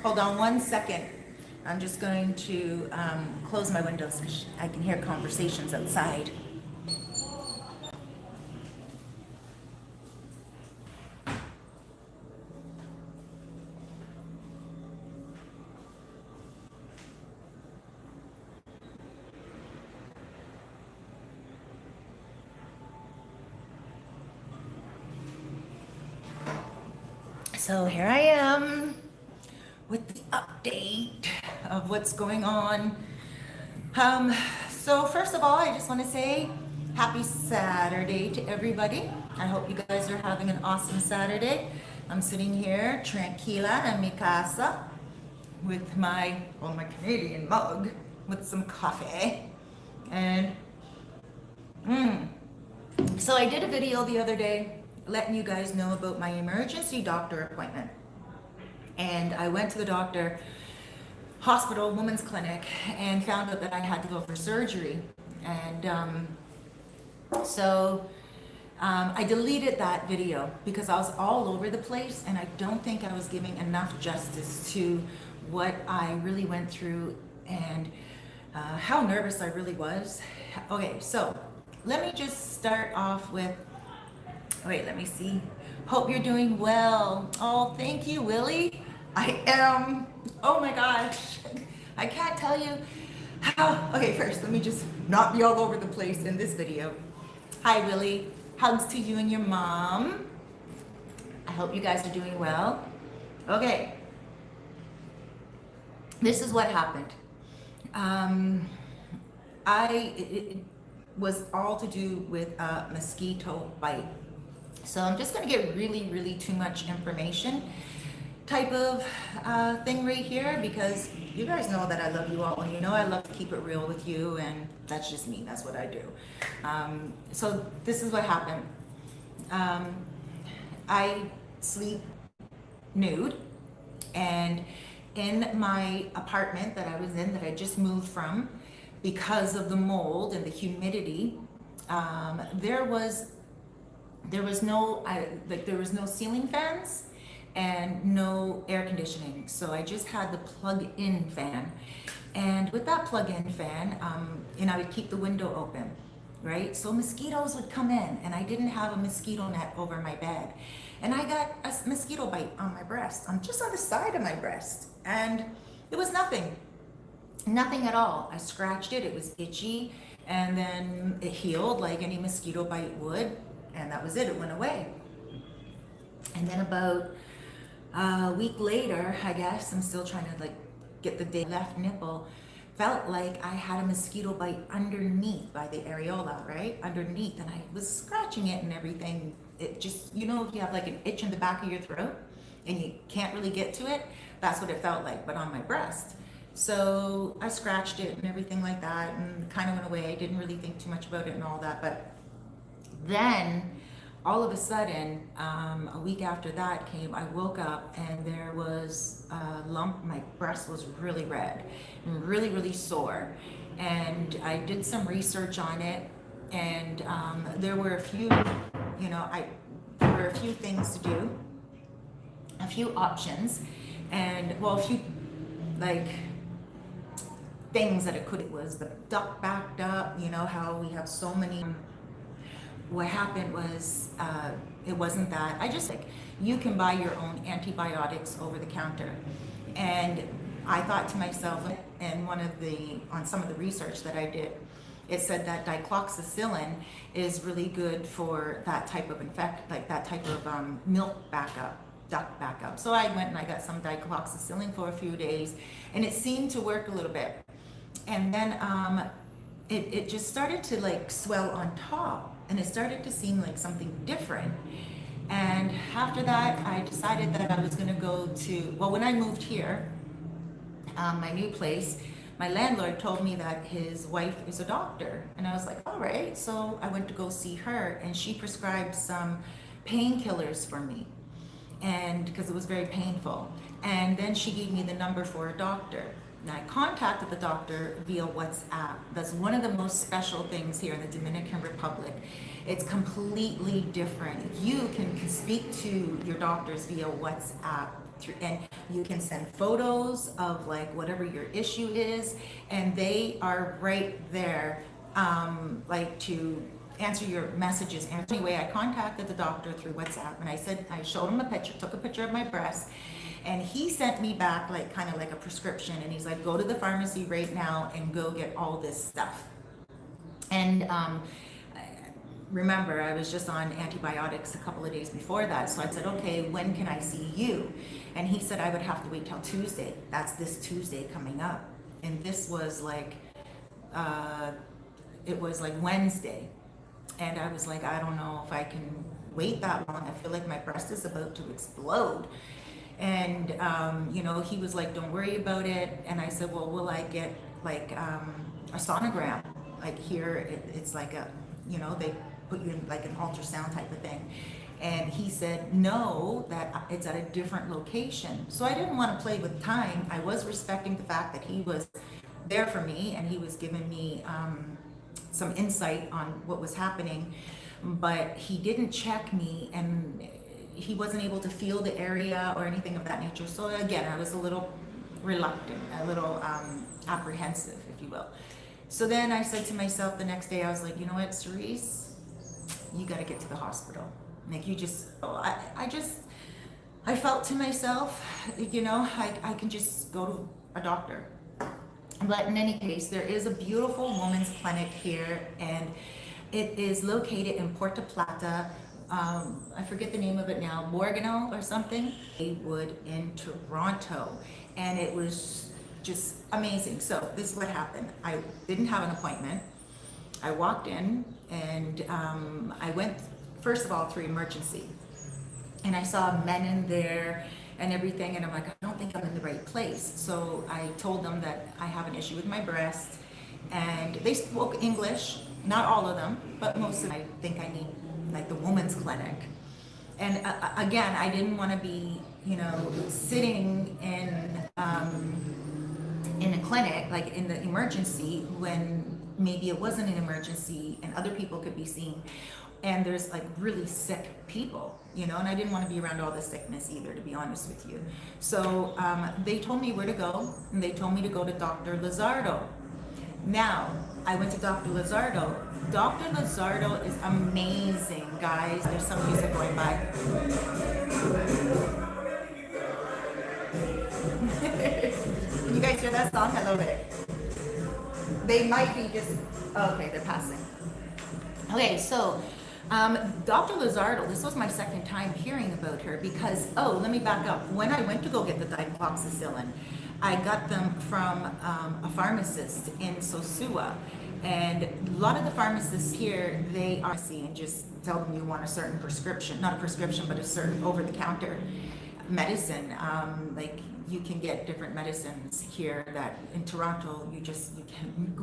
Hold on one second. I'm just going to close my windows because I can hear conversations outside. So here I am with the update of what's going on. So first of all, I just want to say happy Saturday to everybody. I hope you guys are having an awesome Saturday. I'm sitting here tranquila en mi casa with my Canadian mug with some coffee. And so I did a video the other day letting you guys know about my emergency doctor appointment. And I went to the doctor, hospital, women's clinic, and found out that I had to go for surgery. And I deleted that video because I was all over the place and I don't think I was giving enough justice to what I really went through and how nervous I really was. Okay, so let me just start off with, wait, let me see. Hope you're doing well. Oh, thank you, Willie. I am. Oh my gosh. I can't tell you how. Okay, first, let me just not be all over the place in this video. Hi, Willie. Hugs to you and your mom. I hope you guys are doing well. Okay. This is what happened. It was all to do with a mosquito bite. So I'm just going to get really, really too much information type of thing right here because you guys know that I love you all and you know I love to keep it real with you, and that's just me. That's what I do. So this is what happened. I sleep nude, and in my apartment that I was in, that I just moved from, because of the mold and the humidity, there was no ceiling fans and no air conditioning. So I just had the plug-in fan. And with that plug-in fan, I would keep the window open, right? So mosquitoes would come in, and I didn't have a mosquito net over my bed. And I got a mosquito bite on my breast, just on the side of my breast. And it was nothing at all. I scratched it, it was itchy, and then it healed like any mosquito bite would. And that was it, it went away. And then about a week later, I guess, I'm still trying to get the left nipple, felt like I had a mosquito bite underneath by the areola, right? Underneath, and I was scratching it and everything. It just, if you have an itch in the back of your throat and you can't really get to it, that's what it felt like, but on my breast. So I scratched it and everything like that and kind of went away. I didn't really think too much about it and all that, but then all of a sudden, a week after that came, I woke up and there was a lump. My breast was really red and really, really sore. And I did some research on it, and there were a few, there were a few things to do, a few options, and a few things that it was the duct backed up, how we have so many. What happened was, it wasn't that. I just you can buy your own antibiotics over the counter. And I thought to myself, and on some of the research that I did, it said that dicloxacillin is really good for that type of that type of milk backup, duct backup. So I went and I got some dicloxacillin for a few days, and it seemed to work a little bit. And then it just started to swell on top. And it started to seem like something different. And after that, I decided that I was going to go to, when I moved here, my new place, my landlord told me that his wife is a doctor. And I was like, all right. So I went to go see her, and she prescribed some painkillers for me, and because it was very painful. And then she gave me the number for a doctor. And I contacted the doctor via WhatsApp. That's one of the most special things here in the Dominican Republic. It's completely different. You can speak to your doctors via WhatsApp and you can send photos of like whatever your issue is, and they are right there, like to answer your messages. And anyway, I contacted the doctor through WhatsApp, and I showed him a picture, took a picture of my breast, and he sent me back like kind of like a prescription, and he's like, go to the pharmacy right now and go get all this stuff. And remember, I was just on antibiotics a couple of days before that. So I said, okay, when can I see you? And he said I would have to wait till Tuesday. That's this Tuesday coming up. And this was like, it was like Wednesday. And I was like, I don't know if I can wait that long. I feel like my breast is about to explode. And, you know, he was like, don't worry about it. And I said, well, will I get like a sonogram? Like here, it's like a, you know, they put you in like an ultrasound type of thing. And he said, no, that it's at a different location. So I didn't want to play with time. I was respecting the fact that he was there for me and he was giving me some insight on what was happening, but he didn't check me and he wasn't able to feel the area or anything of that nature. So again, I was a little reluctant, a little apprehensive, if you will. So then I said to myself the next day, I was like, you know what, Cerise, you got to get to the hospital. Like you just, I felt to myself, you know, I can just go to a doctor. But in any case, there is a beautiful women's clinic here, and it is located in Puerto Plata. I forget the name of it now, Borgano or something. Wood in Toronto, and it was just amazing. So this is what happened. I didn't have an appointment. I walked in, and I went first of all through emergency, and I saw men in there and everything, and I'm like, I don't think I'm in the right place. So I told them that I have an issue with my breast, and they spoke English, not all of them, but most of them. I think I need like the women's clinic. And again, I didn't want to be, you know, sitting in a clinic, like in the emergency, when maybe it wasn't an emergency and other people could be seen. And there's like really sick people, you know, and I didn't want to be around all the sickness either, to be honest with you. So they told me where to go, and they told me to go to Dr. Lizardo. Now, I went to Dr. Lizardo. Dr. Lizardo is amazing, guys. There's some music going by. Can you guys hear that song? Hello there. They might be just, okay, they're passing. Okay, so Dr. Lizardo, this was my second time hearing about her because, let me back up. When I went to go get the digoxicillin, I got them from a pharmacist in Sosua. And a lot of the pharmacists here, they are and just tell them you want a certain prescription, not a prescription, but a certain over-the-counter medicine. Like you can get different medicines here that in Toronto, you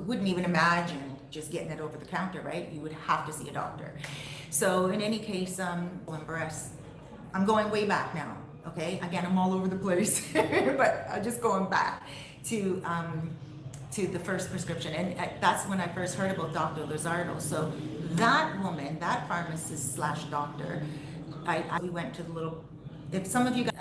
wouldn't even imagine just getting it over the counter, right? You would have to see a doctor. So in any case, breast, I'm going way back now, okay? Again, I'm all over the place, but I'm just going back to the first prescription. And that's when I first heard about Dr. Lizardo. So that woman, that pharmacist slash doctor, we went to the little, if some of you got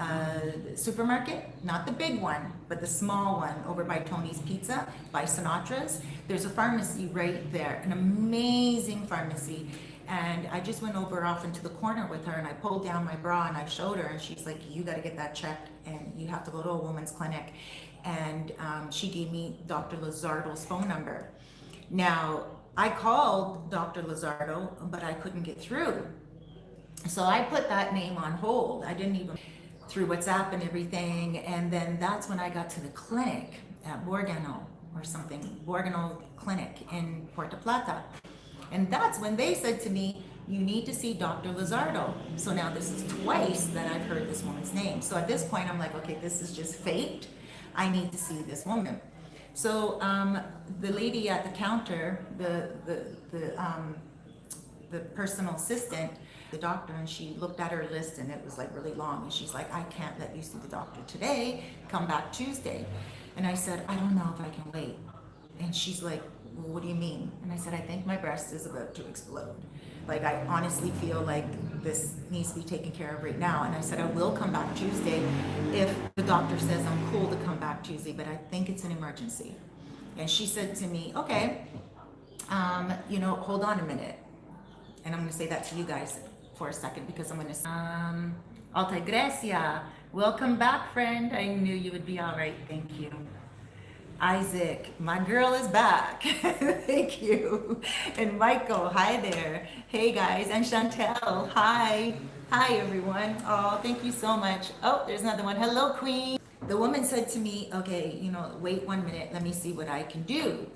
supermarket, not the big one, but the small one over by Tony's Pizza, by Sinatra's, there's a pharmacy right there, an amazing pharmacy. And I just went over off into the corner with her, and I pulled down my bra and I showed her, and she's like, you got to get that checked and you have to go to a woman's clinic. And she gave me Dr. Lizardo's phone number. Now, I called Dr. Lizardo, but I couldn't get through. So I put that name on hold. I didn't even, through WhatsApp and everything. And then that's when I got to the clinic at Borgano or something, Borgano Clinic in Puerto Plata. And that's when they said to me, you need to see Dr. Lizardo. So now this is twice that I've heard this woman's name. So at this point, I'm like, okay, this is just fate. I need to see this woman. So the lady at the counter, the personal assistant, the doctor, and she looked at her list and it was like really long. And she's like, I can't let you see the doctor today. Come back Tuesday. And I said, I don't know if I can wait. And she's like, well, what do you mean? And I said, I think my breast is about to explode. Like, I honestly feel like this needs to be taken care of right now. And I said, I will come back Tuesday if the doctor says I'm cool to come back Tuesday, but I think it's an emergency. And she said to me, okay, hold on a minute. And I'm going to say that to you guys for a second because I'm going to Alta Grecia, welcome back, friend. I knew you would be all right. Thank you. Isaac, my girl is back. Thank you. And Michael, hi there. Hey guys, and Chantel, hi. Hi everyone. Oh, thank you so much. Oh, there's another one. Hello, Queen. The woman said to me, okay, wait 1 minute, let me see what I can do.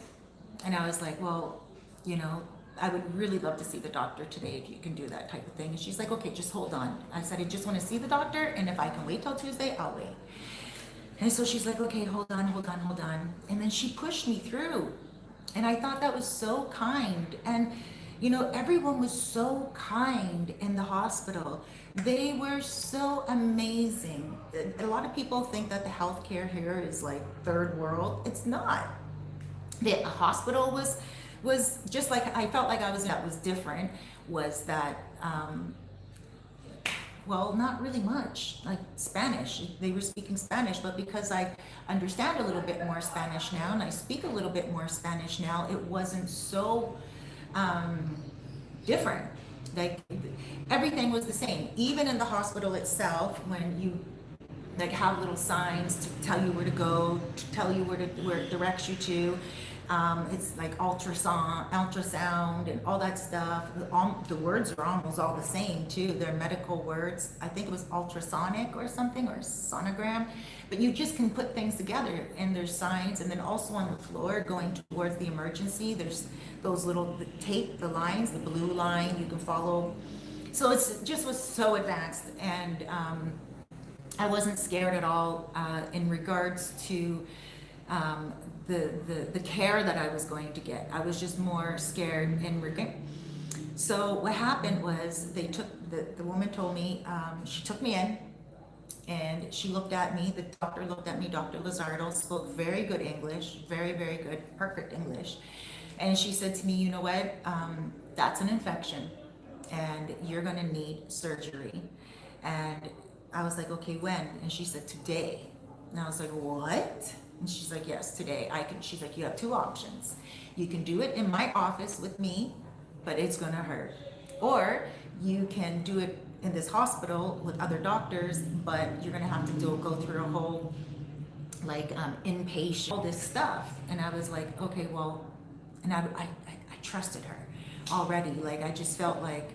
And I was like, well, I would really love to see the doctor today if you can do that type of thing. And she's like, okay, just hold on. I said, I just want to see the doctor, and if I can wait till Tuesday, I'll wait. And so she's like, okay, hold on. And then she pushed me through. And I thought that was so kind. And, everyone was so kind in the hospital. They were so amazing. A lot of people think that the healthcare here is like third world. It's not. The hospital was just like, I felt like that was different, was that, well, not really much, like Spanish. They were speaking Spanish, but because I understand a little bit more Spanish now and I speak a little bit more Spanish now, it wasn't so different. Like everything was the same. Even in the hospital itself, when you like have little signs to tell you where to go, to tell you where it directs you to. It's like ultrasound and all that stuff. The words are almost all the same too. They're medical words. I think it was ultrasonic or something, or sonogram. But you just can put things together, and there's signs. And then also on the floor going towards the emergency, there's those little tape, the lines, the blue line you can follow. So it's just was so advanced, and I wasn't scared at all in regards to the care that I was going to get. I was just more scared in regard. So what happened was they took, the woman told me, she took me in and she looked at me, the doctor looked at me, Dr. Lizardo spoke very good English, very, very good, perfect English. And she said to me, you know what, that's an infection and you're gonna need surgery. And I was like, okay, when? And she said, today. And I was like, what? And she's like, yes, today I can. She's like, you have two options. You can do it in my office with me, but it's gonna hurt. Or you can do it in this hospital with other doctors, but you're gonna have to go through a whole like inpatient, all this stuff. And I was like, okay, well, and I trusted her already. Like I just felt like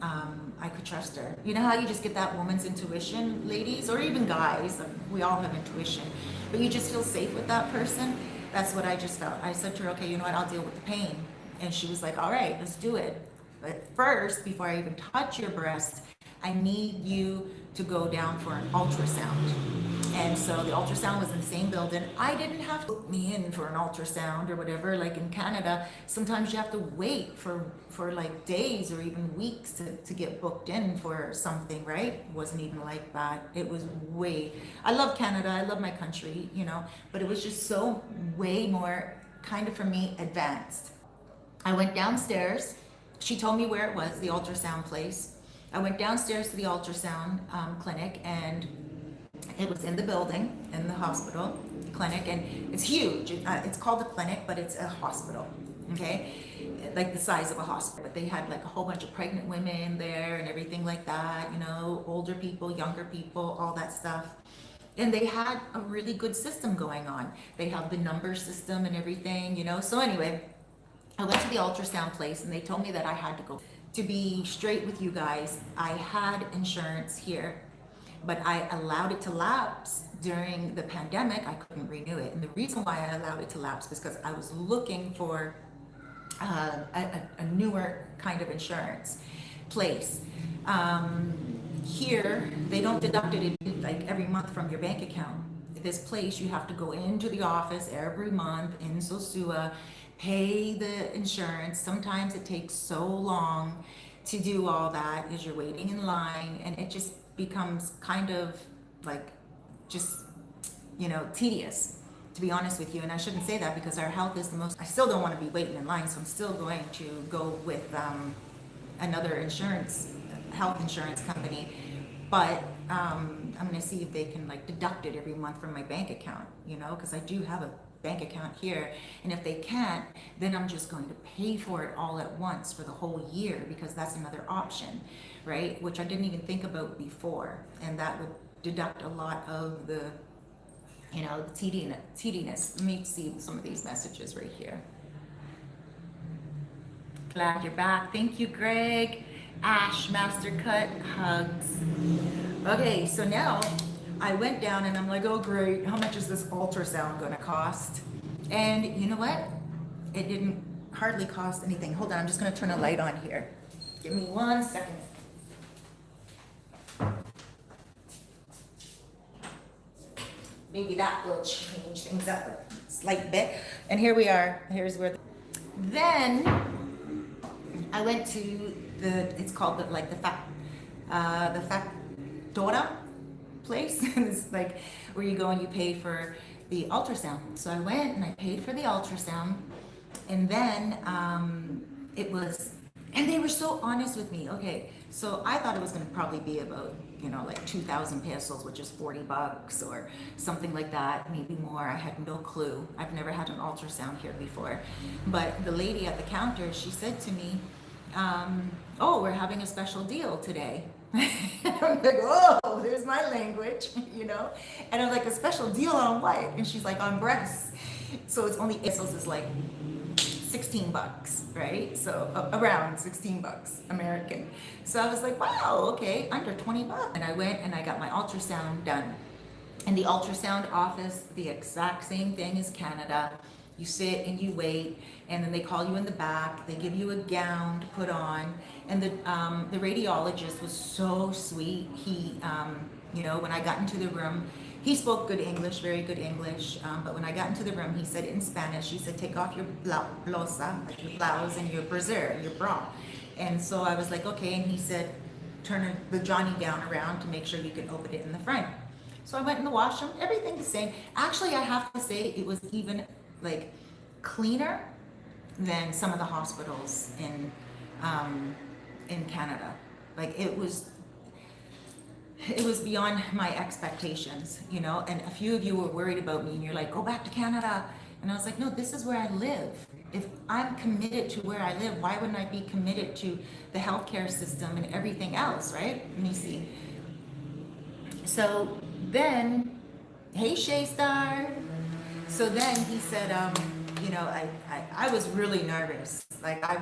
I could trust her. You know how you just get that woman's intuition, ladies, or even guys, we all have intuition, but you just feel safe with that person. That's what I just felt. I said to her, okay, you know what, I'll deal with the pain. And she was like, all right, let's do it. But first, before I even touch your breast, I need you to go down for an ultrasound. And so the ultrasound was in the same building. I didn't have to put me in for an ultrasound or whatever. Like in Canada, sometimes you have to wait for like days or even weeks to get booked in for something, right? It wasn't even like that. It was I love Canada, I love my country, but it was just so way more kind of, for me, advanced. I went downstairs. She told me where it was, the ultrasound place. I went downstairs to the ultrasound clinic, and it was in the building, in the hospital clinic, and it's huge. It's called a clinic, but it's a hospital, okay? Like the size of a hospital. But they had like a whole bunch of pregnant women there and everything like that, older people, younger people, all that stuff. And they had a really good system going on. They have the number system and everything, So anyway, I went to the ultrasound place and they told me that I had to go. To be straight with you guys, I had insurance here, but I allowed it to lapse during the pandemic. I couldn't renew it. And the reason why I allowed it to lapse was because I was looking for a newer kind of insurance place. Here, they don't deduct it like every month from your bank account. This place, you have to go into the office every month in Sosua, pay the insurance. Sometimes it takes so long to do all that as you're waiting in line, and it just becomes kind of like just tedious, to be honest with you. And I shouldn't say that because our health is the most. I still don't want to be waiting in line, so I'm still going to go with another insurance health insurance company, but I'm gonna see if they can like deduct it every month from my bank account, you know, because I do have a bank account here, and if they can't, then I'm just going to pay for it all at once for the whole year, because that's another option, right? Which I didn't even think about before, and that would deduct a lot of the, you know, the TDness. Let me see some of these messages right here. Glad you're back. Thank you, Greg. Ash, Master Cut, hugs. Okay, so now I went down and I'm like, oh great, how much is this ultrasound gonna cost? And you know what? It didn't hardly cost anything. Hold on, I'm just gonna turn a light on here. Give me 1 second. Maybe that will change things up a slight bit. And here we are. Here's where. Then I went to it's called the Factora place. It's like where you go and you pay for the ultrasound. So I went and I paid for the ultrasound, and then and they were so honest with me. Okay, so I thought it was going to probably be about, you know, like 2,000 pesos, which is $40 or something like that, maybe more. I had no clue. I've never had an ultrasound here before. But the lady at the counter, she said to me, oh, we're having a special deal today. I'm like, oh, there's my language, you know? And I'm like, a special deal on what? And she's like, on breasts. So it's only pesos is like $16, right? So around $16 American. So I was like, wow, okay, under $20. And I went and I got my ultrasound done. In the ultrasound office, the exact same thing as Canada. You sit and you wait, and then they call you in the back. They give you a gown to put on, and the radiologist was so sweet. He, you know, when I got into the room, he spoke good English, very good English. But when I got into the room, he said in Spanish. He said, "Take off your blusa, your blouse, and your brassiere, your bra." And so I was like, okay. And he said, turn the Johnny gown around to make sure you can open it in the front. So I went in the washroom. Everything the same. Actually, I have to say it was even like cleaner than some of the hospitals in Canada. Like it was beyond my expectations, you know. And a few of you were worried about me, and you're like, go back to Canada. And I was like, no, this is where I live. If I'm committed to where I live, why wouldn't I be committed to the healthcare system and everything else, right? Let me see. So then, hey Shay Star. So then he said, you know, I was really nervous. Like I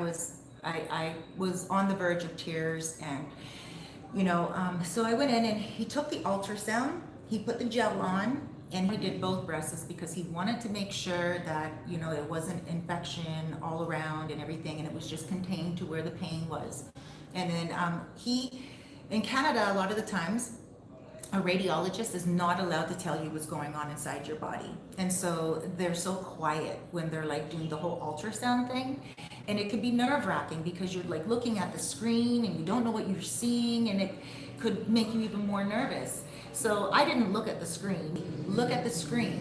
was on the verge of tears, and you know, so I went in and he took the ultrasound, he put the gel on, and he did both breasts because he wanted to make sure that, you know, it wasn't infection all around and everything, and it was just contained to where the pain was. And then in Canada, a lot of the times, a radiologist is not allowed to tell you what's going on inside your body. And so they're so quiet when they're like doing the whole ultrasound thing. And it could be nerve-wracking because you're like looking at the screen and you don't know what you're seeing, and it could make you even more nervous. So I didn't look at the screen. Look at the screen.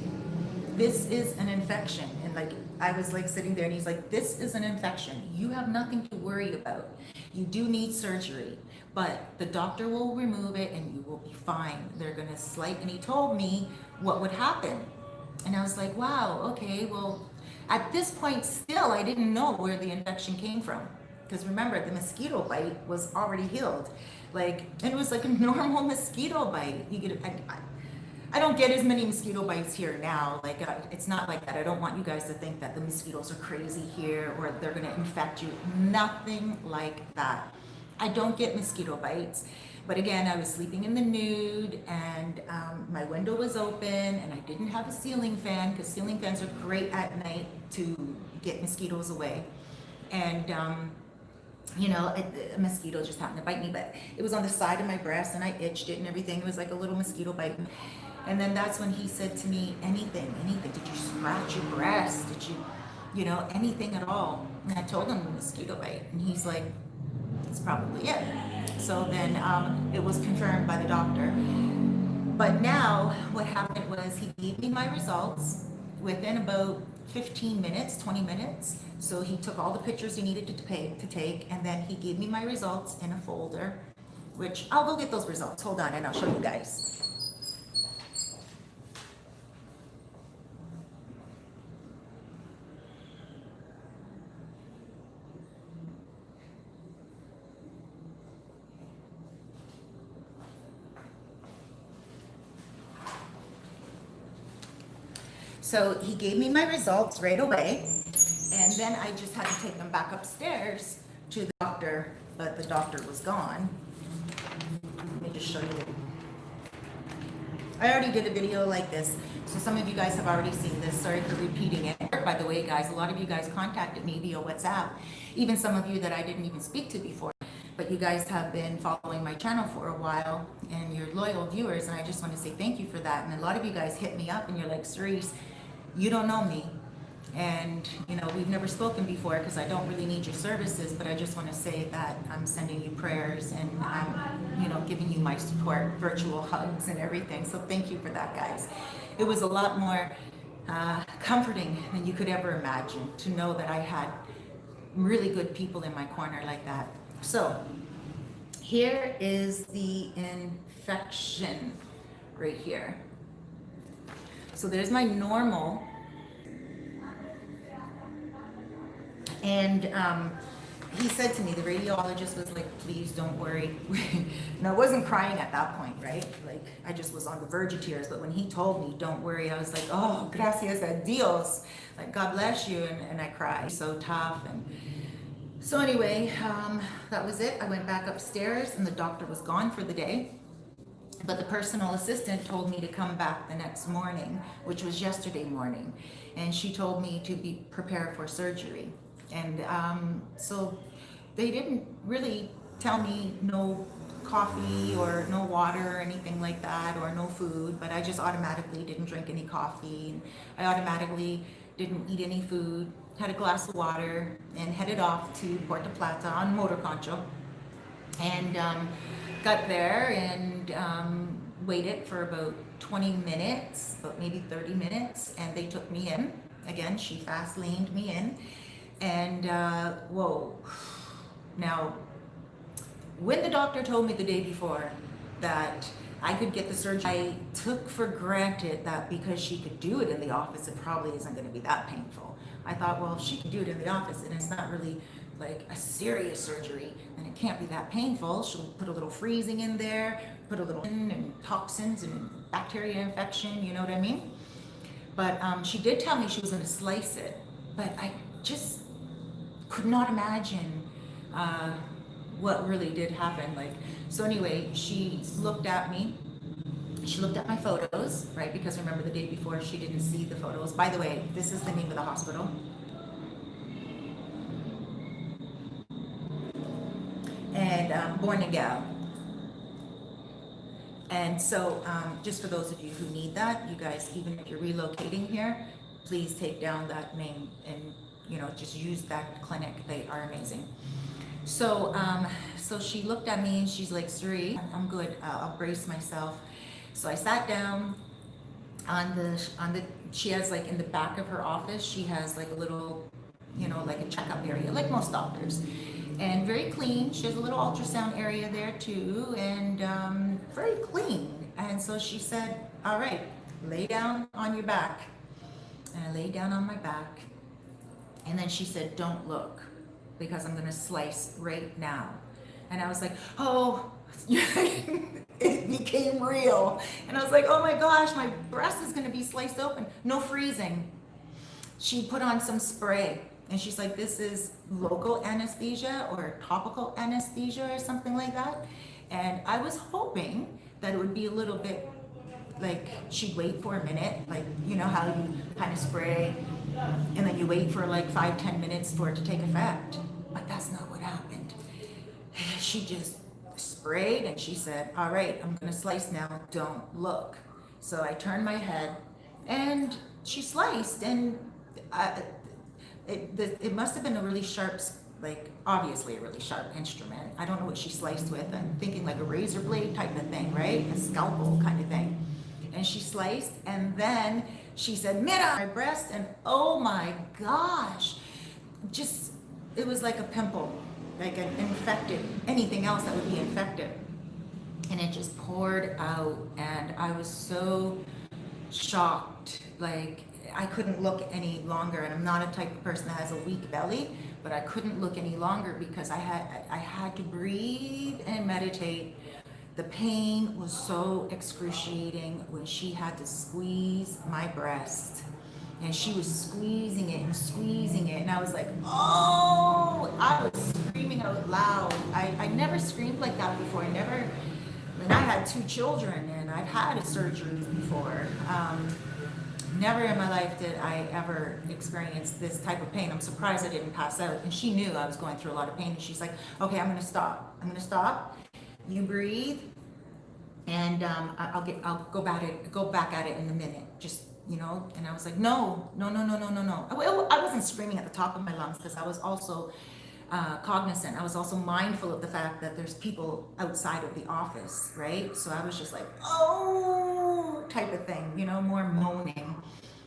This is an infection. And like I was like sitting there, and he's like, this is an infection. You have nothing to worry about. You do need surgery, but the doctor will remove it and you will be fine. They're gonna slice. And he told me what would happen. And I was like, wow, okay, well, at this point still, I didn't know where the infection came from. Because remember, the mosquito bite was already healed. Like, it was like a normal mosquito bite. You get, I don't get as many mosquito bites here now. Like, it's not like that. I don't want you guys to think that the mosquitoes are crazy here or they're gonna infect you. Nothing like that. I don't get mosquito bites. But again, I was sleeping in the nude, and my window was open, and I didn't have a ceiling fan because ceiling fans are great at night to get mosquitoes away. And you know, a mosquito just happened to bite me, but it was on the side of my breast, and I itched it and everything. It was like a little mosquito bite. And then that's when he said to me, anything, did you scratch your breast? Did you know, anything at all? And I told him mosquito bite, and he's like, that's probably it. So then it was confirmed by the doctor. But now what happened was he gave me my results within about 15 minutes, 20 minutes. So he took all the pictures he needed to take, and then he gave me my results in a folder. which I'll go get those results. Hold on, and I'll show you guys. So he gave me my results right away, and then I just had to take them back upstairs to the doctor, but the doctor was gone. Let me just show you. I already did a video like this, so some of you guys have already seen this. Sorry for repeating it. By the way, guys, a lot of you guys contacted me via WhatsApp, even some of you that I didn't even speak to before. But you guys have been following my channel for a while, and you're loyal viewers, and I just want to say thank you for that. And a lot of you guys hit me up, and you're like, Cerise, you don't know me, and you know, we've never spoken before because I don't really need your services, but I just want to say that I'm sending you prayers, and I'm, you know, giving you my support, virtual hugs and everything. So thank you for that, guys. It was a lot more comforting than you could ever imagine to know that I had really good people in my corner like that. So here is the infection right here. So there's my normal, and he said to me, the radiologist was like, please don't worry. And I wasn't crying at that point, right? Like, I just was on the verge of tears, but when he told me, don't worry, I was like, oh, gracias a Dios, like, God bless you, and I cried. So tough. And so anyway, that was it. I went back upstairs, and the doctor was gone for the day. But the personal assistant told me to come back the next morning, which was yesterday morning. And she told me to be prepared for surgery. And so they didn't really tell me no coffee or no water or anything like that, or no food, but I just automatically didn't drink any coffee. And I automatically didn't eat any food, had a glass of water, and headed off to Puerto Plata on motor concho. And got there and waited for about 20 minutes, about maybe 30 minutes, and they took me in. Again, she fast laned me in, and whoa. Now, when the doctor told me the day before that I could get the surgery, I took for granted that because she could do it in the office, it probably isn't going to be that painful. I thought, well, if she can do it in the office and it's not really like a serious surgery, and it can't be that painful. She'll put a little freezing in there, put a little and toxins and bacteria infection, you know what I mean? But she did tell me she was going to slice it, but I just could not imagine what really did happen. Like, so anyway, she looked at me. She looked at my photos, right? Because remember the day before she didn't see the photos. By the way, this is the name of the hospital. And Born-a-Gal. And so just for those of you who need that, you guys, even if you're relocating here, please take down that name and, you know, just use that clinic. They are amazing. So so she looked at me and she's like, Cerise, I'm good. I'll brace myself. So I sat down on the she has, like, in the back of her office, she has like a little, you know, like a checkup area, like most doctors. And very clean. She has a little ultrasound area there too, and very clean. And so she said, all right, lay down on your back. And I lay down on my back. And then she said, don't look, because I'm going to slice right now. And I was like, oh, it became real. And I was like, oh my gosh, my breast is going to be sliced open. No freezing. She put on some spray. And she's like, this is local anesthesia or topical anesthesia or something like that. And I was hoping that it would be a little bit like she'd wait for a minute, like, you know how you kind of spray and then you wait for like 5-10 minutes for it to take effect. But that's not what happened. She just sprayed and she said, all right, I'm going to slice now. Don't look. So I turned my head and she sliced, and it must have been a really sharp, like, obviously a really sharp instrument. I don't know what she sliced with. I'm thinking like a razor blade type of thing, right? A scalpel kind of thing. And she sliced, and then she said, Mira, my breast, and oh my gosh, just, it was like a pimple, like an infected, anything else that would be infected. it out, and I was so shocked. Like, I couldn't look any longer, and I'm not a type of person that has a weak belly, but I couldn't look any longer because I had to breathe and meditate. The pain was so excruciating when she had to squeeze my breast, and she was squeezing it, and I was like, oh, I was screaming out loud. I never screamed like that before. And I had 2 children, and I've had surgeries before. Never in my life did I ever experience this type of pain. I'm surprised I didn't pass out. And she knew I was going through a lot of pain. And she's like, okay, I'm gonna stop. You breathe, and I'll go back at it in a minute. Just, you know. And I was like, no. I wasn't screaming at the top of my lungs because I was also cognizant. I was also mindful of the fact that there's people outside of the office, right? So I was just like, oh, type of thing, you know, more moaning.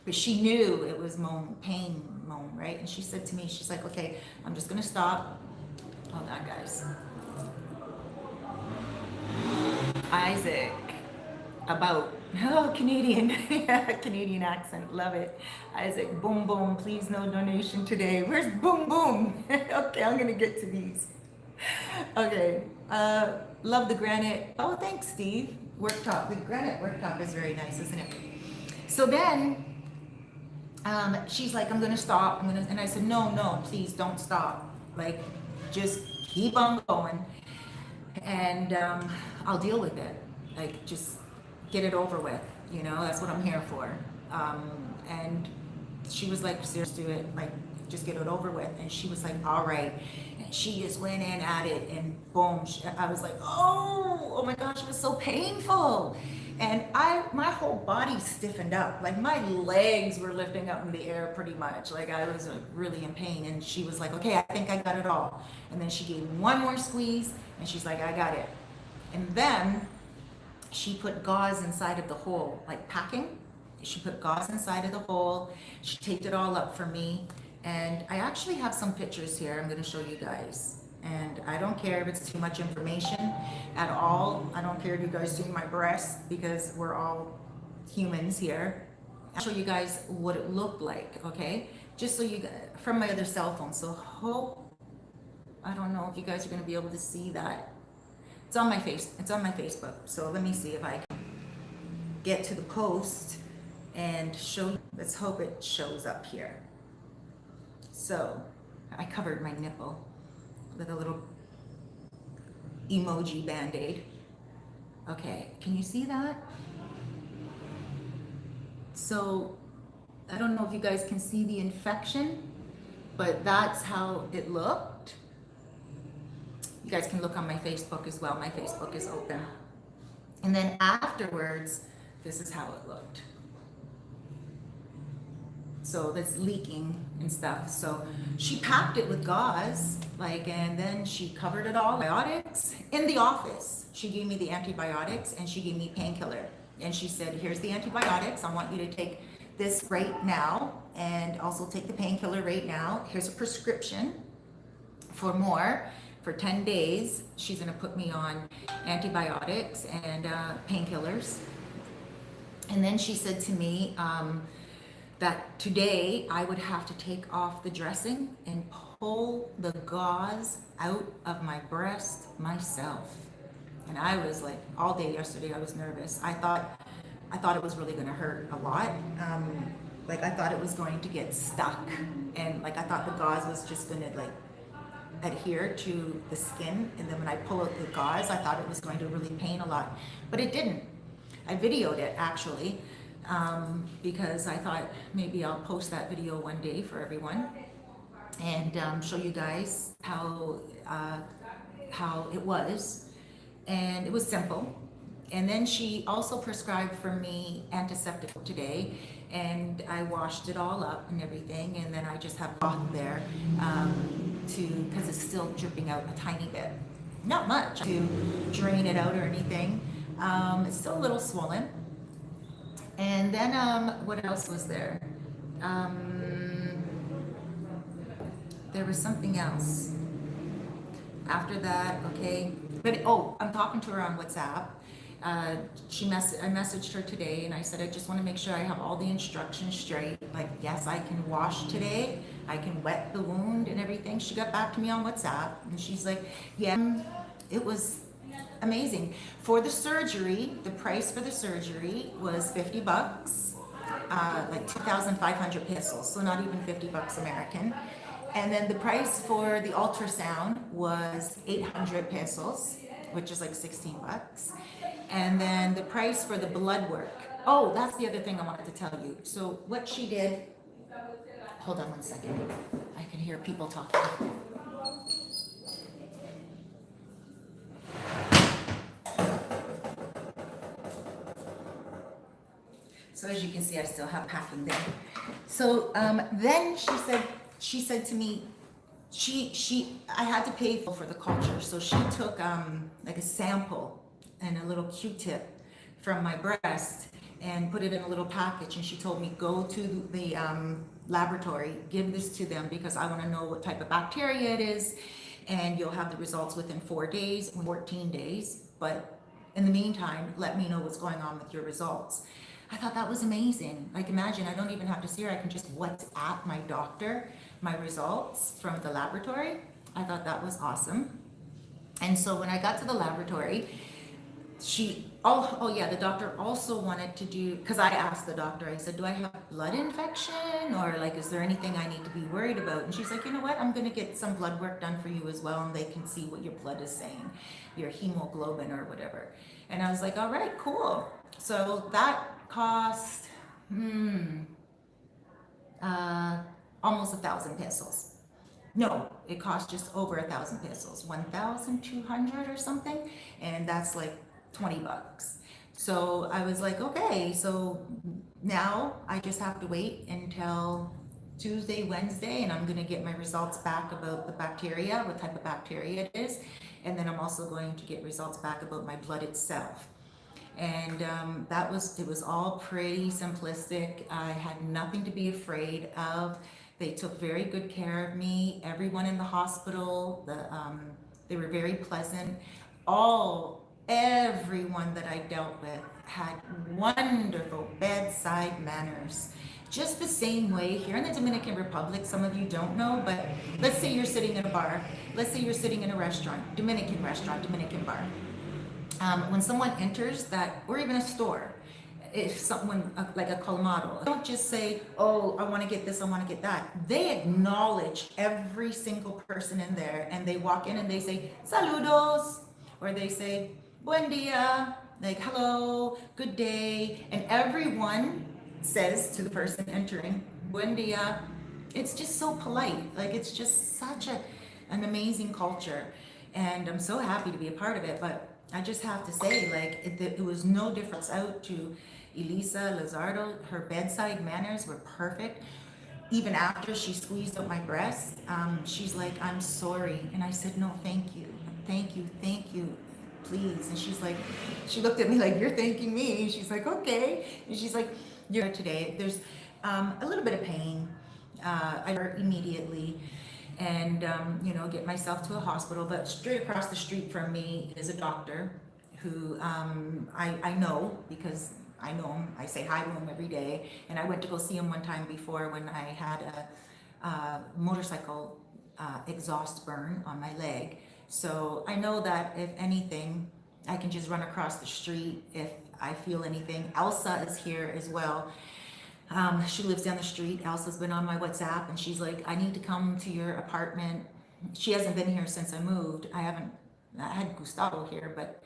But she knew it was pain moan, right? And she said to me, she's like, okay, I'm just gonna stop. Hold on, guys. Isaac, Canadian, Canadian accent, love it. Isaac, boom, boom, please no donation today. Where's boom, boom? Okay, I'm gonna get to these. Okay, love the granite. Oh, thanks, Steve. Worktop, the granite worktop is very nice, isn't it? So then, she's like, I'm gonna stop, and I said, no, please don't stop. Like, just keep on going, and I'll deal with it. Like, just get it over with, you know, that's what I'm here for. And she was like, seriously, do it, like, just get it over with. And she was like, all right. And she just went in at it, and boom, I was like, oh my gosh, it was so painful. And my whole body stiffened up, like my legs were lifting up in the air pretty much. Like, I was really in pain. And she was like, okay, I think I got it all. And then she gave one more squeeze, and she's like, I got it. And then she put gauze inside of the hole, like packing. She put gauze inside of the hole. She taped it all up for me. And I actually have some pictures here I'm going to show you guys. And I don't care if it's too much information at all. I don't care if you guys see my breast, because we're all humans here. I'll show you guys what it looked like, okay? Just so you guys, from my other cell phone. So I don't know if you guys are going to be able to see that. It's on my Facebook. So let me see if I can get to the post and show you. Let's hope it shows up here. So I covered my nipple with a little emoji band-aid. Okay, can you see that? So I don't know if you guys can see the infection, but that's how it looked. You guys can look on my Facebook as well. My Facebook is open. And then afterwards, this is how it looked. So that's leaking and stuff. So she packed it with gauze, like, and then she covered it all. Antibiotics in the office. She gave me the antibiotics, and she gave me painkiller. And she said, here's the antibiotics. I want you to take this right now, and also take the painkiller right now. Here's a prescription for more. For 10 days, she's gonna put me on antibiotics and painkillers. And then she said to me that today I would have to take off the dressing and pull the gauze out of my breast myself. And I was like, all day yesterday I was nervous. I thought it was really gonna hurt a lot. Like, I thought it was going to get stuck, and like I thought the gauze was just gonna like adhere to the skin, and then when I pull out the gauze, I thought it was going to really pain a lot, but it didn't. I videoed it actually, because I thought maybe I'll post that video one day for everyone, and show you guys how it was. And it was simple. And then she also prescribed for me antiseptic today, and I washed it all up and everything, and then I just have cloth there because it's still dripping out a tiny bit, not much, to drain it out or anything. It's still a little swollen. And then what else was there? There was something else after that. Okay, but I'm talking to her on WhatsApp, I messaged her today and I said, I just want to make sure I have all the instructions straight. Like, yes, I can wash today. I can wet the wound and everything. She got back to me on WhatsApp and she's like, yeah, it was amazing. For the surgery, the price for the surgery was $50, like 2,500 pesos. So not even $50 American. And then the price for the ultrasound was 800 pesos, which is like 16 bucks. And then the price for the blood work. Oh, that's the other thing I wanted to tell you. So what she did, hold on one second. I can hear people talking. So as you can see, I still have packing there. So then she said to me, I had to pay for the culture. So she took like a sample and a little Q-tip from my breast and put it in a little package. And she told me, go to the laboratory, give this to them because I want to know what type of bacteria it is. And you'll have the results within 4 days, 14 days. But in the meantime, let me know what's going on with your results. I thought that was amazing. Like, imagine, I don't even have to see her. I can just WhatsApp my doctor my results from the laboratory. I thought that was awesome. And so when I got to the laboratory, the doctor also wanted to do, because I asked the doctor, I said, do I have blood infection or like, is there anything I need to be worried about? And she's like, you know what, I'm going to get some blood work done for you as well, and they can see what your blood is saying, your hemoglobin or whatever. And I was like, all right, cool. So that cost almost 1,000 pesos. No, it cost just over 1,000 pesos, 1,200 or something, and that's like 20 bucks. So I was like, okay, so now I just have to wait until Tuesday, Wednesday, and I'm going to get my results back about the bacteria, what type of bacteria it is, and then I'm also going to get results back about my blood itself. And it was all pretty simplistic. I had nothing to be afraid of. They took very good care of me. Everyone in the hospital, they were very pleasant. Everyone that I dealt with had wonderful bedside manners. Just the same way here in the Dominican Republic, some of you don't know, but let's say you're sitting in a bar. Let's say you're sitting in a restaurant, Dominican bar. When someone enters that, or even a store, if someone like a colmado, don't just say, oh, I want to get this, I want to get that. They acknowledge every single person in there, and they walk in and they say, saludos, or they say, buen dia, like hello, good day, and everyone says to the person entering, buen dia. It's just so polite. Like, it's just such an amazing culture, and I'm so happy to be a part of it. But I just have to say, like, it was no difference out to Elisa Lizardo. Her bedside manners were perfect. Even after she squeezed up my breast, she's like, I'm sorry. And I said, no, thank you, please. And she's like, she looked at me like, you're thanking me. She's like, okay. And she's like, you're today. There's a little bit of pain. I hurt immediately. And get myself to a hospital. But straight across the street from me is a doctor who I know, because I know him. I say hi to him every day, and I went to go see him one time before when I had a motorcycle exhaust burn on my leg. So I know that if anything, I can just run across the street if I feel anything. Elsa is here as well. She lives down the street. Elsa's been on my WhatsApp, and she's like, I need to come to your apartment. She hasn't been here since I moved. I had Gustavo here, but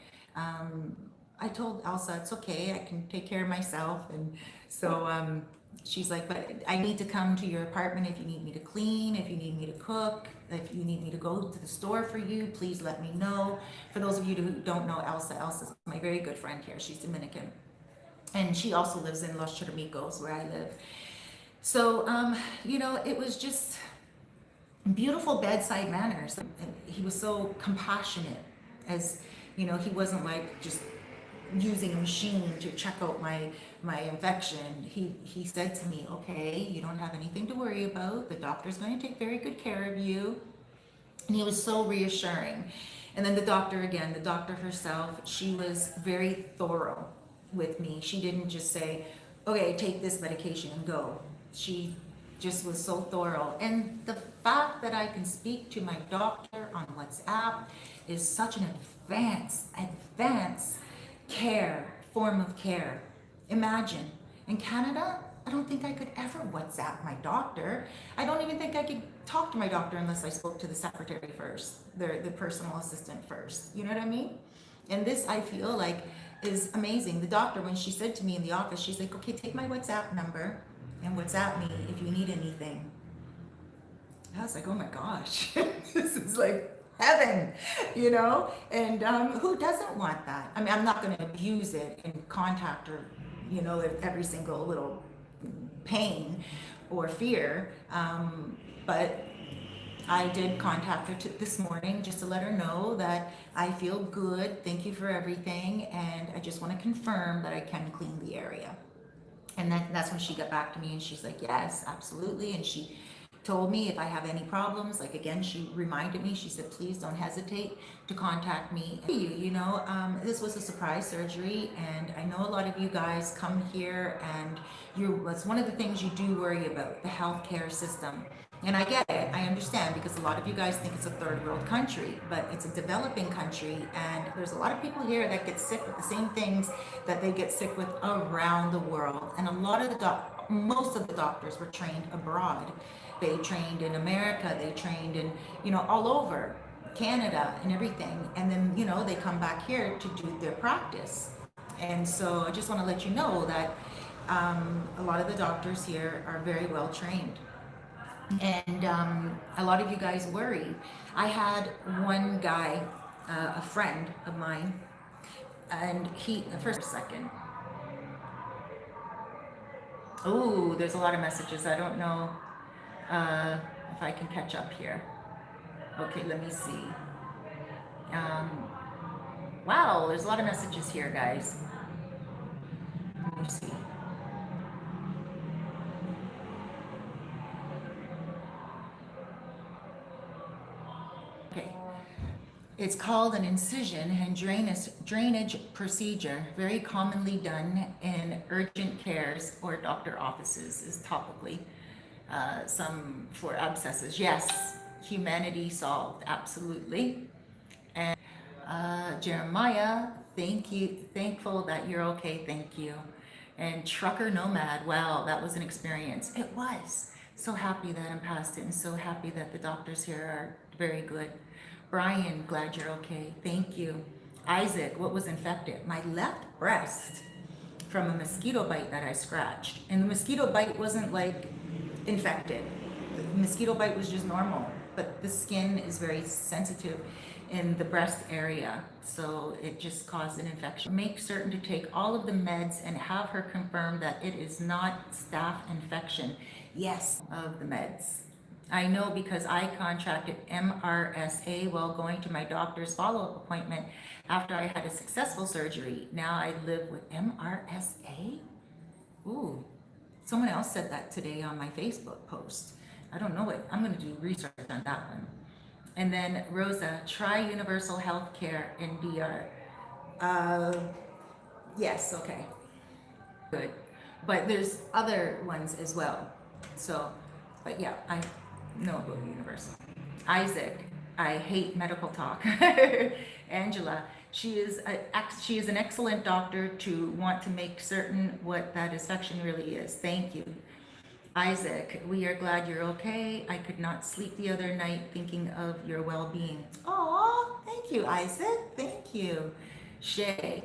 I told Elsa it's okay, I can take care of myself. And so she's like, but I need to come to your apartment if you need me to clean, if you need me to cook, if you need me to go to the store for you, please let me know. For those of you who don't know Elsa's my very good friend here. She's Dominican. And she also lives in Los Charamicos, where I live. So, it was just beautiful bedside manners. And he was so compassionate, as, he wasn't like just using a machine to check out my infection. He said to me, okay, you don't have anything to worry about. The doctor's going to take very good care of you. And he was so reassuring. And then the doctor again, the doctor herself, she was very thorough with me. She didn't just say, okay, take this medication and go. She just was so thorough. And the fact that I can speak to my doctor on WhatsApp is such an advanced form of care. Imagine, in Canada, I don't think I could ever WhatsApp my doctor. I don't even think I could talk to my doctor unless I spoke to the secretary first, the personal assistant first. You know what I mean? And this, I feel like, is amazing. The doctor, when she said to me in the office, she's like, okay, take my WhatsApp number and WhatsApp me if you need anything. I was like, oh my gosh, this is like heaven, you know? And who doesn't want that? I mean, I'm not going to abuse it and contact her, you know, every single little pain or fear. But I did contact her this morning just to let her know that I feel good. Thank you for everything. And I just want to confirm that I can clean the area. And that's when she got back to me and she's like, yes, absolutely. And she told me if I have any problems, like again, she reminded me, she said, please don't hesitate to contact me. This was a surprise surgery, and I know a lot of you guys come here and it's one of the things you do worry about, the healthcare system. And I get it, I understand, because a lot of you guys think it's a third world country, but it's a developing country, and there's a lot of people here that get sick with the same things that they get sick with around the world. And a lot of most of the doctors were trained abroad. They trained in America, they trained in, all over Canada and everything. And then, they come back here to do their practice. And so I just want to let you know that a lot of the doctors here are very well trained. And a lot of you guys worry. I had one guy, a friend of mine, and first a second. Oh, there's a lot of messages. I don't know if I can catch up here. Okay, let me see. Wow, there's a lot of messages here, guys. Let me see. Okay. It's called an incision and drainage procedure, very commonly done in urgent cares or doctor offices, is topically. Some for abscesses. Yes, humanity solved, absolutely. And Jeremiah, thank you, thankful that you're okay, thank you. And Trucker Nomad, wow, that was an experience. It was. So happy that I'm past it, and so happy that the doctors here are very good. Brian, glad you're okay, thank you. Isaac, what was infected? My left breast from a mosquito bite that I scratched. And the mosquito bite wasn't like infected. The mosquito bite was just normal, but the skin is very sensitive in the breast area, so it just caused an infection. Make certain to take all of the meds and have her confirm that it is not staph infection. Yes, of the meds. I know because I contracted MRSA while going to my doctor's follow-up appointment after I had a successful surgery. Now I live with MRSA? Ooh. Someone else said that today on my Facebook post. I don't know what, I'm going to do research on that one. And then Rosa, try universal health care in DR. Yes, okay. Good. But there's other ones as well. So, but yeah, I know about universal. Isaac, I hate medical talk. Angela, she is an excellent doctor to want to make certain what that infection really is. Thank you. Isaac, we are glad you're okay. I could not sleep the other night thinking of your well-being. Oh, thank you, Isaac. Thank you. Shay,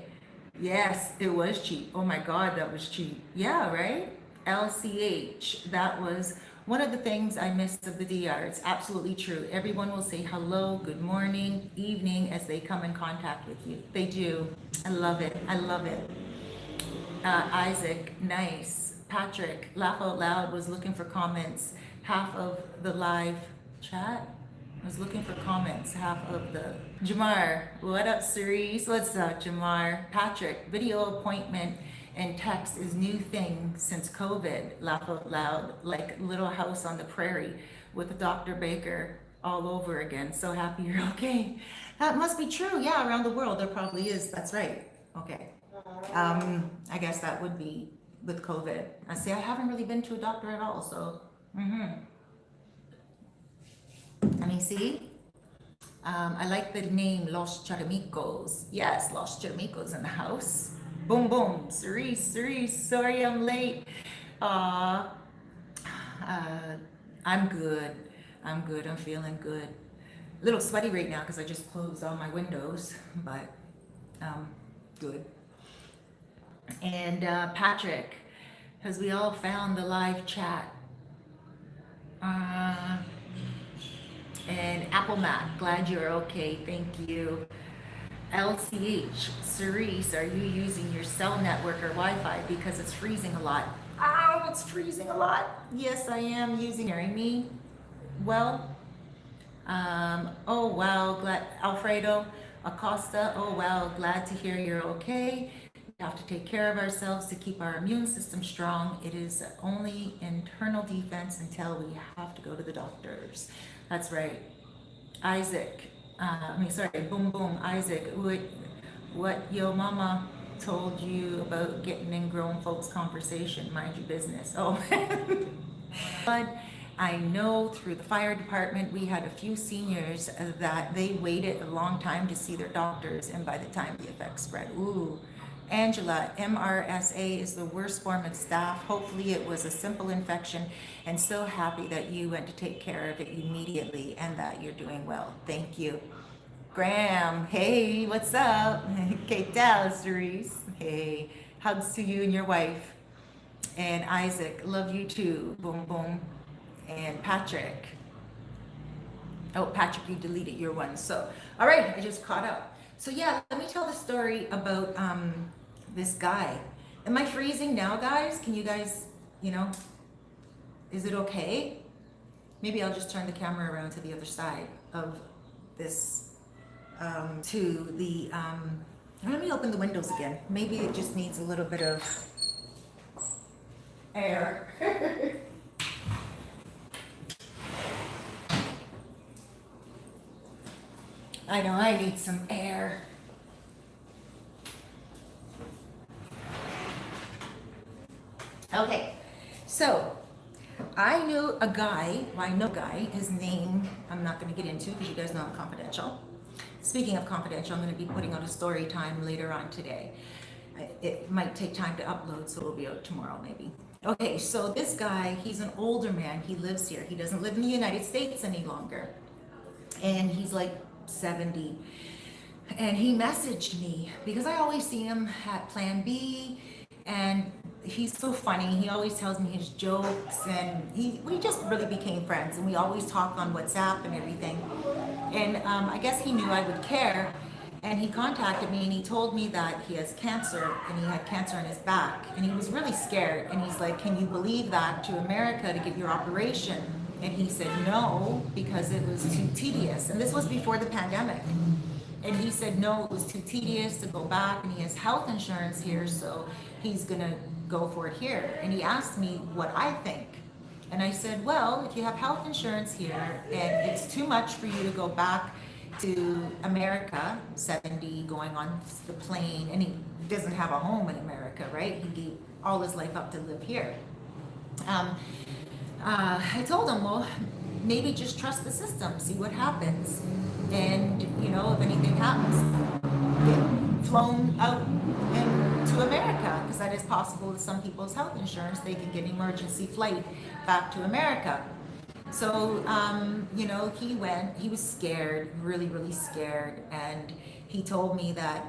yes, it was cheap. Oh my God, that was cheap. Yeah, right? LCH, that was one of the things I missed of the DR. It's absolutely true. Everyone will say hello, good morning, evening as they come in contact with you. They do. I love it. I love it. Isaac, nice. Patrick, laugh out loud, was looking for comments. Half of the live chat was looking for comments. Half of the Jamar, what up, Cerise? What's up, Jamar? Patrick, video appointment and text is new thing since COVID. Laugh out loud, like Little House on the Prairie with Dr. Baker. all over again. So happy you're okay. That must be true. Yeah, around the world there probably is. That's right. Okay. I guess that would be with COVID. I say I haven't really been to a doctor at all, so let me see. I like the name Los Charamicos. Yes, Los Charamicos in the house. Boom, boom. Cerise, Cerise. Sorry I'm late. Uh, I'm good. I'm good. I'm feeling good. A little sweaty right now because I just closed all my windows, but good. And Patrick, because we all found the live chat. And Apple Mac, glad you're okay. Thank you. LCH, Cerise, are you using your cell network or Wi-Fi because it's freezing a lot? Oh, it's freezing a lot. Yes, I am using. Hearing me? Well, oh wow, glad Alfredo Acosta. Oh wow, glad to hear you're okay. We have to take care of ourselves to keep our immune system strong. It is only internal defense until we have to go to the doctors. That's right. Isaac, boom boom, Isaac, what your mama told you about getting in grown folks conversation, mind your business. Oh, but I know through the fire department, we had a few seniors that they waited a long time to see their doctors, and by the time the effects spread, ooh. Angela, MRSA is the worst form of staph. Hopefully it was a simple infection, and so happy that you went to take care of it immediately and that you're doing well. Thank you. Graham, hey, what's up? Que tal, Cerise? Hey, hugs to you and your wife. And Isaac, love you too. Boom, boom. And Patrick. Oh, Patrick, you deleted your one. So, all right, I just caught up. So yeah, let me tell the story about this guy. Am I freezing now, guys? Can you guys, is it okay? Maybe I'll just turn the camera around to the other side of this, to the, let me open the windows again. Maybe it just needs a little bit of air. I know I need some air. Okay, so I knew a guy, well, I know a guy, his name I'm not going to get into because you guys know I'm confidential. Speaking of confidential, I'm going to be putting out a story time later on today. It might take time to upload, so it'll be out tomorrow maybe. Okay, so this guy, he's an older man. He lives here. He doesn't live in the United States any longer. And he's like 70. And he messaged me because I always see him at Plan B, and he's so funny. He always tells me his jokes, and we just really became friends, and we always talk on WhatsApp and everything. And I guess he knew I would care, and he contacted me and he told me that he has cancer, and he had cancer in his back, and he was really scared. And he's like, can you believe that, to America to get your operation? And he said no, because it was too tedious. And this was before the pandemic. And he said no, it was too tedious to go back, and he has health insurance here, so he's gonna go for it here. And he asked me what I think. And I said, well, if you have health insurance here and it's too much for you to go back to America, 70, going on the plane, and he doesn't have a home in America, right? He gave all his life up to live here. I told him, well, maybe just trust the system, see what happens. And, if anything happens, get flown out to America, because that is possible with some people's health insurance. They can get an emergency flight back to America. So, he went, he was scared, really, really scared. And he told me that,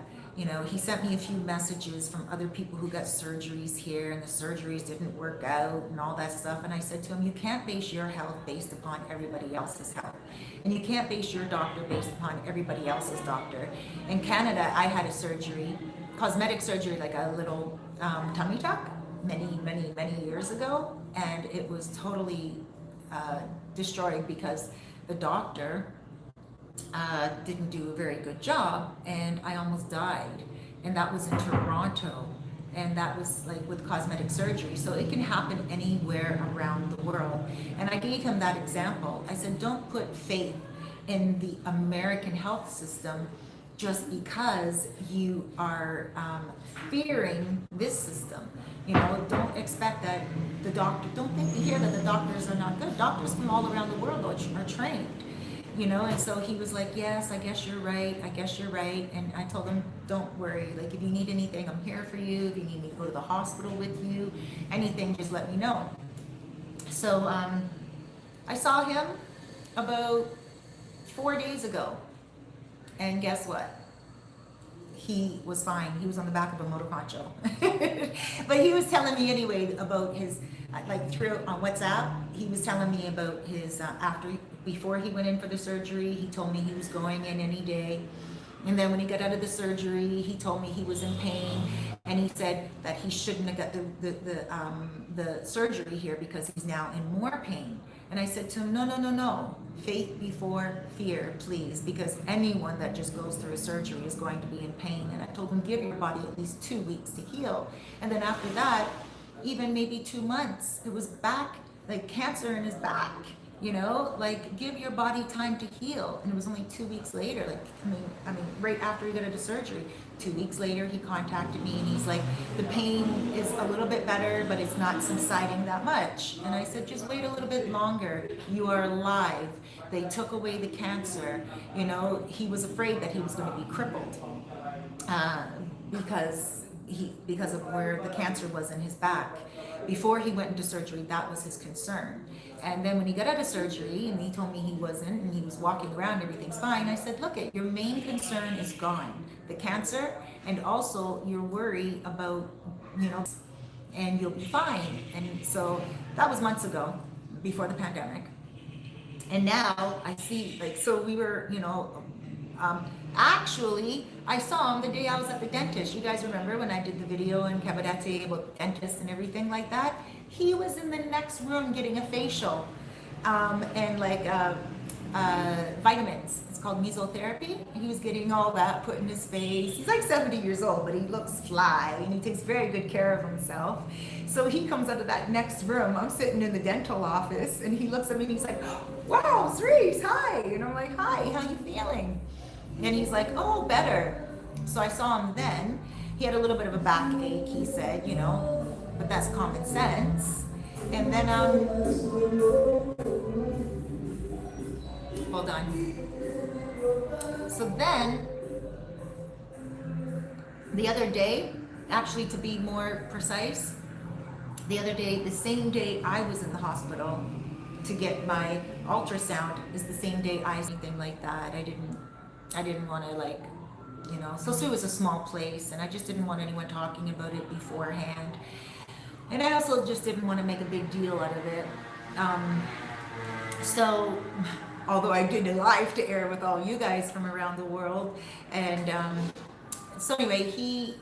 he sent me a few messages from other people who got surgeries here, and the surgeries didn't work out and all that stuff. And I said to him, you can't base your health based upon everybody else's health. And you can't base your doctor based upon everybody else's doctor. In Canada, I had a surgery, cosmetic surgery, like a little tummy tuck, many, many, many years ago. And it was totally destroyed because the doctor didn't do a very good job, and I almost died. And that was in Toronto. and that was like with cosmetic surgery. So it can happen anywhere around the world. And I gave him that example. I said, don't put faith in the American health system just because you are fearing this system. You know, don't expect that the doctor, don't think you hear that the doctors are not good. Doctors from all around the world are trained, you know. And so he was like, yes, I guess you're right. I guess you're right. And I told him, don't worry. Like, if you need anything, I'm here for you. If you need me to go to the hospital with you, anything, just let me know. So I saw him about 4 days ago. And guess what? He was fine. He was on the back of a motor poncho. But he was telling me anyway about his, like through on WhatsApp, he was telling me about his, before he went in for the surgery, he told me he was going in any day. And then when he got out of the surgery, he told me he was in pain. And he said that he shouldn't have got the surgery here because he's now in more pain. And I said to him, no. Faith before fear, please. Because anyone that just goes through a surgery is going to be in pain. And I told him, give your body at least 2 weeks to heal. And then after that, even maybe 2 months, it was back, like cancer in his back. You know, like give your body time to heal. And it was only 2 weeks later, like, I mean, right after he got out of surgery, 2 weeks later, he contacted me and he's like, the pain is a little bit better, but it's not subsiding that much. And I said, just wait a little bit longer. You are alive. They took away the cancer. You know, he was afraid that he was going to be crippled because of where the cancer was in his back. Before he went into surgery, that was his concern. And then when he got out of surgery and he told me he wasn't, and he was walking around, everything's fine, I said, look, your main concern is gone. The cancer, and also your worry about, you know, and you'll be fine. And so that was months ago, before the pandemic. And now I see, like, so we were, you know, actually, I saw him the day I was at the dentist. You guys remember when I did the video in Cabarete about dentists and everything like that? He was in the next room getting a facial and like vitamins. It's called mesotherapy. He was getting all that put in his face. He's like 70 years old, but he looks fly and he takes very good care of himself. So he comes out of that next room. I'm sitting in the dental office and he looks at me and he's like, wow, Cerise, hi. And I'm like, hi, how you feeling? And he's like, oh, better. So I saw him then. He had a little bit of a backache, he said, you know, but that's common sense. And then, hold on. So then, the other day, actually to be more precise, the other day, the same day I was in the hospital to get my ultrasound is the same day anything like that. I didn't want to, like, you know, Sosua was a small place and I just didn't want anyone talking about it beforehand. And I also just didn't want to make a big deal out of it. So, although I did a live to air with all you guys from around the world. And so anyway, he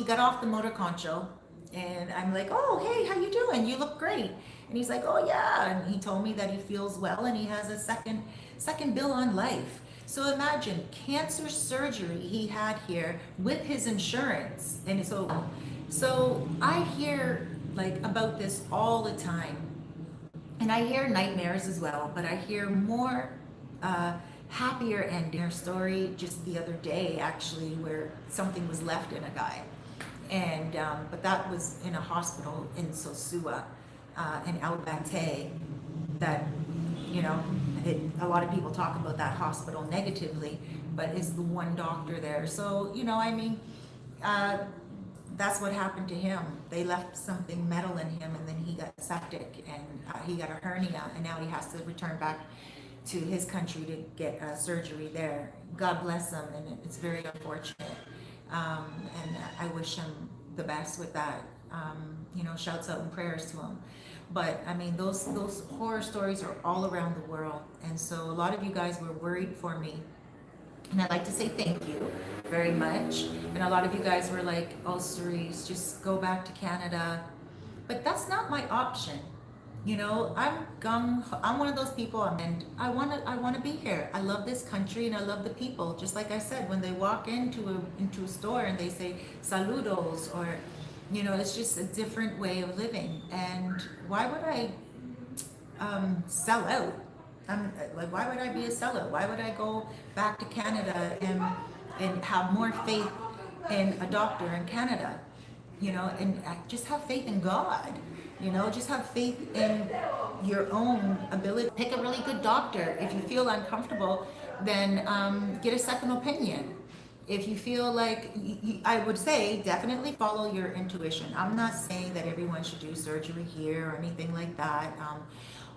got off the motor concho and I'm like, oh, hey, how you doing? You look great. And he's like, oh yeah. And he told me that he feels well and he has a second bill on life. So imagine cancer surgery he had here with his insurance. And so I hear like about this all the time. And I hear nightmares as well, but I hear more happier ending. Our story just the other day actually where something was left in a guy. And but that was in a hospital in Sosua, in Albate, that, you know, a lot of people talk about that hospital negatively, but it's the one doctor there. So, you know, I mean, that's what happened to him. They left something metal in him and then he got septic and he got a hernia and now he has to return back to his country to get surgery there. God bless him, and it's very unfortunate. And I wish him the best with that. You know, shouts out and prayers to him. But I mean, those horror stories are all around the world. And so a lot of you guys were worried for me. And I'd like to say thank you very much. And a lot of you guys were like, oh, Cerise, just go back to Canada. But that's not my option. You know, I'm one of those people, and I want to be here. I love this country and I love the people. Just like I said, when they walk into a store and they say saludos, or You know, it's just a different way of living. And why would I sell out? Like, why would I be a sellout? Why would I go back to Canada and have more faith in a doctor in Canada? You know, and just have faith in God. You know, just have faith in your own ability. Pick a really good doctor. If you feel uncomfortable, then get a second opinion. If you feel like, I would say definitely follow your intuition. I'm not saying that everyone should do surgery here or anything like that.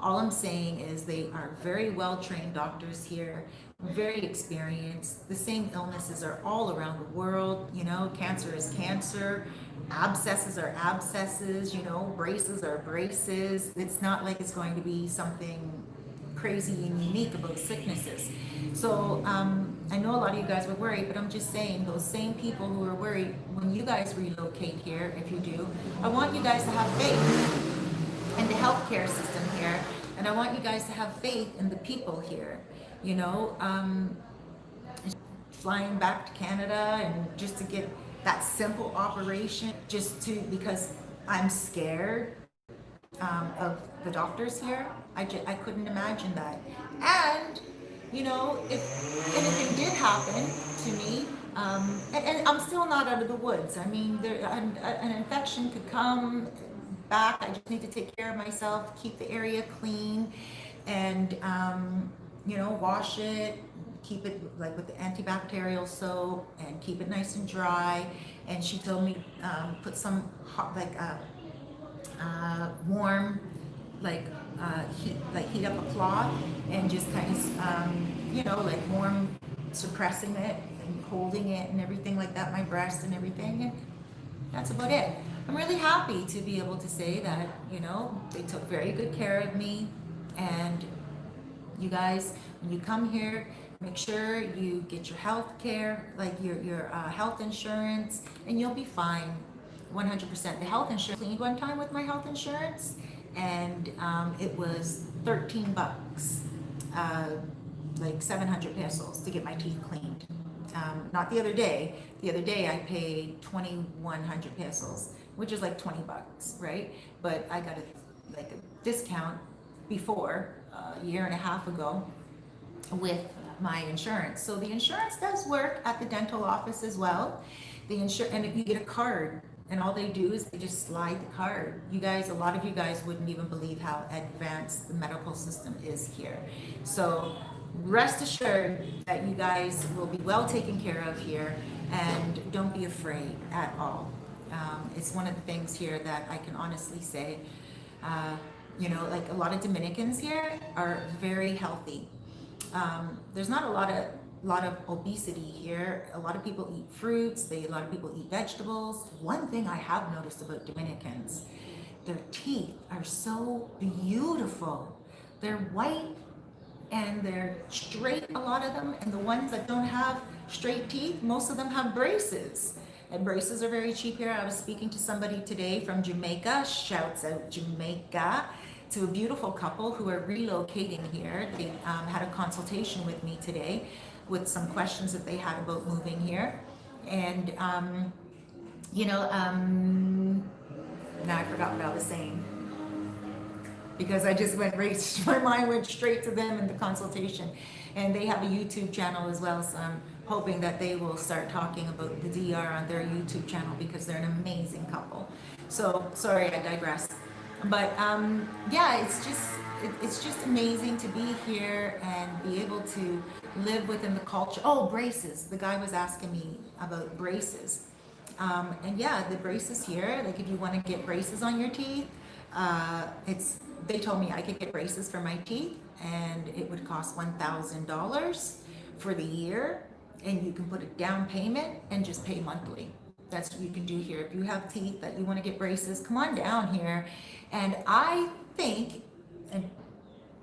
All I'm saying is they are very well trained doctors here, very experienced. The same illnesses are all around the world. You know, cancer is cancer, abscesses are abscesses, you know, braces are braces. It's not like it's going to be something crazy and unique about sicknesses. So I know a lot of you guys were worried, but I'm just saying those same people who are worried, when you guys relocate here, if you do, I want you guys to have faith in the healthcare system here, and I want you guys to have faith in the people here. You know, flying back to Canada and just to get that simple operation, just to, because I'm scared of the doctors here. I couldn't imagine that. And you know, if anything did happen to me, and I'm still not out of the woods. I mean, an infection could come back. I just need to take care of myself, keep the area clean, and you know, wash it, keep it like with the antibacterial soap, and keep it nice and dry. And she told me put some hot, like warm, like heat up a cloth and just kind of you know, like warm, suppressing it and holding it and everything like that, my breast and everything, and that's about it. I'm really happy to be able to say that, you know, they took very good care of me. And you guys, when you come here, make sure you get your health care, like your health insurance, and you'll be fine. 100%. The health insurance, cleaned one time with my health insurance, and it was 13 bucks, like 700 pesos to get my teeth cleaned. Not the other day. The other day I paid 2,100 pesos, which is like 20 bucks, right? But I got a discount before, a year and a half ago, with my insurance. So the insurance does work at the dental office as well. And if you get a card, and all they do is they just slide the card. You guys, a lot of you guys wouldn't even believe how advanced the medical system is here. So rest assured that you guys will be well taken care of here, and don't be afraid at all. It's one of the things here that I can honestly say, you know, like a lot of Dominicans here are very healthy. There's not a lot of obesity here. A lot of people eat fruits. A lot of people eat vegetables. One thing I have noticed about Dominicans, their teeth are so beautiful. They're white and they're straight, a lot of them. And the ones that don't have straight teeth, most of them have braces. And braces are very cheap here. I was speaking to somebody today from Jamaica. Shouts out Jamaica. To a beautiful couple who are relocating here. They had a consultation with me today with some questions that they had about moving here. And, you know, now I forgot what I was saying, because I just went right, my mind went straight to them in the consultation. And they have a YouTube channel as well, so I'm hoping that they will start talking about the DR on their YouTube channel, because they're an amazing couple. So, sorry, I digress. But yeah, it's just amazing to be here and be able to live within the culture. Oh, braces. The guy was asking me about braces. And yeah, the braces here, like if you want to get braces on your teeth, they told me I could get braces for my teeth, and it would cost $1,000 for the year, and you can put a down payment and just pay monthly. That's what you can do here. If you have teeth that you want to get braces, come on down here. And I think, and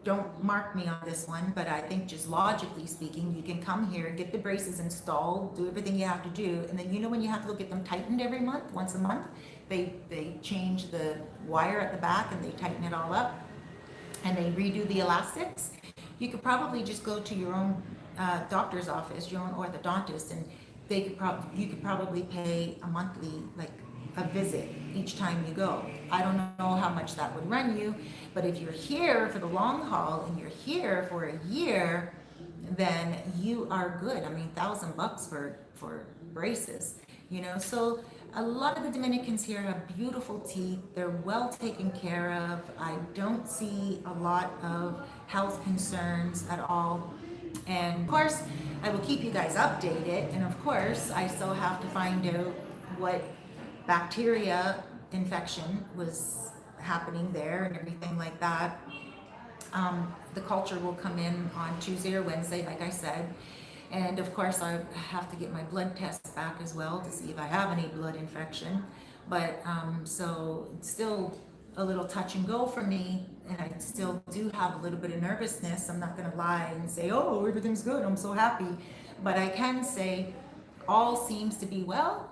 don't mark me on this one, but I think just logically speaking, you can come here, get the braces installed, do everything you have to do, and then, you know, when you have to go get them tightened every month, once a month, they change the wire at the back and they tighten it all up, and they redo the elastics. You could probably just go to your own doctor's office, your own orthodontist, and you could probably pay a monthly, like a visit each time you go. I don't know how much that would run you, but if you're here for the long haul and you're here for a year, then you are good. I mean, $1,000 for braces, you know. So a lot of the Dominicans here have beautiful teeth. They're well taken care of. I don't see a lot of health concerns at all. And of course, I will keep you guys updated. And of course, I still have to find out what bacteria infection was happening there and everything like that. The culture will come in on Tuesday or Wednesday, like I said. And of course, I have to get my blood tests back as well to see if I have any blood infection. But so it's still a little touch and go for me. And I still do have a little bit of nervousness. I'm not going to lie and say, oh, everything's good, I'm so happy. But I can say all seems to be well.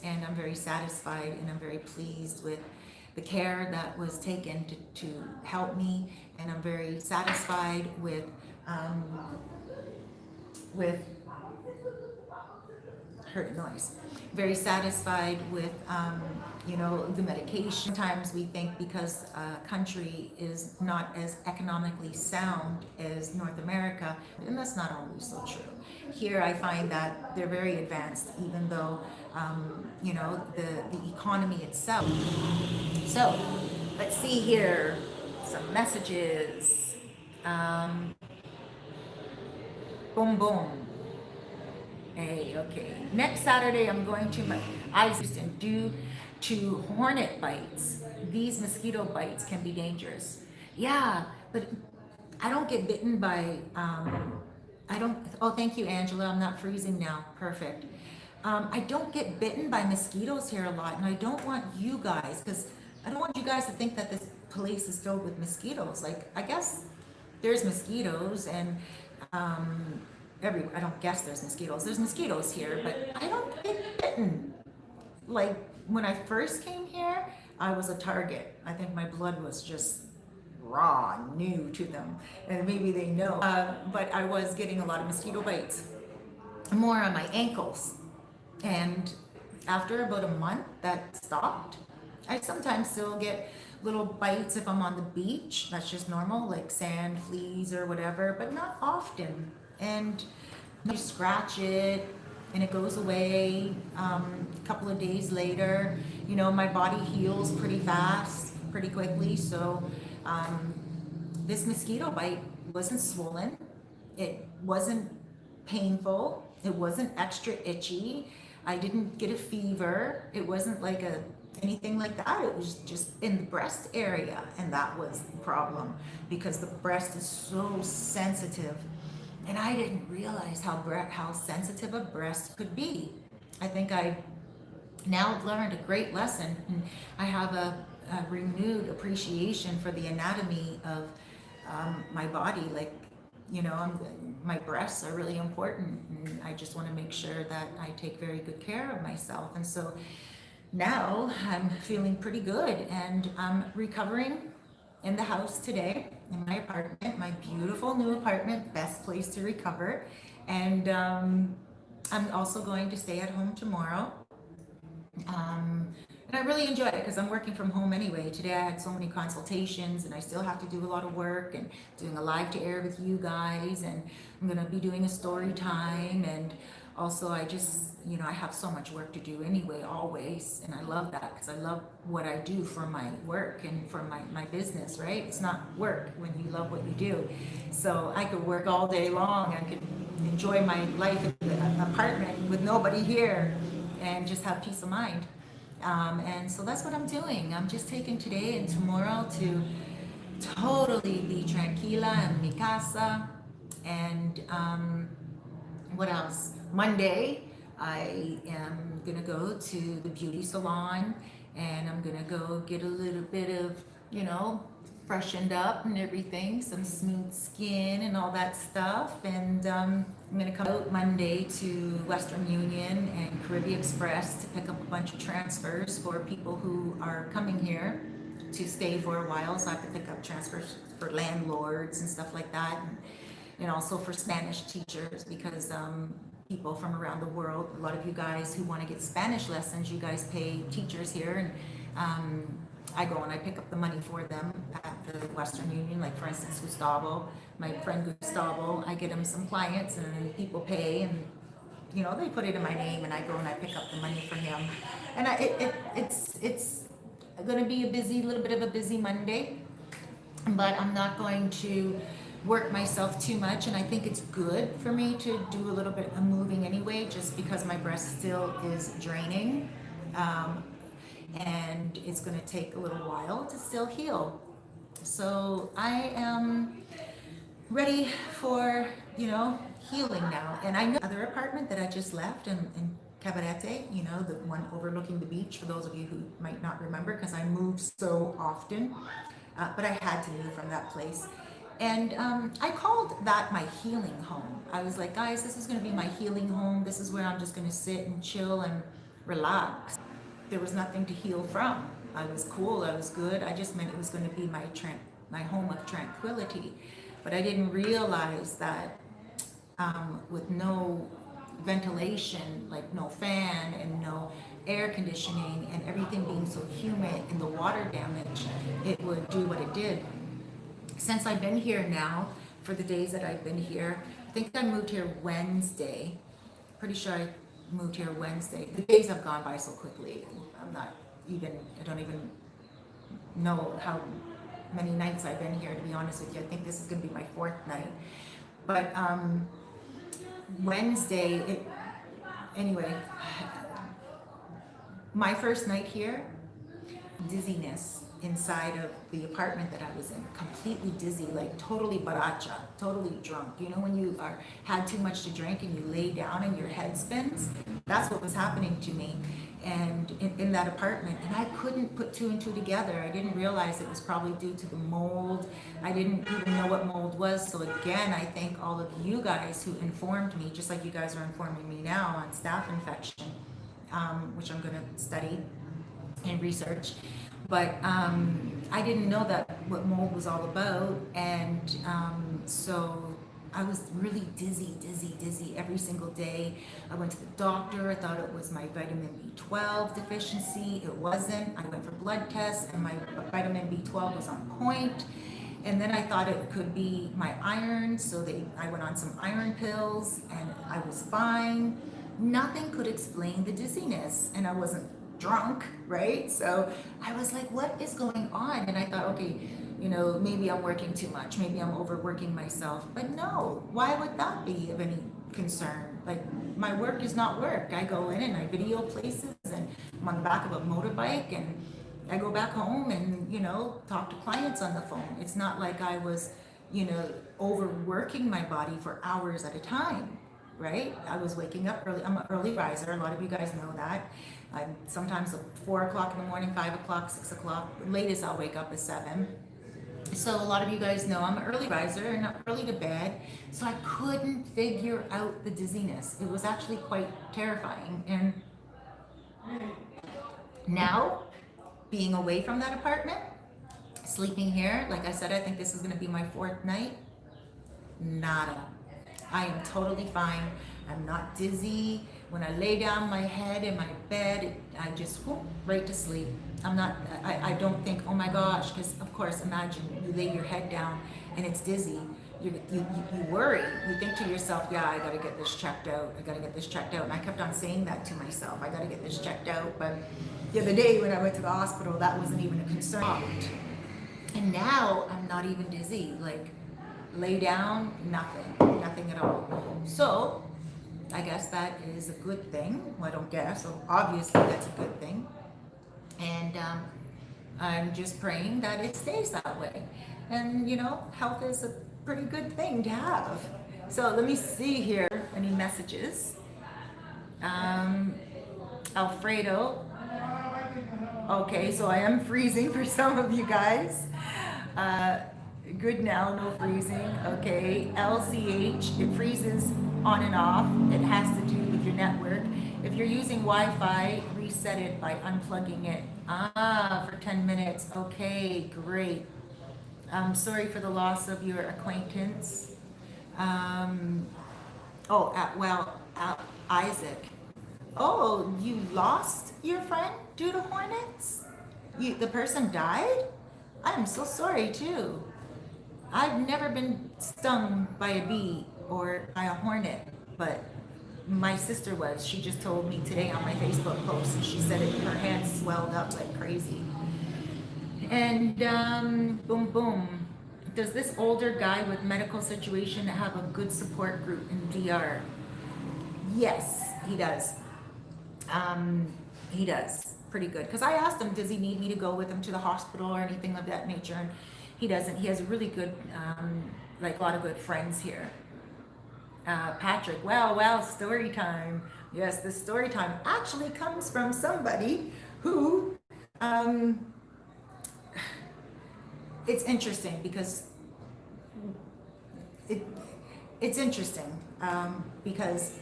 And I'm very satisfied and I'm very pleased with the care that was taken to help me, and I'm very satisfied with heard noise. Very satisfied with you know, the medication. Sometimes we think because a country is not as economically sound as North America, and that's not always so true. Here I find that they're very advanced, even though you know, the economy itself. So let's see here, some messages. Boom boom. Hey, okay. Next Saturday, I'm going to my eyes due to hornet bites. These mosquito bites can be dangerous. Yeah, but I don't get bitten by. I don't. Oh, thank you, Angela. I'm not freezing now. Perfect. I don't get bitten by mosquitoes here a lot, and I don't want you guys, because I don't want you guys to think that this place is filled with mosquitoes. Like, I guess there's mosquitoes, and I don't guess there's mosquitoes here, but I don't get bitten. Like, when I first came here, I was a target. I think my blood was just raw, new to them, and maybe they know. But I was getting a lot of mosquito bites, more on my ankles. And after about a month, that stopped. I sometimes still get little bites if I'm on the beach. That's just normal, like sand fleas or whatever, but not often. And you scratch it and it goes away. A couple of days later, you know, my body heals pretty fast, pretty quickly. So this mosquito bite wasn't swollen. It wasn't painful. It wasn't extra itchy. I didn't get a fever. It wasn't like anything like that. It was just in the breast area, and that was the problem, because the breast is so sensitive, and I didn't realize how sensitive a breast could be. I think I now learned a great lesson, and I have a renewed appreciation for the anatomy of my body. Like, you know, my breasts are really important, and I just want to make sure that I take very good care of myself. And so now I'm feeling pretty good, and I'm recovering in the house today, in my apartment, my beautiful new apartment, best place to recover. And I'm also going to stay at home tomorrow. And I really enjoy it because I'm working from home anyway. Today I had so many consultations, and I still have to do a lot of work and doing a live to air with you guys, and I'm going to be doing a story time. And also I just, you know, I have so much work to do anyway, always. And I love that because I love what I do for my work and for my business, right? It's not work when you love what you do. So I could work all day long. I could enjoy my life in the apartment with nobody here and just have peace of mind. And so that's what I'm doing. I'm just taking today and tomorrow to totally be tranquila in mi casa. And what else? Monday, I am gonna go to the beauty salon, and I'm gonna go get a little bit of, you know, freshened up and everything, some smooth skin and all that stuff. And I'm gonna come out Monday to Western Union and Caribbean Express to pick up a bunch of transfers for people who are coming here to stay for a while. So I have to pick up transfers for landlords and stuff like that, and also for Spanish teachers, because people from around the world. A lot of you guys who want to get Spanish lessons, you guys pay teachers here, and I go and I pick up the money for them at the Western Union. Like for instance, Gustavo, my friend Gustavo, I get him some clients and people pay, and you know, they put it in my name, and I go and I pick up the money for him. And it's going to be a little bit of a busy Monday, but I'm not going to work myself too much, and I think it's good for me to do a little bit of moving anyway, just because my breast still is draining, and it's going to take a little while to still heal. So I am ready for, you know, healing now. And I know the other apartment that I just left in Cabarete, you know, the one overlooking the beach, for those of you who might not remember, because I move so often, but I had to move from that place. And I called that my healing home. I was like, guys, this is going to be my healing home. This is where I'm just going to sit and chill and relax. There was nothing to heal from. I was cool. I was good. I just meant it was going to be my home of tranquility. But I didn't realize that with no ventilation, like no fan and no air conditioning, and everything being so humid and the water damage, it would do what it did. Since I've been here now, for the days that I've been here, I think I moved here Wednesday. Pretty sure I moved here Wednesday. The days have gone by so quickly. I don't even know how many nights I've been here, to be honest with you. I think this is going to be my 4th night. But Wednesday, anyway, my first night here, dizziness inside of the apartment that I was in, completely dizzy, like totally baracha, totally drunk. You know, when you had too much to drink and you lay down and your head spins, that's what was happening to me. And in that apartment, and I couldn't put 2 and 2 together. I didn't realize it was probably due to the mold. I didn't even know what mold was. So again, I thank all of you guys who informed me, just like you guys are informing me now on staph infection, which I'm going to study and research. But I didn't know what mold was all about, and so I was really dizzy every single day. I went to the doctor. I thought it was my vitamin B12 deficiency. It wasn't. I went for blood tests, and my vitamin B12 was on point. And then I thought it could be my iron, so I went on some iron pills, and I was fine. Nothing could explain the dizziness, and I wasn't drunk, right? So I was like, what is going on? And I thought, okay, you know, maybe I'm working too much, maybe I'm overworking myself. But no, why would that be of any concern? Like, my work is not work. I go in and I video places, and I'm on the back of a motorbike, and I go back home and, you know, talk to clients on the phone. It's not like I was, you know, overworking my body for hours at a time, right? I was waking up early. I'm an early riser. A lot of you guys know that. I'm sometimes 4 o'clock in the morning, 5 o'clock, 6 o'clock. The latest I'll wake up is 7. So a lot of you guys know I'm an early riser and I'm early to bed. So I couldn't figure out the dizziness. It was actually quite terrifying. And now, being away from that apartment, sleeping here, like I said, I think this is going to be my 4th night. Nada. I am totally fine. I'm not dizzy. When I lay down my head in my bed, I just whoop, right to sleep. I don't think, oh my gosh, because of course, imagine you lay your head down and it's dizzy. You worry. You think to yourself, yeah, I got to get this checked out. I got to get this checked out. And I kept on saying that to myself. I got to get this checked out. But the other day when I went to the hospital, that wasn't even a concern. And now I'm not even dizzy. Like, lay down, nothing at all. So I guess that is a good thing. Well, I don't guess. So obviously that's a good thing. And I'm just praying that it stays that way. And, you know, health is a pretty good thing to have. So let me see here, any messages. Alfredo. Okay, so I am freezing for some of you guys. Good now, no freezing. Okay, LCH, it freezes on and off. It has to do with your network. If you're using Wi-Fi, reset it by unplugging it. For 10 minutes. Okay, great. I'm sorry for the loss of your acquaintance. Well, Isaac. Oh, you lost your friend due to hornets? The person died? I'm so sorry too. I've never been stung by a bee or by a hornet, but my sister was. She just told me today on my Facebook post, and she said her hand swelled up like crazy. And boom, boom. Does this older guy with medical situation have a good support group in DR? Yes, he does. Um, he does pretty good. Because I asked him, does he need me to go with him to the hospital or anything of that nature? And he doesn't. He has a really good, like a lot of good friends here. Patrick, well, story time. Yes, the story time actually comes from somebody who, it's interesting because it, it's interesting because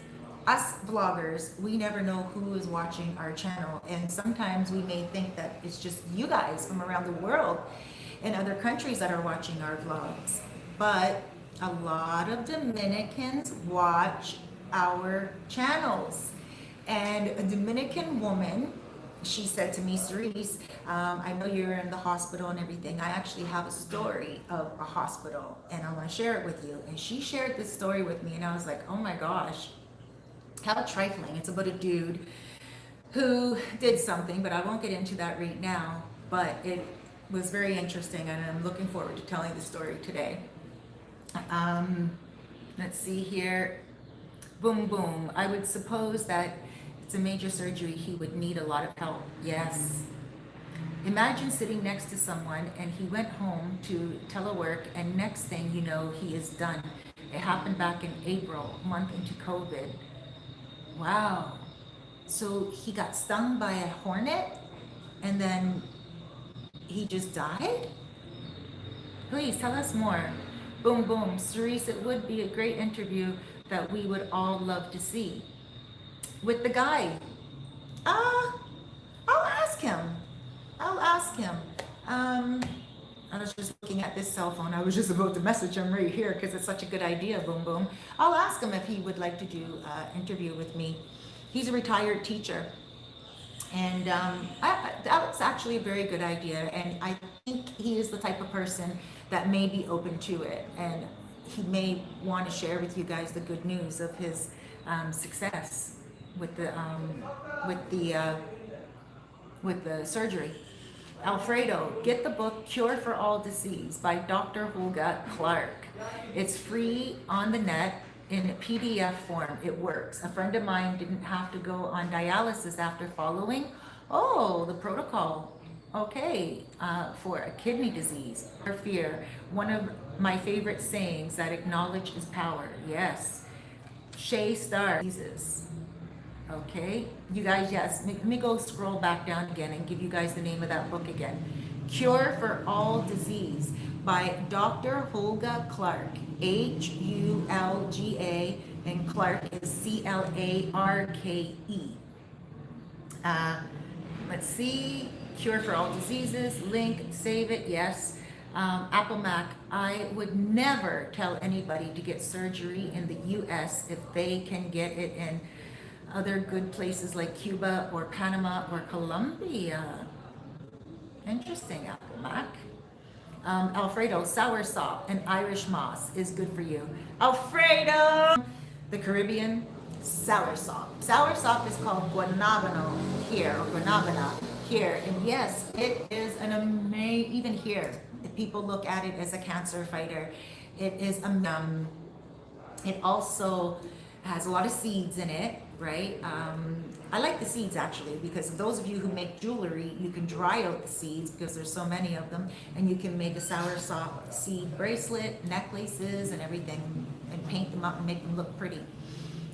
us vloggers, we never know who is watching our channel, and sometimes we may think that it's just you guys from around the world and other countries that are watching our vlogs, but a lot of Dominicans watch our channels. And a Dominican woman, she said to me, Cerise, I know you're in the hospital and everything. I actually have a story of a hospital and I want to share it with you. And she shared this story with me and I was like, oh my gosh, how trifling. It's about a dude who did something, but I won't get into that right now. But it was very interesting and I'm looking forward to telling the story today. Let's see here. Boom, boom. I would suppose that it's a major surgery. He would need a lot of help. Yes. Imagine sitting next to someone and he went home to telework and next thing you know, he is done. It happened back in April, month into COVID. Wow. So he got stung by a hornet and then he just died? Please tell us more. Boom, boom. Cerise, it would be a great interview that we would all love to see. With the guy. I'll ask him. I'll ask him. I was just looking at this cell phone. I was just about to message him right here because it's such a good idea, boom, boom. I'll ask him if he would like to do an interview with me. He's a retired teacher. And that was actually a very good idea. And I think he is the type of person that may be open to it. And he may want to share with you guys the good news of his success with the surgery. Alfredo, get the book Cure for All Disease by Dr. Hulga Clark. It's free on the net in PDF form. It works. A friend of mine didn't have to go on dialysis after following the protocol. Okay, for a kidney disease or fear. One of my favorite sayings that acknowledge is power. Yes. Shay Star. Jesus. Okay, you guys, yes, let me go scroll back down again and give you guys the name of that book again. Cure for All Disease by Dr. Hulga Clark, Hulga, and Clark is Clarke. Let's see, Cure for All Diseases, link, save it, yes. Apple Mac, I would never tell anybody to get surgery in the US if they can get it in other good places like Cuba or Panama or Colombia. Interesting, Apple Mac. Alfredo, soursop and Irish moss is good for you. Alfredo! The Caribbean, soursop. Soursop is called guanabana here, or guanabana here. And yes, it is an amazing, even here, if people look at it as a cancer fighter, it is it also has a lot of seeds in it, right? I like the seeds actually because those of you who make jewelry, you can dry out the seeds because there's so many of them, and you can make a soursop seed bracelet, necklaces, and everything, and paint them up and make them look pretty.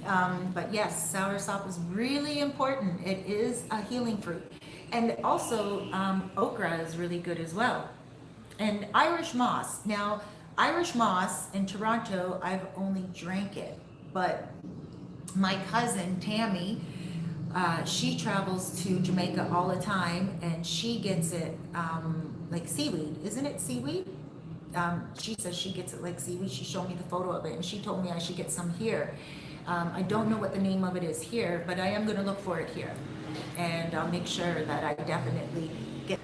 But yes, soursop is really important. It is a healing fruit, and also okra is really good as well. And Irish moss. Now, Irish moss in Toronto, I've only drank it, but my cousin Tammy, she travels to Jamaica all the time and she gets it like seaweed. Isn't it seaweed? She says she gets it like seaweed. She showed me the photo of it and she told me I should get some here. I don't know what the name of it is here, but I am going to look for it here. And I'll make sure that I definitely get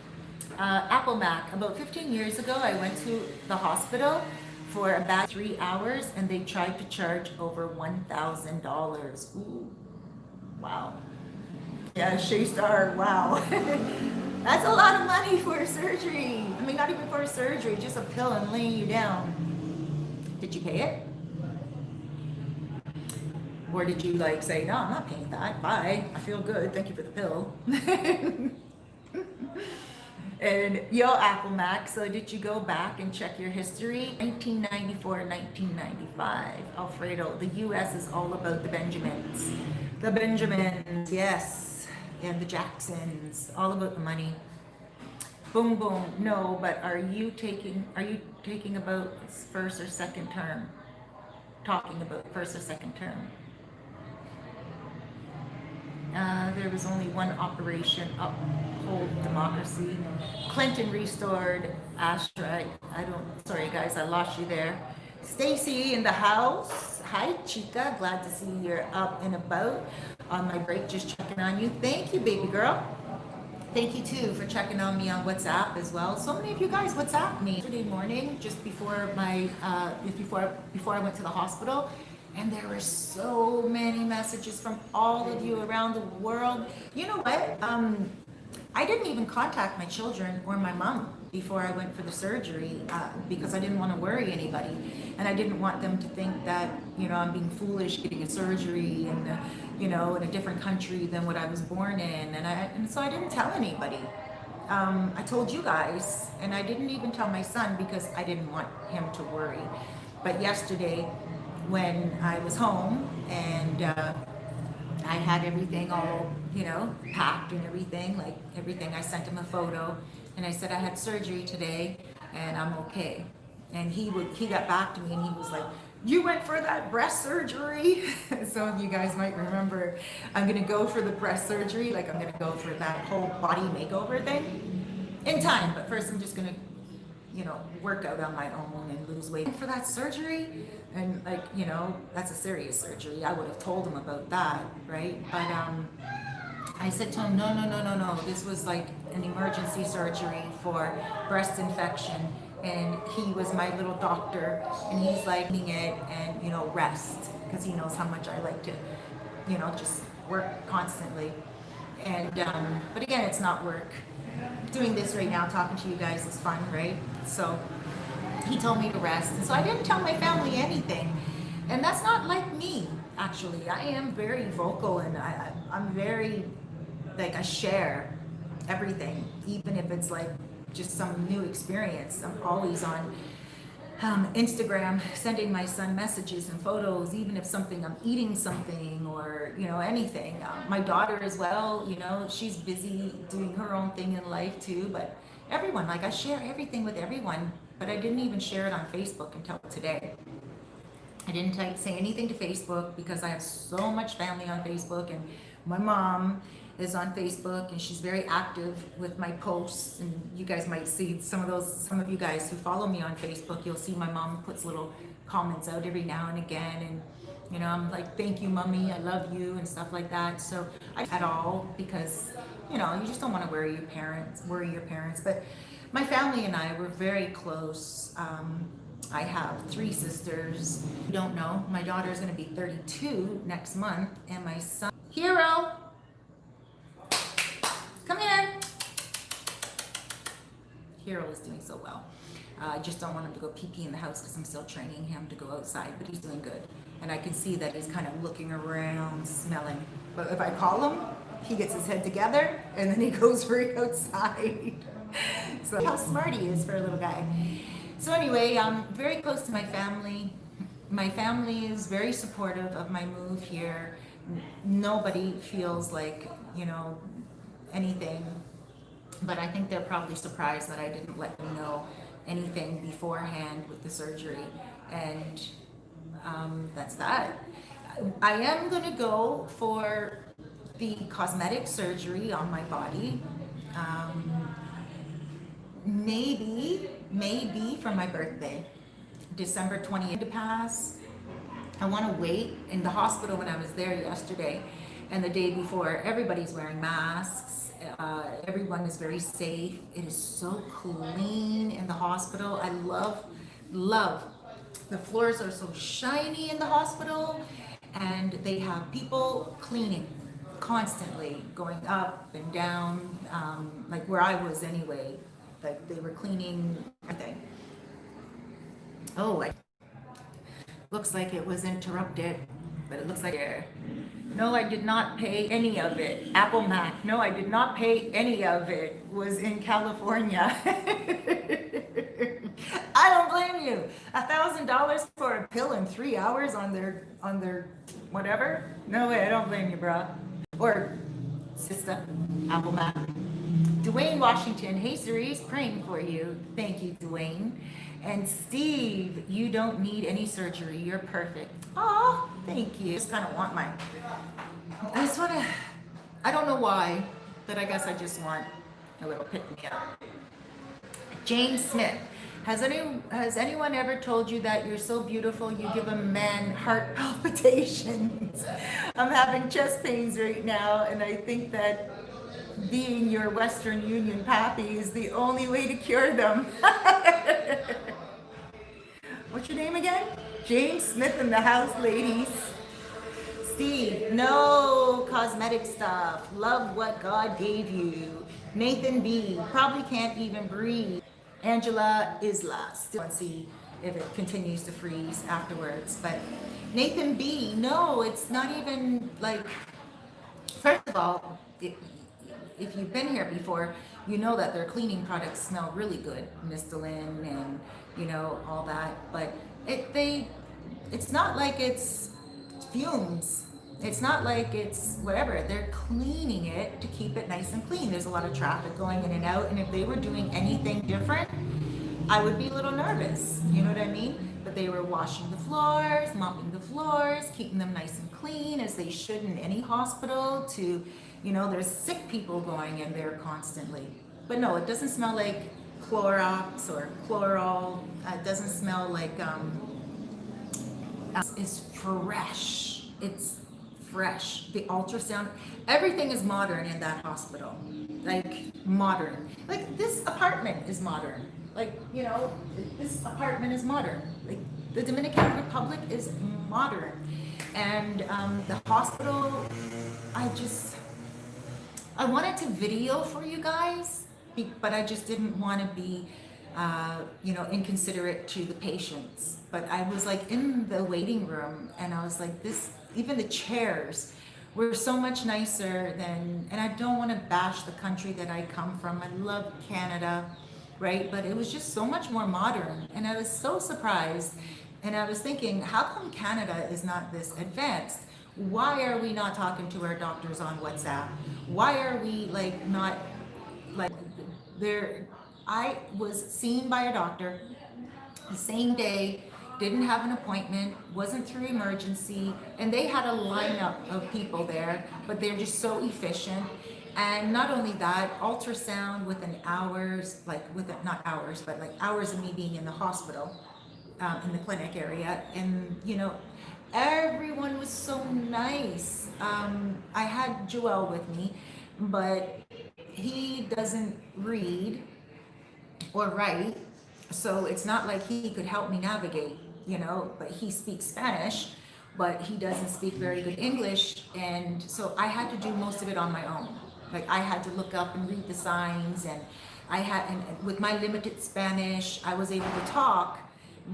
Apple Mac. About 15 years ago, I went to the hospital for about 3 hours and they tried to charge over $1,000. Ooh, wow. Yeah, Shea Star, wow. That's a lot of money for a surgery. I mean, not even for a surgery, just a pill and laying you down. Did you pay it? Or did you like say, no, I'm not paying that. Bye. I feel good. Thank you for the pill. And yo, Apple Mac, so did you go back and check your history? 1994, 1995. Alfredo, the US is all about the Benjamins. The Benjamins, yes. And the Jacksons, all about the money. Boom, boom. No, but are you taking about first or second term? Talking about first or second term. There was only one operation, uphold democracy. Clinton restored Astra. Sorry guys, I lost you there. Stacy in the house. Hi Chica, glad to see you're up and about. On my break, just checking on you. Thank you, baby girl. Thank you too for checking on me on WhatsApp as well. So many of you guys WhatsApp me yesterday morning, just before before I went to the hospital. And there were so many messages from all of you around the world. You know what? I didn't even contact my children or my mom before I went for the surgery because I didn't want to worry anybody. And I didn't want them to think that, I'm being foolish getting a surgery and, in a different country than what I was born in. And so I didn't tell anybody. I told you guys, and I didn't even tell my son because I didn't want him to worry. But yesterday, when I was home and I had everything all, packed and everything, I sent him a photo and I said I had surgery today and I'm okay. And he got back to me and he was like, you went for that breast surgery? Some of you guys might remember, I'm gonna go for the breast surgery, I'm gonna go for that whole body makeover thing in time, but first I'm just gonna work out on my own and lose weight for that surgery. And that's a serious surgery. I would have told him about that, right? But I said to him, no. This was like an emergency surgery for breast infection. And he was my little doctor and he's like, it and, rest because he knows how much I like to, just work constantly. And, but again, it's not work. Doing this right now, talking to you guys is fun, right? So he told me to rest. And so I didn't tell my family anything. And that's not like me, actually. I am very vocal and I'm very, I share everything, even if it's just some new experience. I'm always on Instagram sending my son messages and photos, even if I'm eating something or, anything. My daughter as well, she's busy doing her own thing in life too, but everyone, I share everything with everyone, but I didn't even share it on Facebook until today. I didn't say anything to Facebook because I have so much family on Facebook and my mom is on Facebook and she's very active with my posts, and you guys might see some of you guys who follow me on Facebook, you'll see my mom puts little comments out every now and again, and I'm like, thank you mommy, I love you and stuff like that. So I at all because you just don't want to worry your parents. But my family and I were very close. I have 3 sisters. You don't know, my daughter is going to be 32 next month and my son Hero, come here. Hero is doing so well. I just don't want him to go pee-pee in the house because I'm still training him to go outside, but he's doing good. And I can see that he's kind of looking around, smelling. But if I call him, he gets his head together and then he goes right outside. So how smart he is for a little guy. So anyway, I'm very close to my family. My family is very supportive of my move here. Nobody feels like, anything, but I think they're probably surprised that I didn't let them know anything beforehand with the surgery, and that's that. I am going to go for the cosmetic surgery on my body, maybe for my birthday, December 20th to pass. I want to wait. In the hospital when I was there yesterday and the day before, everybody's wearing masks. Everyone is very safe. It is so clean in the hospital. I love. The floors are so shiny in the hospital, and they have people cleaning constantly, going up and down, like where I was anyway. Like they were cleaning everything. Oh, looks like it was interrupted, but it looks like no, I did not pay any of it. Apple Mac. No, I did not pay any of it. Was in California. I don't blame you. $1,000 for a pill in 3 hours on their whatever. No way, I don't blame you, bro. Or sister, Apple Mac. Dwayne Washington. Hey, Cerise, praying for you. Thank you, Dwayne. And Steve, you don't need any surgery. You're perfect. Oh, thank you. I just kind of want I just want to, I don't know why, but I guess I just want a little pick me up. James Smith. Has anyone ever told you that you're so beautiful you give a man heart palpitations? I'm having chest pains right now, and I think that being your Western Union pappy is the only way to cure them. What's your name again? James Smith in the house, ladies. Steve, no cosmetic stuff. Love what God gave you. Nathan B, probably can't even breathe. Angela Isla, still see if it continues to freeze afterwards. But Nathan B, no, it's not even like, first of all, if you've been here before, you know that their cleaning products smell really good, Mistolin and all that. But it's not like it's fumes. It's not like it's whatever. They're cleaning it to keep it nice and clean. There's a lot of traffic going in and out, and if they were doing anything different, I would be a little nervous. You know what I mean? But they were washing the floors, mopping the floors, keeping them nice and clean, as they should in any hospital. There's sick people going in there constantly. But no, it doesn't smell like Clorox or Chloral. It doesn't smell like it's fresh. It's fresh. The ultrasound, everything is modern in that hospital. Like modern. Like this apartment is modern. Like, this apartment is modern. Like the Dominican Republic is modern. And the hospital, I wanted to video for you guys, but I just didn't want to be, inconsiderate to the patients. But I was like in the waiting room, and I was like, even the chairs were so much nicer and I don't want to bash the country that I come from. I love Canada, right? But it was just so much more modern, and I was so surprised. And I was thinking, how come Canada is not this advanced? Why are we not talking to our doctors on WhatsApp? Why are we not there? I was seen by a doctor the same day, didn't have an appointment, wasn't through emergency, and they had a lineup of people there, but they're just so efficient. And not only that, ultrasound within hours, not hours, but like hours of me being in the hospital, in the clinic area. And everyone was so nice. I had Joel with me, but he doesn't read or write, so it's not like he could help me navigate, but he speaks Spanish, but he doesn't speak very good English. And so I had to do most of it on my own. Like I had to look up and read the signs, and and with my limited Spanish, I was able to talk,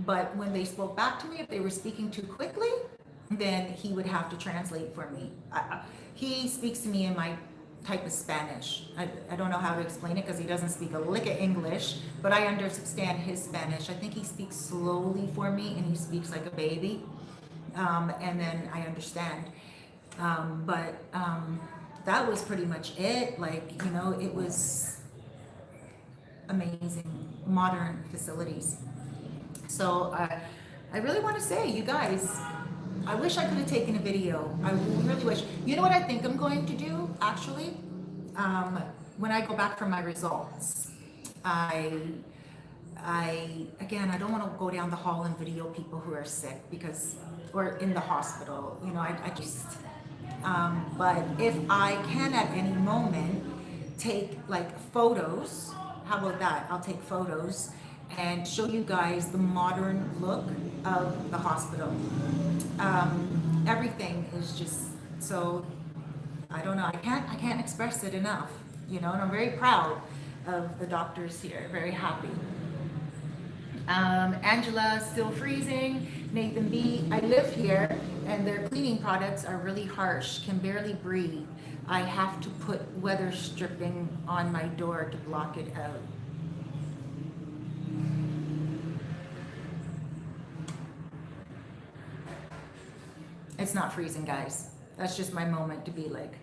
but when they spoke back to me, if they were speaking too quickly, then he would have to translate for me. He speaks to me in my type of Spanish. I don't know how to explain it because he doesn't speak a lick of English, but I understand his Spanish. I think he speaks slowly for me, and he speaks like a baby, and then I understand. But that was pretty much it. It was amazing, modern facilities. So I really want to say, you guys, I wish I could have taken a video. I really wish. You know what I think I'm going to do, actually? When I go back for my results, I don't want to go down the hall and video people who are sick because, or in the hospital, I just, but if I can at any moment take like photos, how about that? I'll take photos and show you guys the modern look of the hospital. Everything is just so, I don't know, I can't express it enough, and I'm very proud of the doctors here, very happy. Angela, still freezing. Nathan B, I live here and their cleaning products are really harsh, can barely breathe. I have to put weather stripping on my door to block it out. It's not freezing, guys. That's just my moment to be like,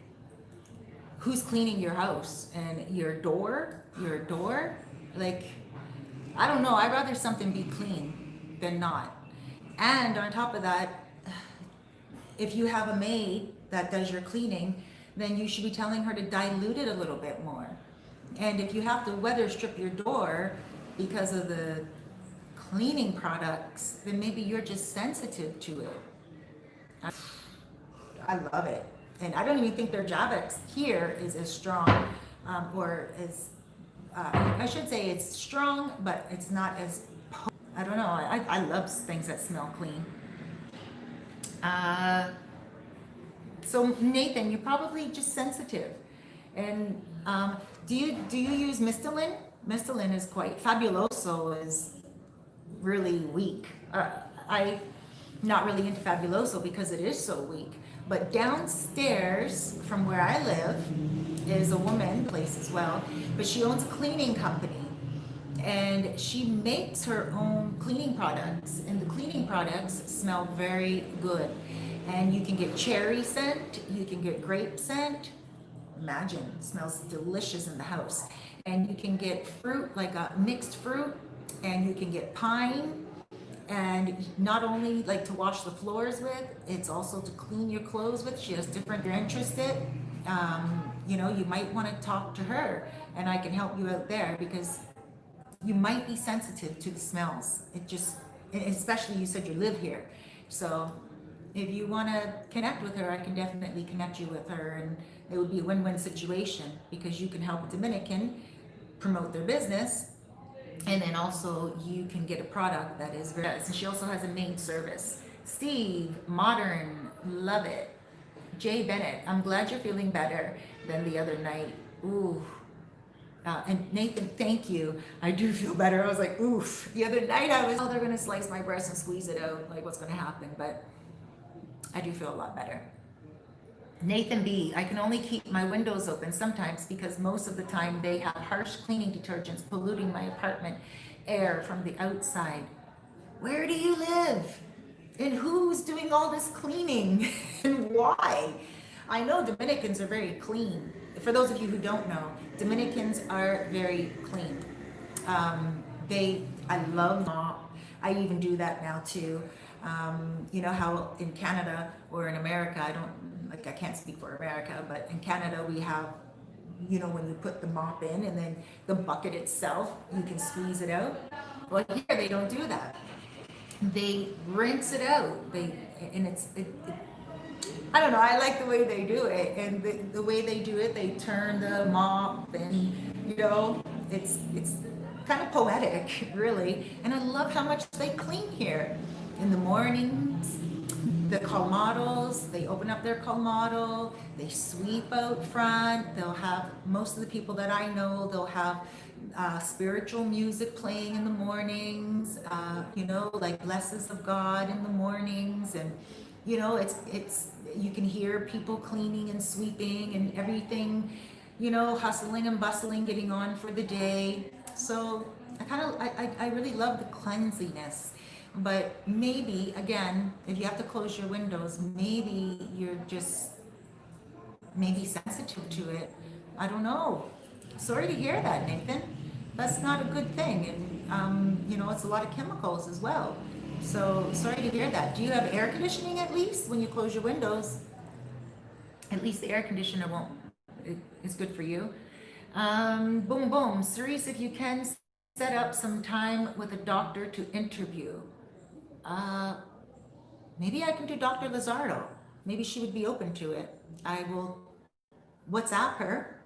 who's cleaning your house and your door? Like, I don't know. I'd rather something be clean than not. And on top of that, if you have a maid that does your cleaning, then you should be telling her to dilute it a little bit more. And if you have to weather strip your door because of the cleaning products, then maybe you're just sensitive to it. I love it. And I don't even think their Javex here is as strong, or as, I should say it's strong, but it's not as, I don't know. I love things that smell clean. So Nathan, you're probably just sensitive. And do you use Mistolin? Mistolin is quite, Fabuloso is really weak. I not really into Fabuloso because it is so weak. But downstairs from where I live is a woman, place as well, but she owns a cleaning company and she makes her own cleaning products, and the cleaning products smell very good. And you can get cherry scent, you can get grape scent. Imagine, it smells delicious in the house. And you can get fruit, like a mixed fruit, and you can get pine. And not only like to wash the floors with, it's also to clean your clothes with. She has different, if you're interested, you might want to talk to her and I can help you out there because you might be sensitive to the smells. Especially you said you live here. So if you want to connect with her, I can definitely connect you with her, and it would be a win-win situation because you can help Dominican promote their business, and then also you can get a product that is very nice. And she also has a maid service. Steve, modern, love it. Jay Bennett, I'm glad you're feeling better than the other night. Ooh. And Nathan, thank you. I do feel better. I was like, oof. The other night I was, they're gonna slice my breast and squeeze it out. Like, what's gonna happen? But I do feel a lot better. Nathan B, I can only keep my windows open sometimes because most of the time they have harsh cleaning detergents polluting my apartment air from the outside. Where do you live? And who's doing all this cleaning? And why? I know Dominicans are very clean. For those of you who don't know, Dominicans are very clean. I love mop. I even do that now too. You know how in Canada or in America, I can't speak for America, but in Canada we have, when you put the mop in and then the bucket itself, you can squeeze it out. Well, here they don't do that. They rinse it out. I don't know, I like the way they do it. And the way they do it, they turn the mop and, it's kind of poetic, really. And I love how much they clean here. In the mornings, the colmados, they open up their colmado, they sweep out front. They'll have, most of the people that I know, they'll have spiritual music playing in the mornings, like blessings of God in the mornings. And, it's you can hear people cleaning and sweeping and everything, hustling and bustling, getting on for the day. So I really love the cleanliness. But maybe, again, if you have to close your windows, maybe you're just sensitive to it. I don't know. Sorry to hear that, Nathan. That's not a good thing. And, it's a lot of chemicals as well. So sorry to hear that. Do you have air conditioning at least when you close your windows? At least the air conditioner it's good for you. Boom, boom. Cerise, if you can set up some time with a doctor to interview. Uh, Maybe I can do Dr. Lizardo. Maybe she would be open to it. I will WhatsApp her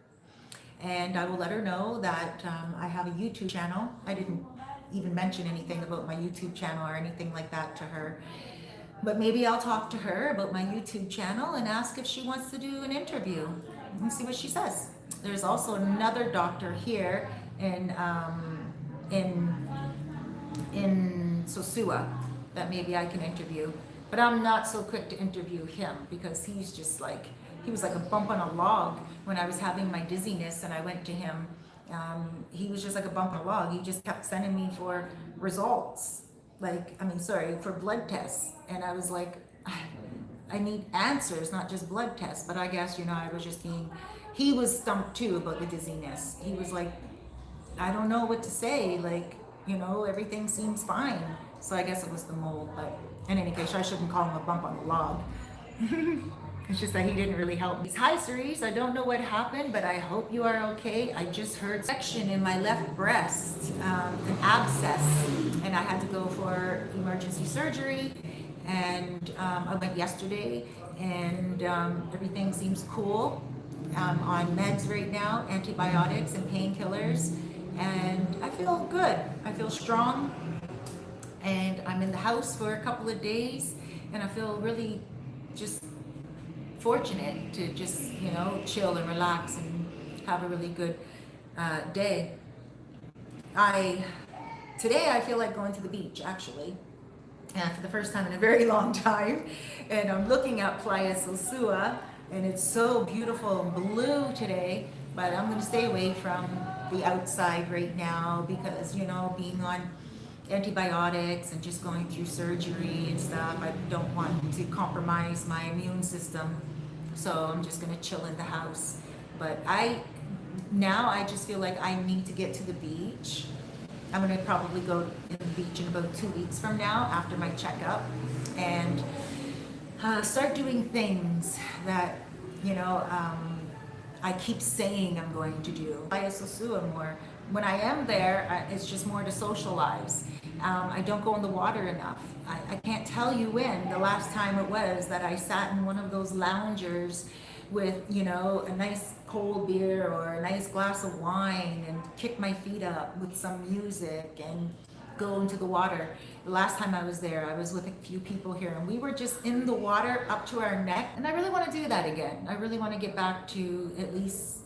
and I will let her know that I have a YouTube channel. I didn't even mention anything about my YouTube channel or anything like that to her. But maybe I'll talk to her about my YouTube channel and ask if she wants to do an interview and see what she says. There's also another doctor here in in Sosua that maybe I can interview. But I'm not so quick to interview him because he's just like, he was like a bump on a log when I was having my dizziness and I went to him. He was just like a bump on a log. He just kept sending me for results. For blood tests. And I was like, I need answers, not just blood tests. But I guess, I was just he was stumped too about the dizziness. He was like, I don't know what to say. Everything seems fine. So I guess it was the mold. But in any case, I shouldn't call him a bump on the log. It's just that he didn't really help me. Hi, Cerise. I don't know what happened, but I hope you are okay. I just heard section in my left breast, an abscess, and I had to go for emergency surgery. And I went yesterday, and everything seems cool. I'm on meds right now, antibiotics and painkillers, and I feel good. I feel strong, and I'm in the house for a couple of days, and I feel really just fortunate to just chill and relax and have a really good day. Today I feel like going to the beach actually, for the first time in a very long time, and I'm looking at Playa Sosua, and it's so beautiful and blue today. But I'm going to stay away from the outside right now because being on antibiotics and just going through surgery and stuff, I don't want to compromise my immune system, so I'm just going to chill in the house. But I just feel like I need to get to the beach. I'm going to probably go to the beach in about 2 weeks from now after my checkup, and start doing things that I keep saying I'm going to do. I Sosua more. When I am there, it's just more to socialize. I don't go in the water enough. I can't tell you when the last time it was that I sat in one of those loungers with, a nice cold beer or a nice glass of wine and kick my feet up with some music and go into the water. The last time I was there, I was with a few people here and we were just in the water up to our neck. And I really want to do that again. I really want to get back to at least,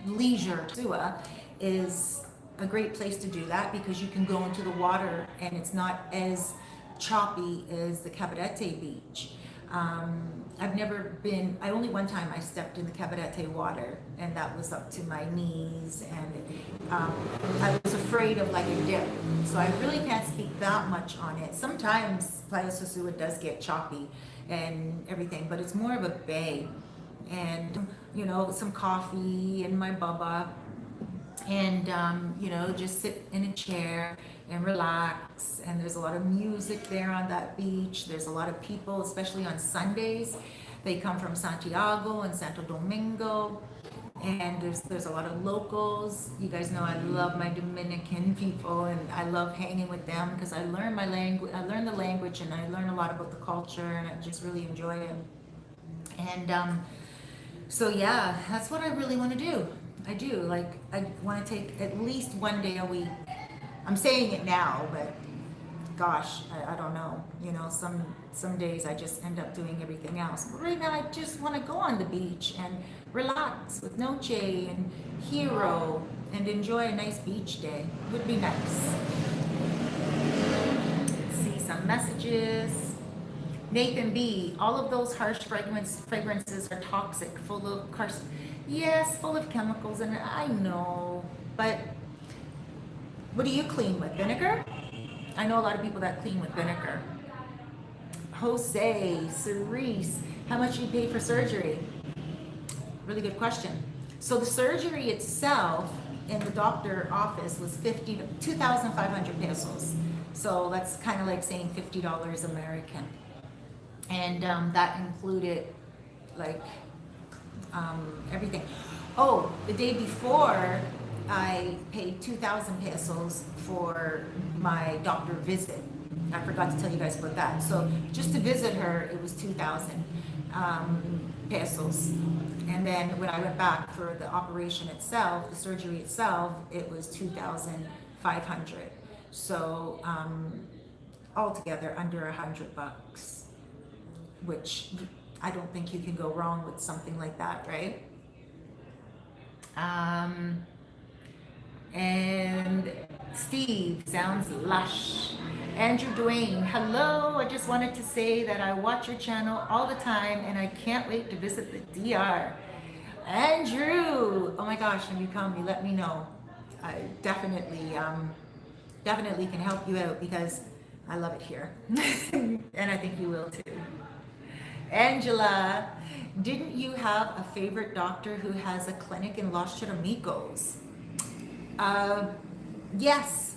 leisure. Sosua is a great place to do that because you can go into the water and it's not as choppy as the Cabarete beach. Only one time I stepped in the Cabarete water and that was up to my knees, and I was afraid of like a dip. So I really can't speak that much on it. Sometimes Playa Sosua does get choppy and everything, but it's more of a bay. And, some coffee and my bubba, and just sit in a chair and relax. And there's a lot of music there on that beach. There's a lot of people, especially on Sundays. They come from Santiago and Santo Domingo, and there's a lot of locals. You guys know I love my Dominican people, and I love hanging with them because I learn my language. I learn the language, and I learn a lot about the culture, and I just really enjoy it. And so yeah, that's what I really want to do. I do. I want to take at least one day a week. I'm saying it now, but gosh, I don't know. Some days I just end up doing everything else. But right now, I just want to go on the beach and relax with Noche and Hero and enjoy a nice beach day. Would be nice. See some messages. Nathan B, all of those harsh fragrances are toxic, full of yes, full of chemicals, and I know, but what do you clean with? Vinegar? I know a lot of people that clean with vinegar. Jose, Cerise, how much you pay for surgery? Really good question. So the surgery itself in the doctor office was 2,500 pesos. So that's kind of like saying $50 American. And that included everything. Oh, the day before, I paid 2,000 pesos for my doctor visit. I forgot to tell you guys about that. So just to visit her, it was 2,000 pesos. And then when I went back for the operation itself, the surgery itself, it was 2,500. So altogether under $100, which I don't think you can go wrong with something like that, right? And Steve, sounds lush. Andrew Dwayne, hello. I just wanted to say that I watch your channel all the time and I can't wait to visit the DR. Andrew, oh my gosh, when you come, you let me know. I definitely can help you out because I love it here. And I think you will too. Angela, didn't you have a favorite doctor who has a clinic in Los Charamicos? Yes.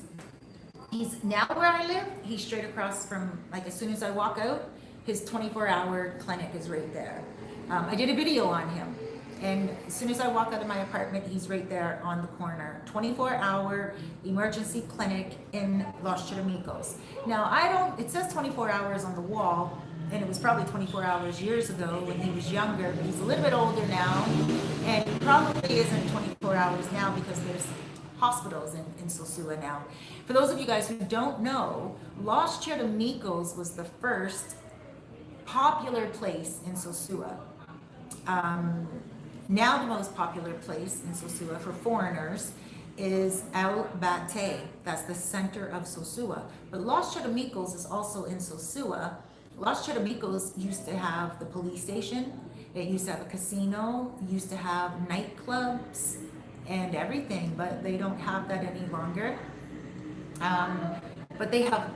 He's now where I live. He's straight across from, like, as soon as I walk out, his 24-hour clinic is right there. I did a video on him. And as soon as I walk out of my apartment, he's right there on the corner. 24-hour emergency clinic in Los Charamicos. Now, it says 24 hours on the wall, and it was probably 24 hours years ago when he was younger, but he's a little bit older now, and he probably isn't 24 hours now because there's hospitals in Sosua now. For those of you guys who don't know, Los Charamicos was the first popular place in Sosua. Now the most popular place in Sosua for foreigners is El Bate. That's the center of Sosua. But Los Charamicos is also in Sosua. Los Charamicos used to have the police station. It used to have a casino. It used to have nightclubs and everything, but they don't have that any longer. But they have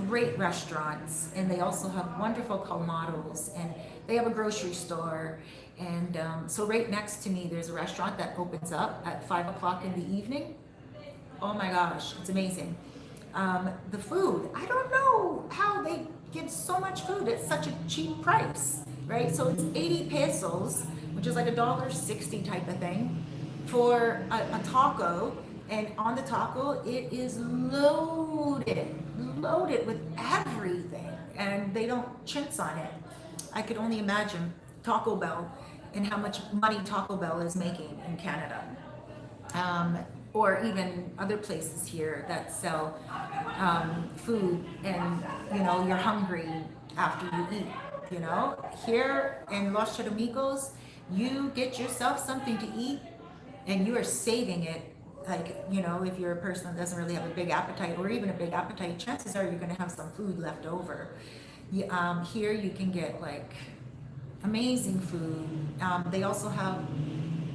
great restaurants, and they also have wonderful colmados, and they have a grocery store. And so right next to me, there's a restaurant that opens up at 5 o'clock in the evening. Oh my gosh, it's amazing. The food, I don't know how they give so much food at such a cheap price, right? So it's 80 pesos, which is like $1.60 type of thing, for a taco. And on the taco, it is loaded with everything. And they don't chintz on it. I could only imagine Taco Bell and how much money Taco Bell is making in Canada. Or even other places here that sell food, and you're hungry after you eat. Here in Los Charamicos, you get yourself something to eat and you are saving it. Like, if you're a person that doesn't really have a big appetite, or even a big appetite, chances are you're going to have some food left over. Here you can get like amazing food. They also have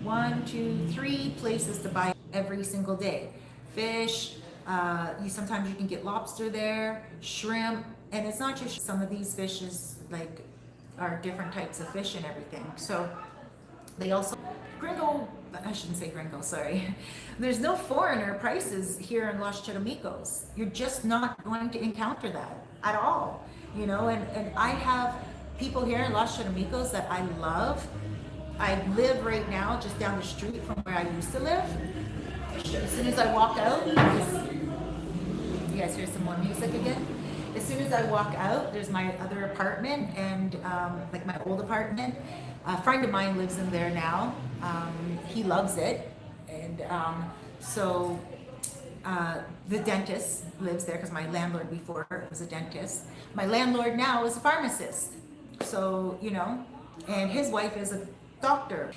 1, 2, 3 places to buy every single day. Fish, sometimes you can get lobster there, shrimp, and it's not just some of these fishes are different types of fish and everything. So they also I shouldn't say gringo, sorry. There's no foreigner prices here in Los Charamicos. You're just not going to encounter that at all. And I have people here in Los Charamicos that I love. I live right now just down the street from where I used to live. As soon as I walk out, you guys hear some more music again? As soon as I walk out, there's my other apartment, and my old apartment. A friend of mine lives in there now. He loves it. And the dentist lives there because my landlord before was a dentist. My landlord now is a pharmacist. So, and his wife is a doctor.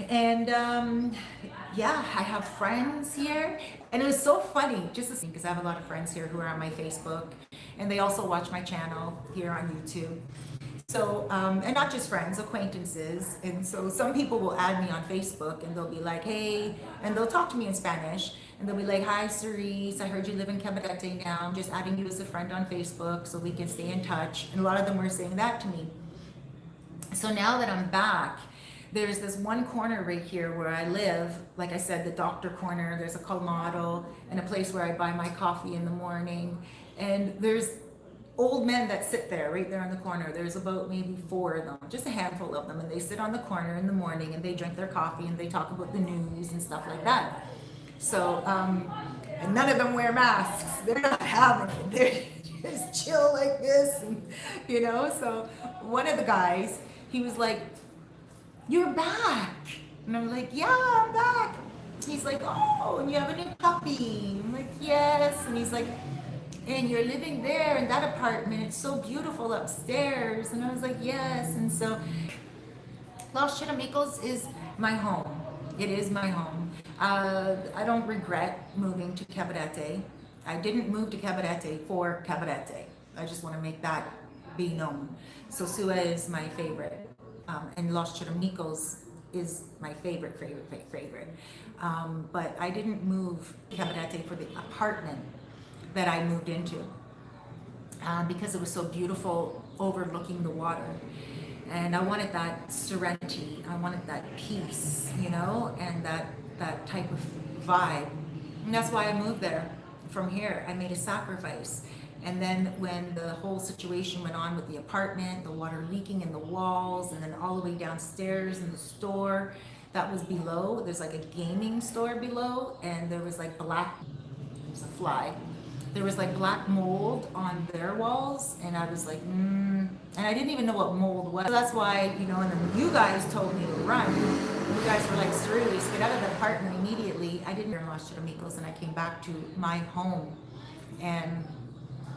And I have friends here. And it was so funny just to see, because I have a lot of friends here who are on my Facebook, and they also watch my channel here on YouTube. So, and not just friends, acquaintances. And so some people will add me on Facebook and they'll be like, hey, and they'll talk to me in Spanish. And they'll be like, hi, Cerise, I heard you live in Cabarete now. I'm just adding you as a friend on Facebook so we can stay in touch. And a lot of them were saying that to me. So now that I'm back, there's this one corner right here where I live. Like I said, the doctor corner, there's a colmado and a place where I buy my coffee in the morning. And there's old men that sit there right there in the corner. There's about maybe 4 of them, just a handful of them, and they sit on the corner in the morning and they drink their coffee and they talk about the news and stuff like that. So, and none of them wear masks. They're not having it. They're just chill like this, and, you know. So one of the guys, he was like, "You're back," and I'm like, "Yeah, I'm back." He's like, "Oh, and you have a new puppy." I'm like, "Yes," and he's like, "And you're living there in that apartment. It's so beautiful upstairs." And I was like, "Yes." And so Los Charamicos is my home. It is my home. I don't regret moving to Cabarete. I didn't move to Cabarete for Cabarete. I just want to make that be known. Sosua is my favorite, and Los Charamicos is my favorite. But I didn't move to Cabarete for the apartment that I moved into, because it was so beautiful overlooking the water. And I wanted that serenity. I wanted that peace, you know, and that type of vibe. And that's why I moved there from here. I made a sacrifice. And then when the whole situation went on with the apartment, the water leaking in the walls, and then all the way downstairs in the store that was below, there's like a gaming store below, and there was like there's a fly. There was like black mold on their walls, and I was like, and I didn't even know what mold was. So that's why, you know, and then you guys told me to run. You guys were like, Cerise, get out of the apartment immediately. I didn't in Los Charamicos, and I came back to my home, and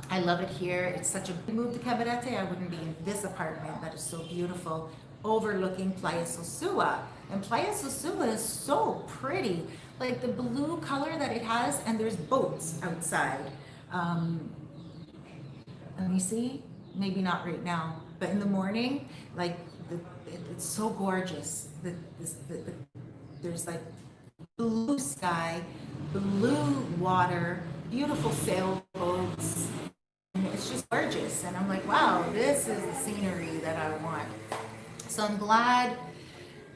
I love it here. It's such a move to Cabarete. I wouldn't be in this apartment that is so beautiful, overlooking Playa Sosua. And Playa Sosua is so pretty, like the blue color that it has, and there's boats outside. Let me see, maybe not right now, but in the morning, like it's so gorgeous. There's like blue sky, blue water, beautiful sailboats. And it's just gorgeous. And I'm like, wow, this is the scenery that I want. So I'm glad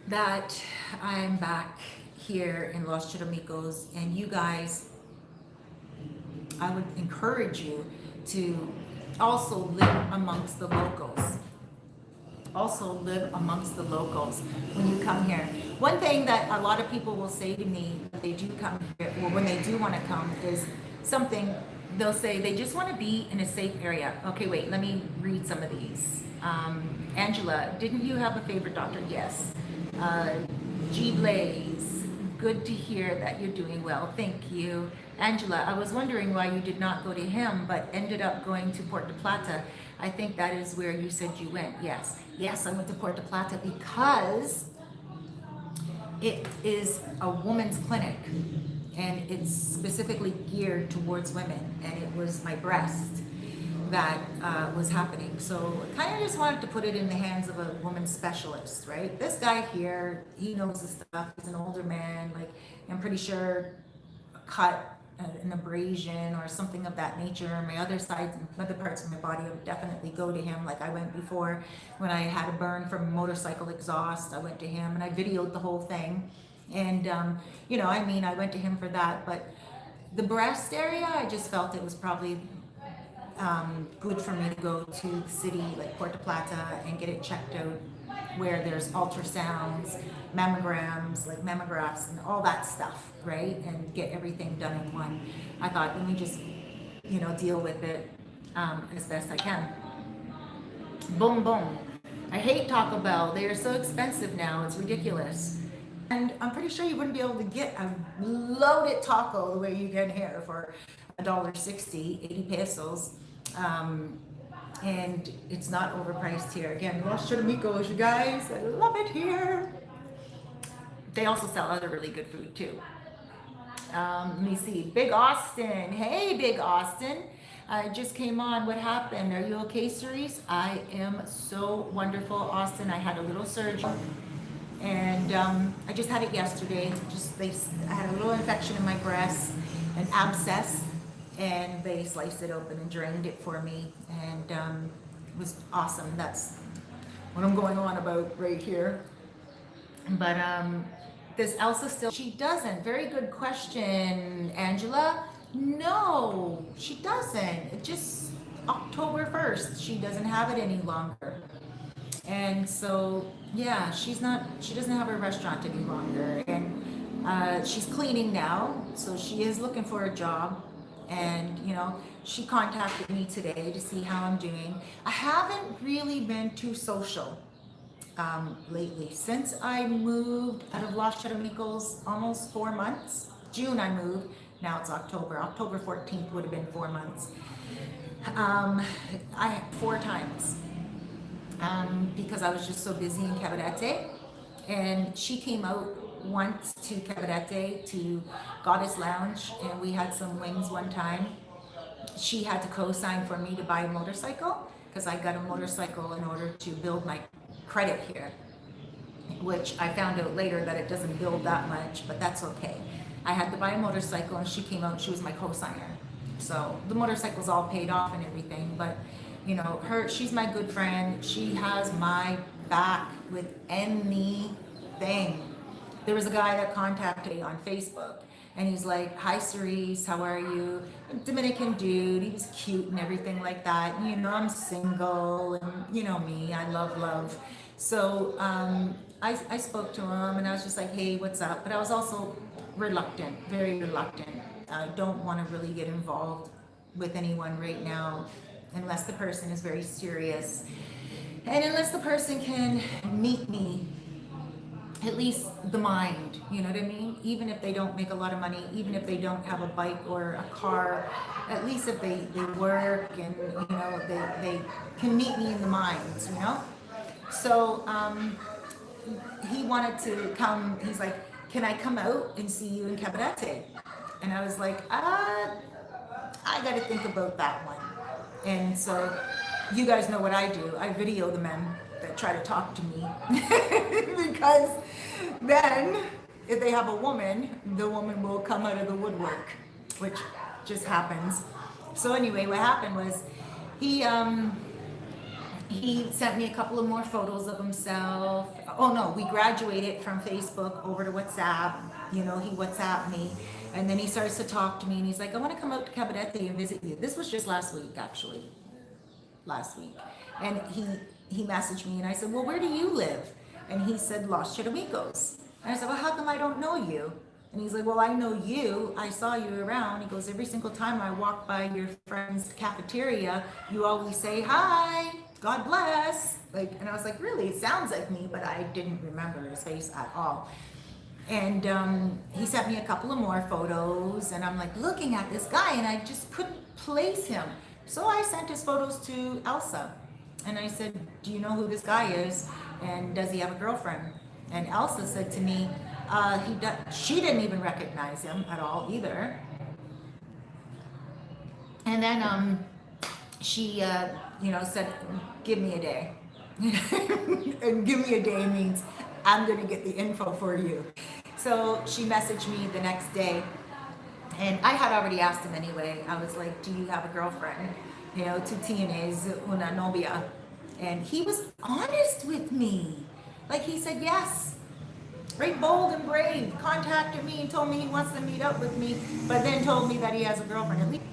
that I'm back here in Los Charamicos, and you guys, I would encourage you to also live amongst the locals. Also live amongst the locals when you come here. One thing that a lot of people will say to me when they do come here, or when they do want to come, is something they'll say they just want to be in a safe area. Okay, wait, let me read some of these. Angela, didn't you have a favorite doctor? Yes. G Blaze, good to hear that you're doing well. Thank you. Angela, I was wondering why you did not go to him but ended up going to Puerto Plata. I think that is where you said you went. Yes. Yes, I went to Puerto Plata because it is a woman's clinic, and it's specifically geared towards women, and it was my breast that was happening. So I kind of just wanted to put it in the hands of a woman specialist, right? This guy here, he knows his stuff. He's an older man. Like, I'm pretty sure a cut, an abrasion or something of that nature. My other sides, other parts of my body, I would definitely go to him. Like I went before when I had a burn from motorcycle exhaust. I went to him and I videoed the whole thing. And, you know, I mean, I went to him for that. But the breast area, I just felt it was probably good for me to go to the city like Puerto Plata and get it checked out, where there's ultrasounds, mammograms, like mammographs and all that stuff, right? And get everything done in one. I thought, let me just, you know, deal with it as best I can. Boom, boom. I hate Taco Bell. They are so expensive now. It's ridiculous. And I'm pretty sure you wouldn't be able to get a loaded taco the way you get here for $1.60, 80 pesos. And it's not overpriced here. Again, Los Charamicos, you guys, I love it here. They also sell other really good food too. Let me see, Big Austin. Hey, Big Austin. I just came on. What happened? Are you okay, Cerise? I am so wonderful, Austin. I had a little surgery, and I just had it yesterday. I had a little infection in my breast, an abscess, and they sliced it open and drained it for me, and it was awesome. That's what I'm going on about right here. But does Elsa still? She doesn't. Very good question, Angela. No, she doesn't. It just October 1st, she doesn't have it any longer. And so, yeah, she doesn't have a restaurant any longer. And She's cleaning now, so she is looking for a job. And, she contacted me today to see how I'm doing. I haven't really been too social lately. Since I moved out of Los Charamicos, almost 4 months. June I moved, now it's October. October 14th would have been 4 months. I 4 times because I was just so busy in Cabarete. And she came out once to Cabarete to Goddess Lounge, and we had some wings one time. She had to co-sign for me to buy a motorcycle because I got a motorcycle in order to build my credit here, which I found out later that it doesn't build that much, but that's okay. I had to buy a motorcycle, and she came out and she was my co-signer. So the motorcycle's all paid off and everything, but she's my good friend. She has my back with anything. There was a guy that contacted me on Facebook, and he's like, "Hi Cerise, how are you?" Dominican dude, he was cute and everything like that. I'm single, and me, I love. So I spoke to him, and I was just like, "Hey, what's up?" But I was also reluctant, very reluctant. I don't want to really get involved with anyone right now unless the person is very serious, and unless the person can meet me, at least the mind, you know what I mean? Even if they don't make a lot of money, even if they don't have a bike or a car, at least if they work and, they can meet me in the mind, So he wanted to come, he's like, "Can I come out and see you in Cabarete?" And I was like, I got to think about that one. And so you guys know what I do. I video the men that try to talk to me because then if they have a woman, the woman will come out of the woodwork, which just happens. So anyway, what happened was he sent me a couple of more photos of himself. Oh no, we graduated from Facebook over to WhatsApp. He WhatsApped me, and then he starts to talk to me, and he's like, "I want to come out to Cabarete and visit you." This was just last week, actually. And he messaged me, and I said, "Well, where do you live?" And he said, "Los Charamicos." And I said, "Well, how come I don't know you?" And he's like, "Well, I know you. I saw you around." He goes, "Every single time I walk by your friend's cafeteria, you always say, 'Hi, God bless.'" And I was like, "Really? It sounds like me," but I didn't remember his face at all. And he sent me a couple of more photos, and I'm like looking at this guy, and I just couldn't place him. So I sent his photos to Elsa, and I said, "Do you know who this guy is? And does he have a girlfriend?" And Elsa said to me, "He does." She didn't even recognize him at all either. And then she, said, "Give me a day." And "give me a day" means I'm going to get the info for you. So she messaged me the next day, and I had already asked him anyway. I was like, "Do you have a girlfriend? Tu tienes una novia?" And he was honest with me. He said yes. Very bold and brave. Contacted me and told me he wants to meet up with me, but then told me that he has a girlfriend. At least,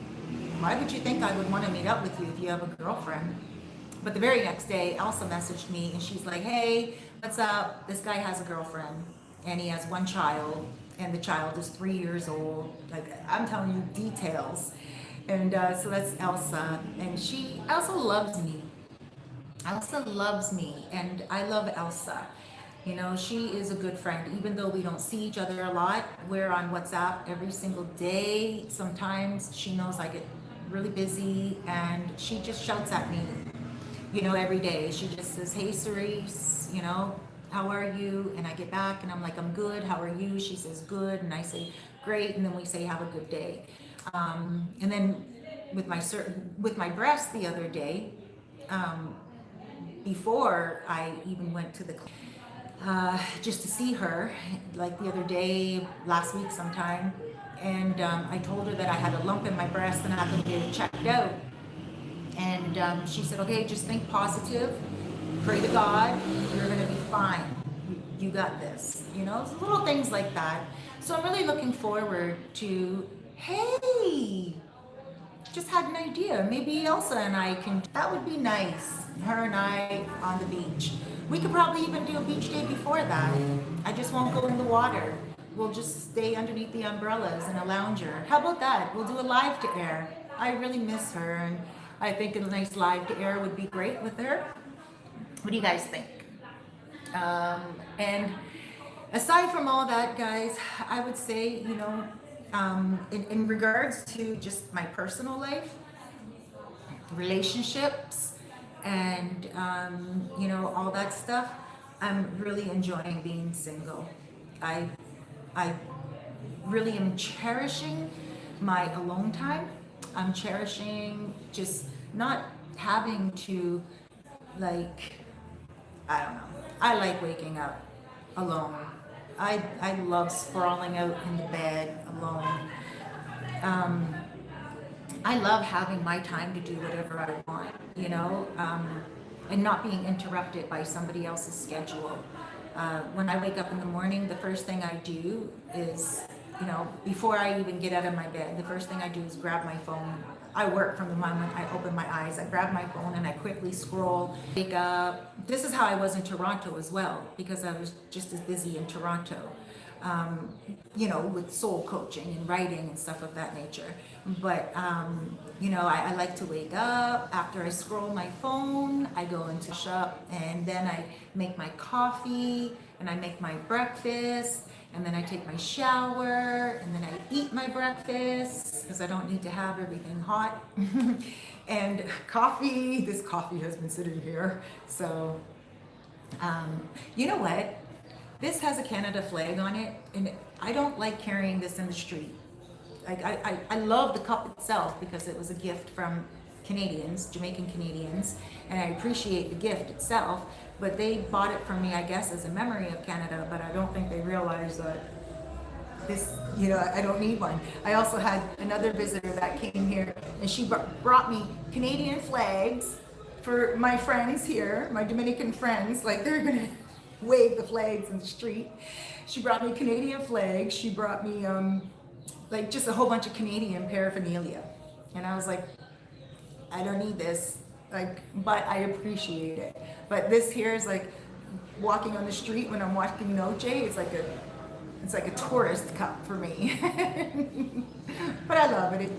why would you think I would want to meet up with you if you have a girlfriend? But the very next day, Elsa messaged me, and she's like, "Hey, what's up? This guy has a girlfriend, and he has one child, and the child is 3 years old." I'm telling you details. And so that's Elsa, and she also loves me. Elsa loves me, and I love Elsa. She is a good friend. Even though we don't see each other a lot, we're on WhatsApp every single day. Sometimes she knows I get really busy, and she just shouts at me, every day. She just says, "Hey Cerise, how are you?" And I get back, and I'm like, "I'm good. How are you?" She says, "Good." And I say, "Great." And then we say, "Have a good day." And then with my breast the other day, before I even went to the just to see her, the other day, last week sometime, and I told her that I had a lump in my breast and I had to get it checked out. And she said, "Okay, just think positive, pray to God, you're going to be fine. You got this." Little things like that. So I'm really looking forward to, hey, just had an idea. Maybe Elsa and I that would be nice. Her and I on the beach. We could probably even do a beach day before that. I just won't go in the water. we'll just stay underneath the umbrellas in a lounger. How about that? We'll do a live to air. I really miss her, and I think a nice live to air would be great with her. What do you guys think? And aside from all that, guys, I would say, in regards to just my personal life, relationships, and all that stuff, I'm really enjoying being single. I I really am cherishing my alone time. I'm cherishing just not having to, like, I don't know. I like waking up alone. I love sprawling out in the bed alone. Um, I love having my time to do whatever I want, and not being interrupted by somebody else's schedule. When I wake up in the morning, the first thing I do is, before I even get out of my bed, the first thing I do is grab my phone. I work from the moment I open my eyes. I grab my phone and I quickly scroll, wake up. This is how I was in Toronto as well, because I was just as busy in Toronto, with soul coaching and writing and stuff of that nature. But, I like to wake up. After I scroll my phone, I go into shop, and then I make my coffee and I make my breakfast, and then I take my shower, and then I eat my breakfast because I don't need to have everything hot. And coffee, this coffee has been sitting here. So, you know what? This has a Canada flag on it, and I don't like carrying this in the street. Like, I love the cup itself because it was a gift from Canadians, Jamaican Canadians, and I appreciate the gift itself, but they bought it for me, I guess, as a memory of Canada, but I don't think they realized that this, I don't need one. I also had another visitor that came here, and she brought me Canadian flags for my friends here, my Dominican friends, like they're gonna wave the flags in the street. She brought me Canadian flags. She brought me like just a whole bunch of Canadian paraphernalia, and I was like, I don't need this, but I appreciate it. But this here is like walking on the street when I'm watching Noche. It's like a tourist cup for me. But I love it.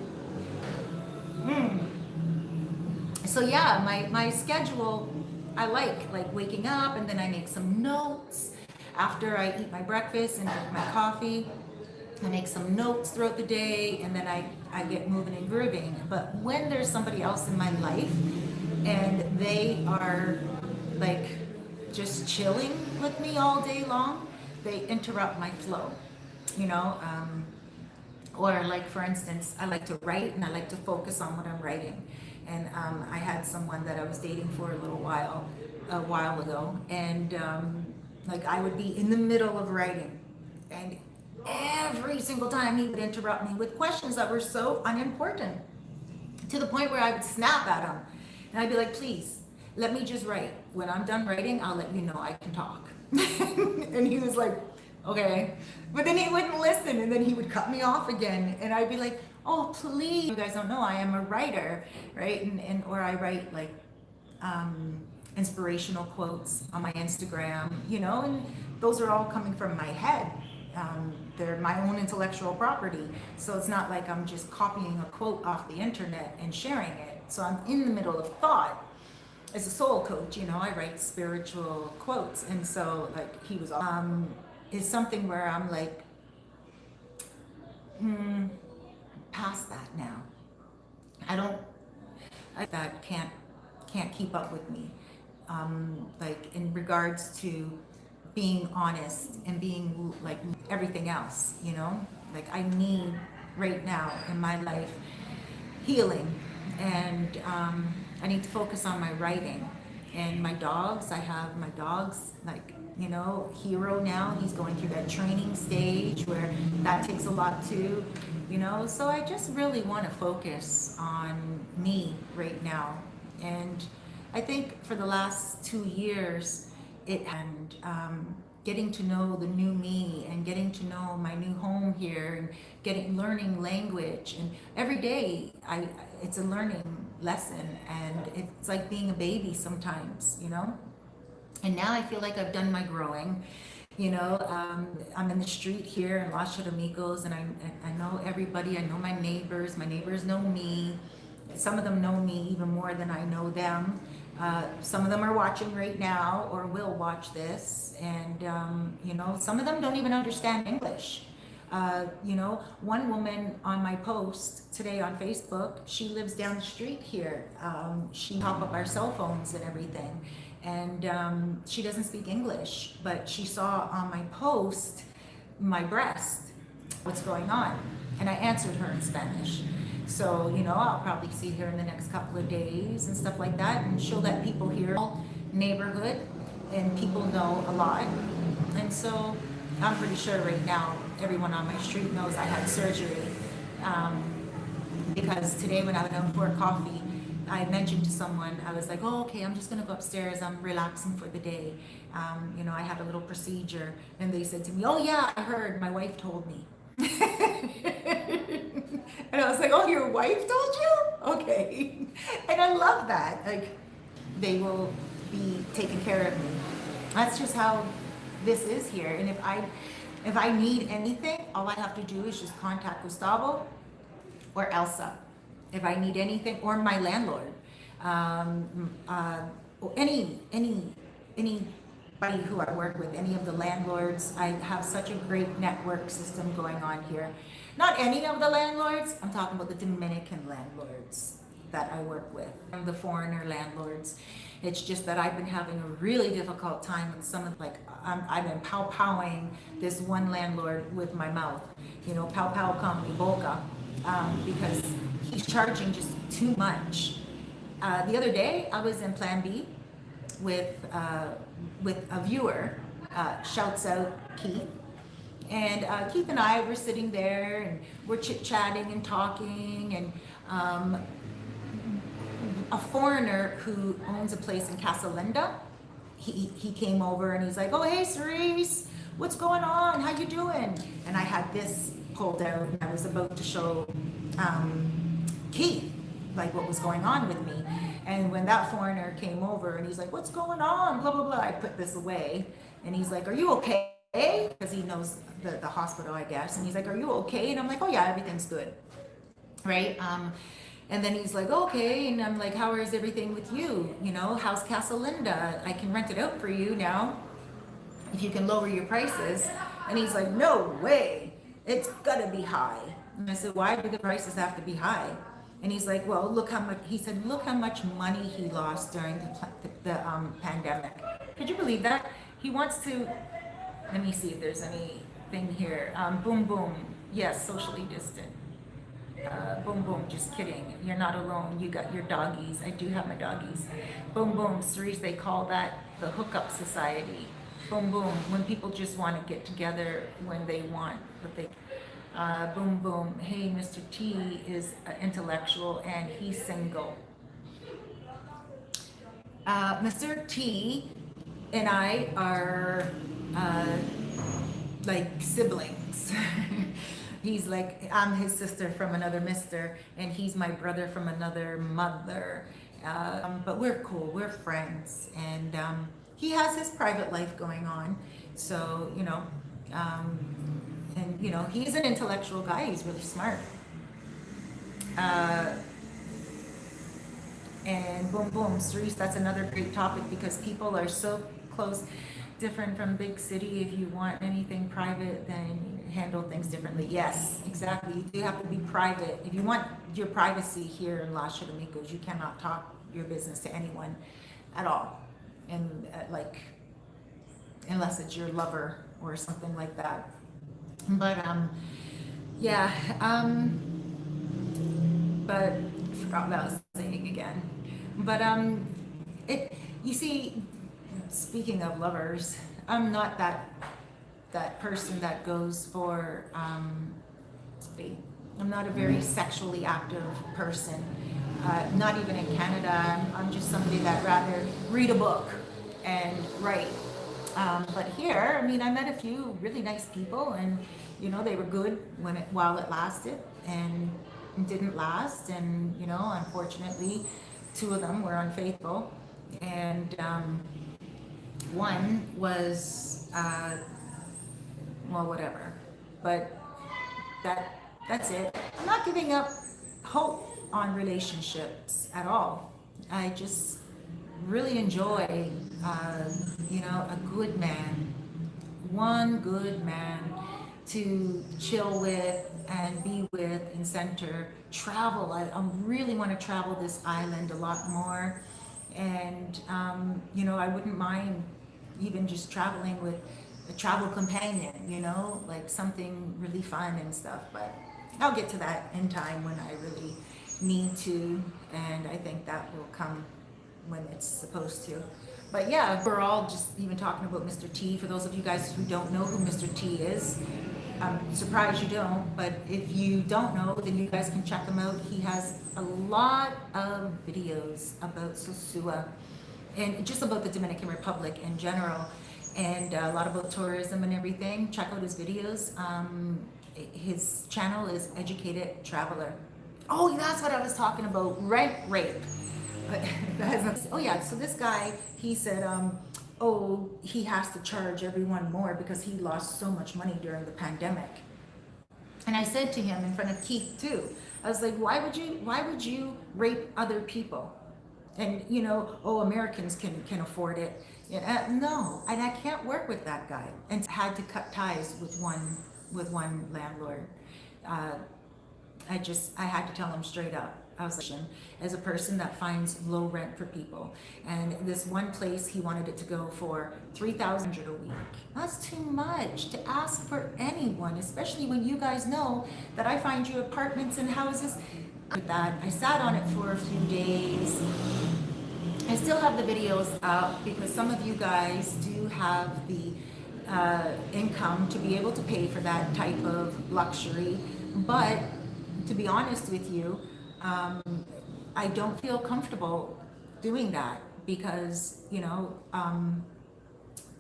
So yeah, my schedule, I like waking up, and then I make some notes after I eat my breakfast and drink my coffee. I make some notes throughout the day, and then I get moving and grooving. But when there's somebody else in my life and they are like just chilling with me all day long, they interrupt my flow, or like, for instance, I like to write and I like to focus on what I'm writing. And I had someone that I was dating for a while ago, and like I would be in the middle of writing, and every single time he would interrupt me with questions that were so unimportant, to the point where I would snap at him, and I'd be like, please, let me just write. When I'm done writing, I'll let you know I can talk. And he was like, okay. But then he wouldn't listen, and then he would cut me off again, and I'd be like, oh, please. You guys don't know, I am a writer, right? Or I write like inspirational quotes on my Instagram, and those are all coming from my head. They're my own intellectual property. So it's not like I'm just copying a quote off the internet and sharing it. So I'm in the middle of thought. As a soul coach, I write spiritual quotes. And so like he was, is something where I'm like, past that now. That can't keep up with me. Like in regards to being honest and being like everything else, like I need right now in my life healing, and I need to focus on my writing. And my dogs, I have my dogs, like, Hero now, he's going through that training stage where that takes a lot too, so I just really want to focus on me right now. And I think for the last 2 years, getting to know the new me, and getting to know my new home here, and learning language, and every day it's a learning lesson, and it's like being a baby sometimes, and now I feel like I've done my growing, I'm in the street here in Los Charamicos, and I know everybody. I know my neighbors. My neighbors know me. Some of them know me even more than I know them. Some of them are watching right now or will watch this, and some of them don't even understand English. One woman on my post today on Facebook, she lives down the street here. She top up our cell phones and everything, and she doesn't speak English, but she saw on my post my breast, what's going on, and I answered her in Spanish. So, I'll probably see her in the next couple of days and stuff like that, and she'll let people hear neighborhood, and people know a lot. And so I'm pretty sure right now everyone on my street knows I had surgery, because today when I went out for a coffee, I mentioned to someone, I was like, oh, okay, I'm just gonna go upstairs, I'm relaxing for the day. I had a little procedure, and they said to me, oh yeah, I heard, my wife told me. And I was like, oh, your wife told you? Okay. And I love that. Like, they will be taking care of me. That's just how this is here. And if I need anything, all I have to do is just contact Gustavo or Elsa. If I need anything, or my landlord, or anybody who I work with, any of the landlords. I have such a great network system going on here. Not any of the landlords, I'm talking about the Dominican landlords that I work with, and the foreigner landlords. It's just that I've been having a really difficult time with some of, like, I've been pow-powing this one landlord with my mouth, pow-pow con mi boca, because he's charging just too much. The other day, I was in Plan B with a viewer, shouts out Keith. And Keith and I were sitting there, and we're chit-chatting and talking, and a foreigner who owns a place in Casa Linda, he came over and he's like, oh, hey, Cerise, what's going on? How you doing? And I had this pulled out, and I was about to show Keith, like, what was going on with me. And when that foreigner came over and he's like, what's going on? Blah, blah, blah. I put this away, and he's like, are you okay? Because he knows the hospital, I guess. And he's like, are you okay? And I'm like, oh yeah, everything's good. Right? And then he's like, okay. And I'm like, how is everything with you? How's Casa Linda? I can rent it out for you now if you can lower your prices. And he's like, no way. It's gotta be high. And I said, why do the prices have to be high? And he's like, well, look how much money he lost during the pandemic. Could you believe that? He wants to, let me see if there's anything here. Boom, boom. Yes, socially distant. Boom, boom. Just kidding. You're not alone. You got your doggies. I do have my doggies. Boom, boom. Cerise, they call that the hookup society. Boom, boom. When people just want to get together when they want, but they, boom, boom. Hey, Mr. T is intellectual and he's single. Mr. T and I are like siblings. He's like, I'm his sister from another mister, and he's my brother from another mother. But we're cool, we're friends, and he has his private life going on. So, he's an intellectual guy, he's really smart. And boom, boom, Cerise, that's another great topic, because people are so close, different from big city. If you want anything private, then you handle things differently. Yes, exactly. You do have to be private. If you want your privacy here in Los Charamicos, you cannot talk your business to anyone at all. And unless it's your lover or something like that. But but I forgot what I was saying again. But you see, speaking of lovers, I'm not that person that goes for I'm not a very sexually active person. Not even in Canada. I'm just somebody that rather read a book and write. But here, I met a few really nice people, and they were good while it lasted, and it didn't last. And unfortunately, two of them were unfaithful, and one was well, whatever. But that's it. I'm not giving up hope on relationships at all. I just really enjoy, a good man, one good man to chill with and be with and center. Travel. I really want to travel this island a lot more. And, I wouldn't mind even just traveling with a travel companion, like something really fun and stuff. But I'll get to that in time when I really need to. And I think that will come when it's supposed to. But yeah, we're all just even talking about Mr. T. For those of you guys who don't know who Mr. T is, I'm surprised you don't, but if you don't know, then you guys can check him out. He has a lot of videos about Sosua and just about the Dominican Republic in general, and a lot about tourism and everything. Check out his videos. His channel is Educated Traveler. Oh, that's what I was talking about, rent rape. Oh yeah, so this guy, he said, he has to charge everyone more because he lost so much money during the pandemic. And I said to him in front of Keith too, I was like, why would you rape other people? And Americans can afford it. No, and I can't work with that guy. And had to cut ties with one landlord. I had to tell him straight up. I was like, as a person that finds low rent for people, and this one place he wanted it to go for $3,000 a week. That's too much to ask for anyone, especially when you guys know that I find you apartments and houses. With that, I sat on it for a few days. I still have the videos out because some of you guys do have the income to be able to pay for that type of luxury, but to be honest with you, I don't feel comfortable doing that because,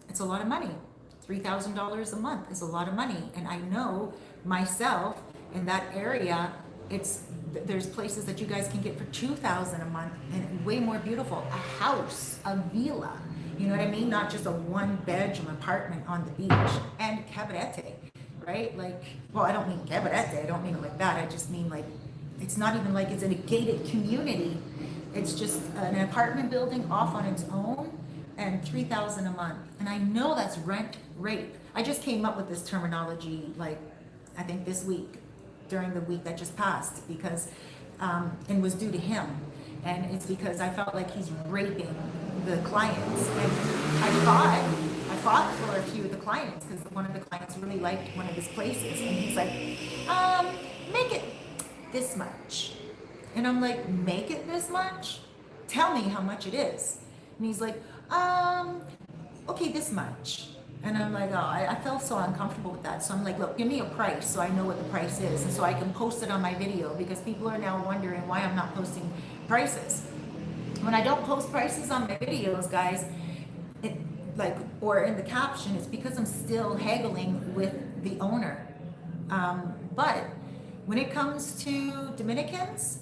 it's a lot of money. $3,000 a month is a lot of money. And I know myself in that area, there's places that you guys can get for $2,000 a month and way more beautiful. A house, a villa, you know what I mean? Not just a one-bedroom apartment on the beach. And Cabarete, right? I don't mean Cabarete, I don't mean it like that. I just mean it's not even like it's in a gated community. It's just an apartment building off on its own and $3,000 a month. And I know that's rent rape. I just came up with this terminology, I think this week, during the week that just passed, because, and was due to him. And it's because I felt like he's raping the clients. And I fought for a few of the clients because one of the clients really liked one of his places. And he's like, make it this much. And I'm like, make it this much? Tell me how much it is. And he's like, okay, this much. And I'm like, I felt so uncomfortable with that. So I'm like, look, give me a price so I know what the price is. And so I can post it on my video because people are now wondering why I'm not posting prices. When I don't post prices on my videos, guys, or in the caption, it's because I'm still haggling with the owner. But when it comes to Dominicans,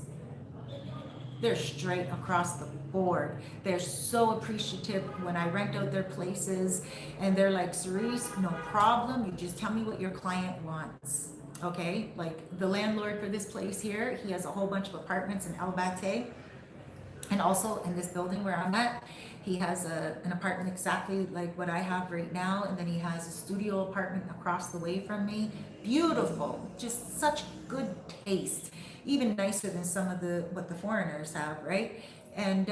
they're straight across the board. They're so appreciative when I rent out their places, and they're like, Cerise, no problem. You just tell me what your client wants. Okay? Like the landlord for this place here, he has a whole bunch of apartments in El Bate. And also in this building where I'm at, he has an apartment exactly like what I have right now. And then he has a studio apartment across the way from me. Beautiful, just such good taste. Even nicer than some of what the foreigners have, right? And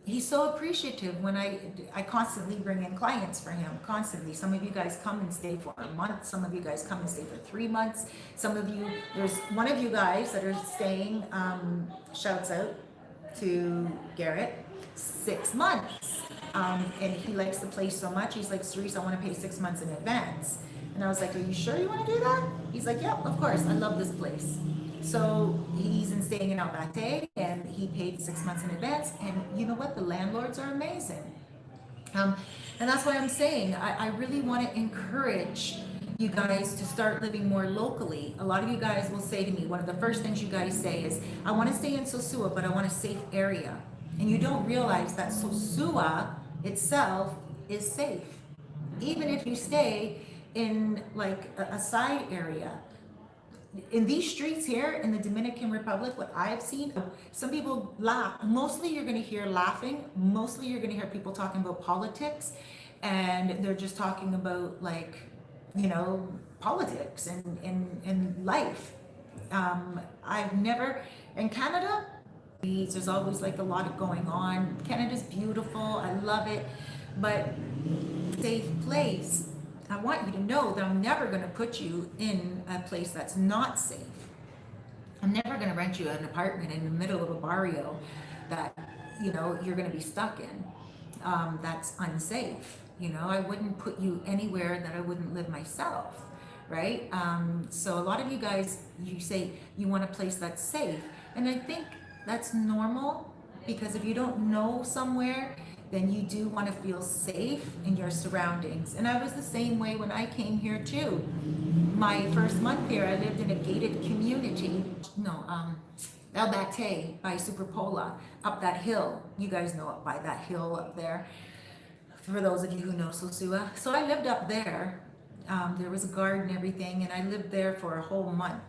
he's so appreciative when I constantly bring in clients for him, constantly. Some of you guys come and stay for a month. Some of you guys come and stay for 3 months. Some of you, there's one of you guys that are staying, shouts out to Garrett, 6 months. And he likes the place so much. He's like, Cerise, I want to pay 6 months in advance. And I was like, are you sure you want to do that? He's like, yep, of course. I love this place. So he's staying in El Bate, and he paid 6 months in advance. And you know what? The landlords are amazing. And that's why I'm saying I really want to encourage you guys to start living more locally. A lot of you guys will say to me, one of the first things you guys say is, I want to stay in Sosua, but I want a safe area. And you don't realize that Sosua itself is safe. Even if you stay in like a side area. In these streets here in the Dominican Republic, what I've seen, some people laugh. Mostly you're going to hear laughing. Mostly you're going to hear people talking about politics, and they're just talking about like, you know, politics and life. I've never, in Canada, there's always like a lot of going on. Canada's beautiful. I love it. But safe place. I want you to know that I'm never going to put you in a place that's not safe. I'm never going to rent you an apartment in the middle of a barrio that, you know, you're going to be stuck in. That's unsafe. You know, I wouldn't put you anywhere that I wouldn't live myself, right? So a lot of you guys, you say you want a place that's safe. And I think that's normal, because if you don't know somewhere, then you do want to feel safe in your surroundings. And I was the same way when I came here too. My first month here, I lived in a gated community. El Bate by Superpola, up that hill. You guys know up by that hill up there, for those of you who know Sosua. So I lived up there. There was a garden and everything, and I lived there for a whole month.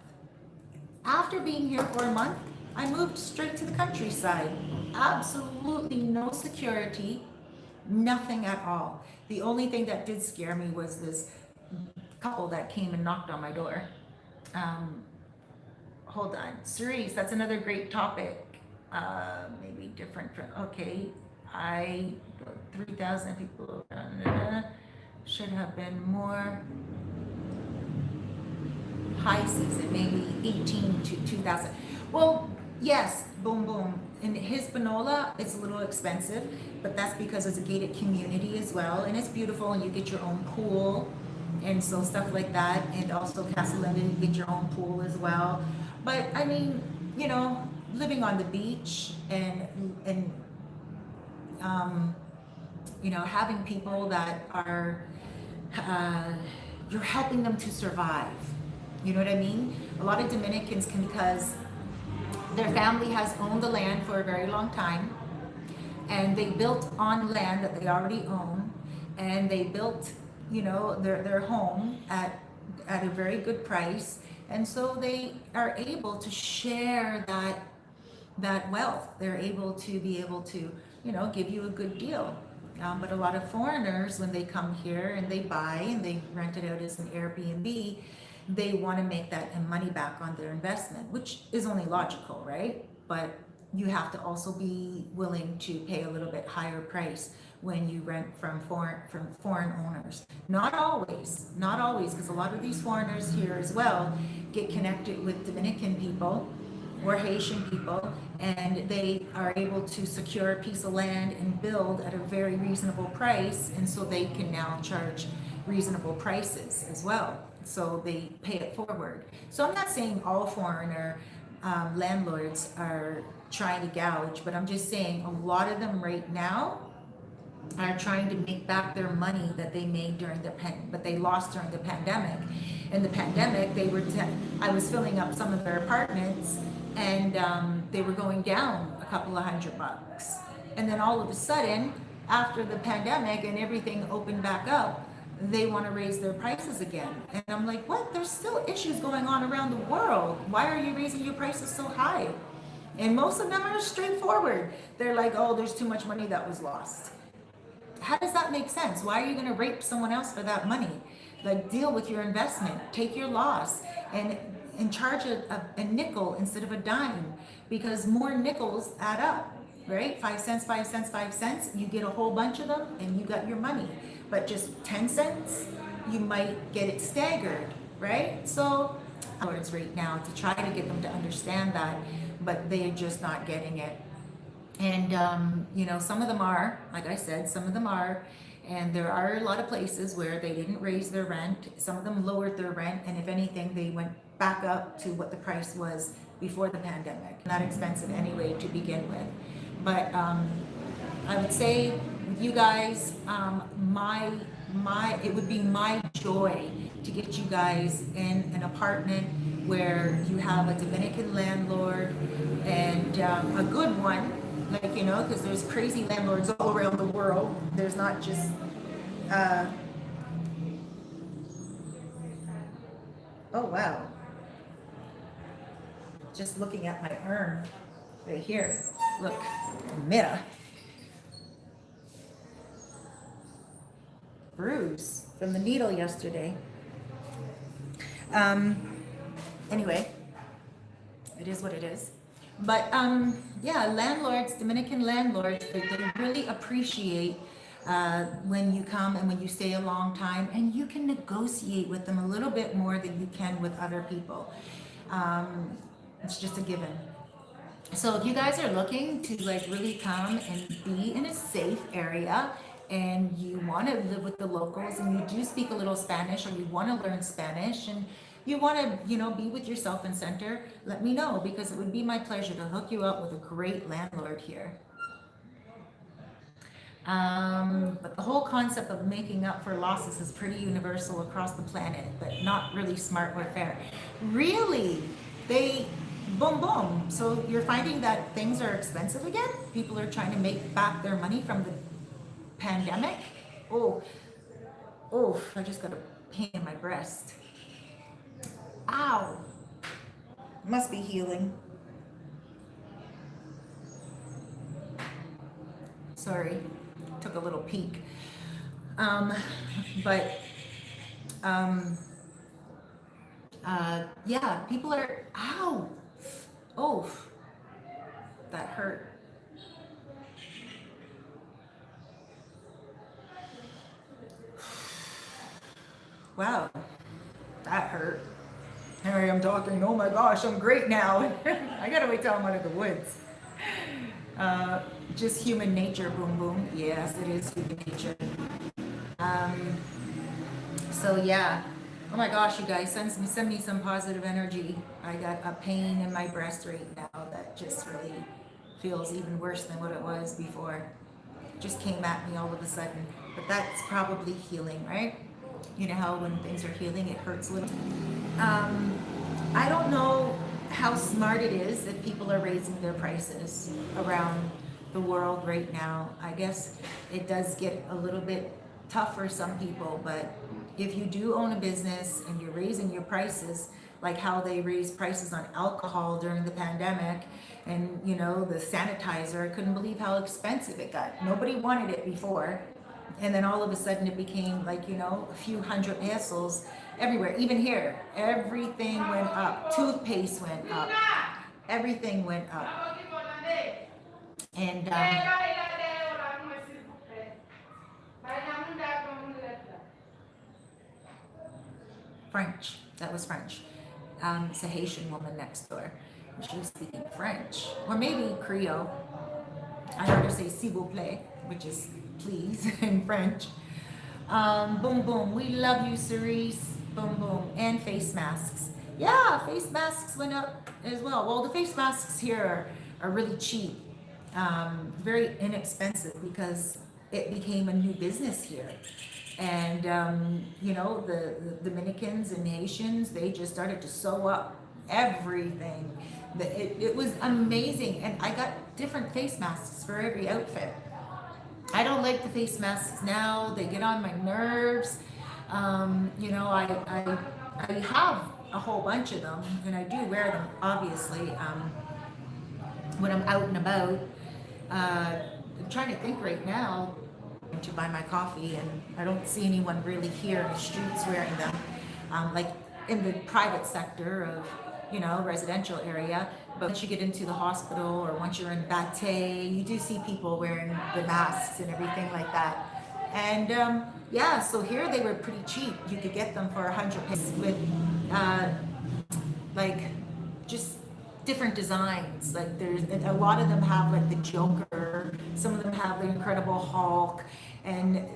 After being here for a month, I moved straight to the countryside. Absolutely no security, nothing at all. The only thing that did scare me was this couple that came and knocked on my door. Hold on, Cerise, that's another great topic. Maybe different from, okay, 3,000 people, should have been more. High season, maybe 18 to 2,000. Well, yes, boom, boom. In Hispaniola, it's a little expensive, but that's because it's a gated community as well, and it's beautiful, and you get your own pool, and so stuff like that, and also Castellana, you get your own pool as well. But I mean, you know, living on the beach and you know, having people that are, you're helping them to survive. You know what I mean? A lot of Dominicans can, because their family has owned the land for a very long time, and they built on land that they already own, and they built, you know, their home at a very good price, and so they are able to share that wealth. They're able to you know, give you a good deal. But a lot of foreigners, when they come here and they buy and they rent it out as an Airbnb, they want to make that money back on their investment, which is only logical, right? But you have to also be willing to pay a little bit higher price when you rent from foreign owners. Not always, because a lot of these foreigners here as well get connected with Dominican people or Haitian people, and they are able to secure a piece of land and build at a very reasonable price, and so they can now charge reasonable prices as well. So they pay it forward. So I'm not saying all foreigner landlords are trying to gouge, but I'm just saying a lot of them right now are trying to make back their money that they made during but they lost during the pandemic. In the pandemic, I was filling up some of their apartments, and they were going down a couple of $100. And then all of a sudden, after the pandemic and everything opened back up, they want to raise their prices again. And I'm like, what? There's still issues going on around the world. Why are you raising your prices so high? And most of them are straightforward. They're like, oh, there's too much money that was lost. How does that make sense? Why are you going to rape someone else for that money? Like, deal with your investment, take your loss, and charge a nickel instead of a dime, because more nickels add up, right? 5 cents, 5 cents, 5 cents. You get a whole bunch of them and you got your money. But just 10 cents, you might get it staggered, right? So, words right now to try to get them to understand that, but they're just not getting it. And, you know, some of them are, like I said, some of them are, and there are a lot of places where they didn't raise their rent. Some of them lowered their rent, and if anything, they went back up to what the price was before the pandemic. Not expensive anyway to begin with. But I would say with you guys, it would be my joy to get you guys in an apartment where you have a Dominican landlord, and a good one, like, you know, because there's crazy landlords all around the world. There's not just Oh, wow. Just looking at my arm right here. Look, mira. Bruise from the needle yesterday. Um, anyway, it is what it is. But yeah, landlords, Dominican landlords, they really appreciate when you come and when you stay a long time, and you can negotiate with them a little bit more than you can with other people. It's just a given. So if you guys are looking to like really come and be in a safe area, and you want to live with the locals, and you do speak a little Spanish, or you want to learn Spanish, and you want to, be with yourself in center, let me know, because it would be my pleasure to hook you up with a great landlord here. But the whole concept of making up for losses is pretty universal across the planet, but not really smart or fair. Really, they boom boom. So you're finding that things are expensive again? People are trying to make back their money from the pandemic? Oh, I just got a pain in my breast. Ow. Must be healing. Sorry, took a little peek. But yeah, people are, ow. Oh, that hurt. Wow, that hurt. Here I am talking, oh my gosh, I'm great now. I gotta wait till I'm out of the woods. Just human nature, boom boom. Yes, it is human nature. So yeah, oh my gosh, you guys, send me some positive energy. I got a pain in my breast right now that just really feels even worse than what it was before. Just came at me all of a sudden, but that's probably healing, right? You know how when things are healing, it hurts a little. I don't know how smart it is if people are raising their prices around the world right now. I guess it does get a little bit tough for some people, but if you do own a business and you're raising your prices, like how they raised prices on alcohol during the pandemic, and the sanitizer, I couldn't believe how expensive it got. Nobody wanted it before, and then all of a sudden it became like a few hundred pesos everywhere. Even here, everything went up. Toothpaste went up. Everything went up. And French. That was French. It's a Haitian woman next door. She was speaking French, or maybe Creole. I heard her say s'il vous plaît, which is please in French. Boom boom. We love you, Cerise. Boom boom. And face masks. Yeah, face masks went up as well. Well, the face masks here are really cheap, very inexpensive, because it became a new business here. And the Dominicans and Haitians, they just started to sew up everything. It was amazing, and I got different face masks for every outfit. I don't like the face masks now. They get on my nerves. I have a whole bunch of them, and I do wear them, obviously, when I'm out and about. I'm trying to think right now to buy my coffee, and I don't see anyone really here in the streets wearing them, like in the private sector of residential area. But once you get into the hospital, or once you're in Bate, you do see people wearing the masks and everything like that. And yeah, so here they were pretty cheap. You could get them for 100 pesos with like just different designs. Like there's a lot of them have like the Joker, some of them have the Incredible Hulk, and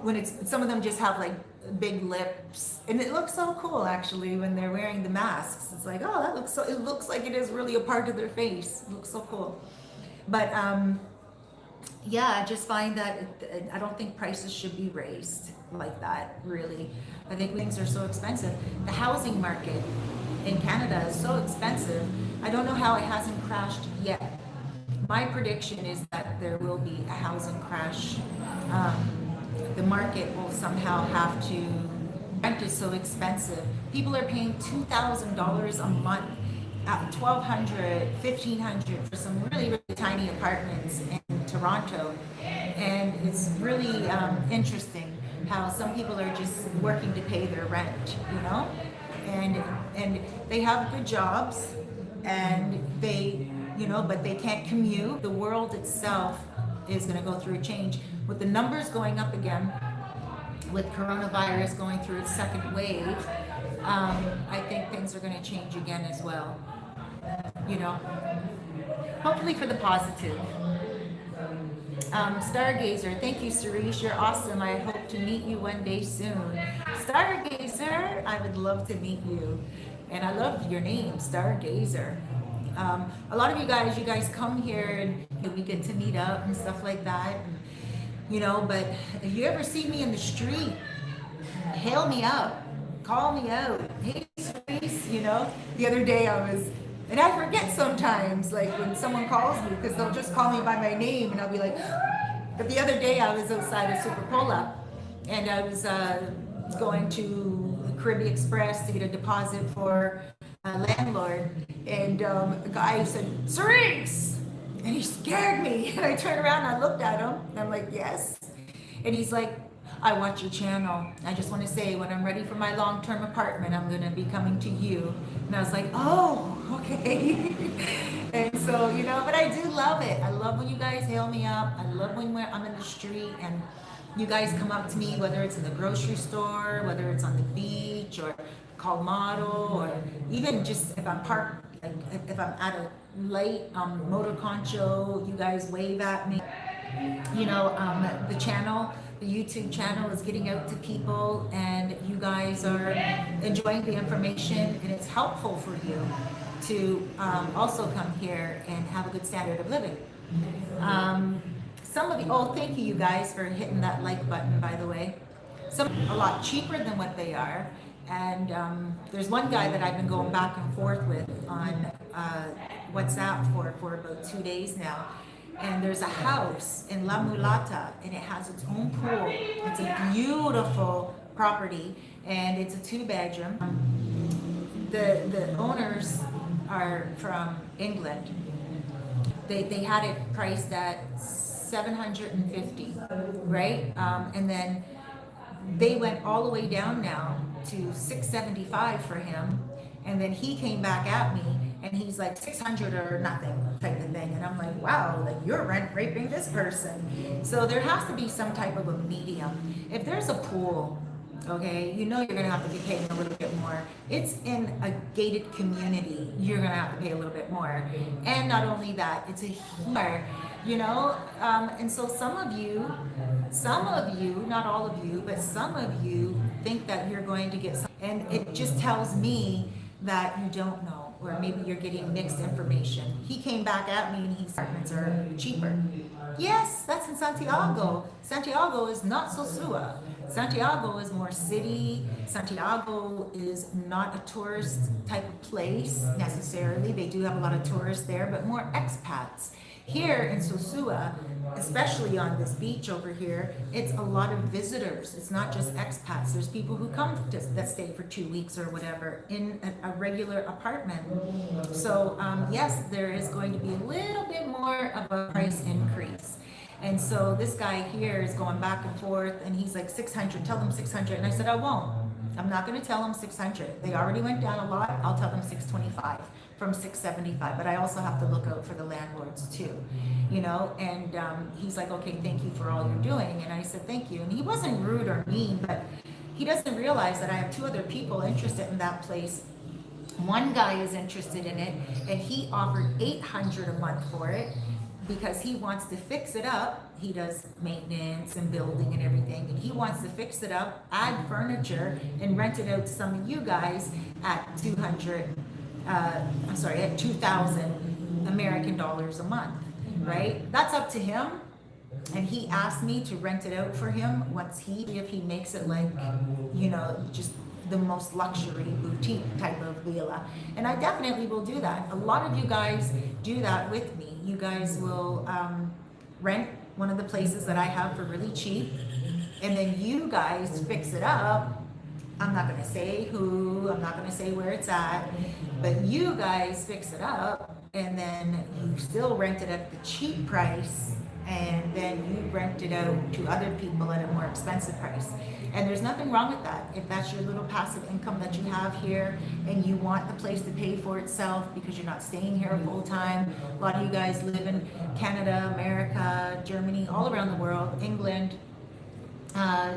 some of them just have like big lips, and it looks so cool actually when they're wearing the masks. It's like, oh, it looks like it is really a part of their face. It looks so cool. But yeah, I just find that I don't think prices should be raised like that, really. I think things are so expensive. The housing market in Canada is so expensive. I don't know how it hasn't crashed yet. My prediction is that there will be a housing crash. The market will somehow have to Rent is so expensive. People are paying $2,000 a month, $1,200, $1,500 for some really, really tiny apartments in Toronto. And it's really interesting how some people are just working to pay their rent, you know? And they have good jobs, and they, you know, but they can't commute. The world itself is going to go through a change with the numbers going up again, with coronavirus going through its second wave. I think things are going to change again as well, you know, hopefully for the positive. Stargazer, thank you, Cerise. You're awesome. I hope to meet you one day soon. Stargazer, I would love to meet you. And I love your name, Stargazer. A lot of you guys come here and we get to meet up and stuff like that. And, you know, but if you ever see me in the street, hail me up, call me out. Hey, Cerise, you know, the other day and I forget sometimes, like when someone calls me, because they'll just call me by my name and I'll be like, but the other day I was outside of Puerto and I was going to Caribbean Express to get a deposit for a landlord. And the guy said, Cerise! And he scared me. And I turned around and I looked at him and I'm like, yes. And he's like, I watch your channel. I just want to say when I'm ready for my long-term apartment, I'm going to be coming to you. And I was like, oh, okay. And so, you know, but I do love it. I love when you guys hail me up. I love when I'm in the street and you guys come up to me, whether it's in the grocery store, whether it's on the beach or colmado, or even just if I'm parked, like if I'm at a light motor concho, you guys wave at me. You know, the channel, the YouTube channel is getting out to people and you guys are enjoying the information and it's helpful for you to also come here and have a good standard of living. Some of you, oh, thank you guys for hitting that like button, by the way. Some a lot cheaper than what they are. And there's one guy that I've been going back and forth with on WhatsApp for about 2 days now. And there's a house in La Mulata and it has its own pool. It's a beautiful property and it's a 2-bedroom. The owners are from England. They had it priced at $750, right? And then they went all the way down now to $675 for him. And then he came back at me and he's like $600 or nothing type of thing. And I'm like, wow, like you're rent raping this person. So there has to be some type of a medium. If there's a pool, okay, you know you're gonna have to be paying a little bit more. It's in a gated community, you're gonna have to pay a little bit more. And not only that, it's a huge, you know, and so some of you, not all of you, but some of you think that you're going to get some, and it just tells me that you don't know, or maybe you're getting mixed information. He came back at me and his apartments are cheaper. Yes, that's in Santiago. Santiago is not Sosua. Santiago is more city. Santiago is not a tourist type of place necessarily. They do have a lot of tourists there, but more expats. Here in Sosua, especially on this beach over here, it's a lot of visitors. It's not just expats. There's people who come that stay for 2 weeks or whatever in a regular apartment. So yes, there is going to be a little bit more of a price increase. And so this guy here is going back and forth and he's like 600, tell them 600. And I said, I won't. I'm not going to tell them 600. They already went down a lot. I'll tell them 625 from 675. But I also have to look out for the landlords too, you know. And he's like, okay, thank you for all you're doing. And I said, thank you. And he wasn't rude or mean, but he doesn't realize that I have 2 other people interested in that place. One guy is interested in it and he offered $800 a month for it because he wants to fix it up. He does maintenance and building and everything, and he wants to fix it up, add furniture, and rent it out to some of you guys at at 2,000 American dollars a month, right? That's up to him. And he asked me to rent it out for him if he makes it like, you know, just the most luxury boutique type of villa. And I definitely will do that. A lot of you guys do that with me. You guys will rent one of the places that I have for really cheap, and then you guys fix it up I'm not going to say who, I'm not going to say where it's at, but you guys fix it up and then you still rent it at the cheap price, and then you rent it out to other people at a more expensive price. And there's nothing wrong with that. If that's your little passive income that you have here and you want the place to pay for itself because you're not staying here full time. A lot of you guys live in Canada, America, Germany, all around the world, England,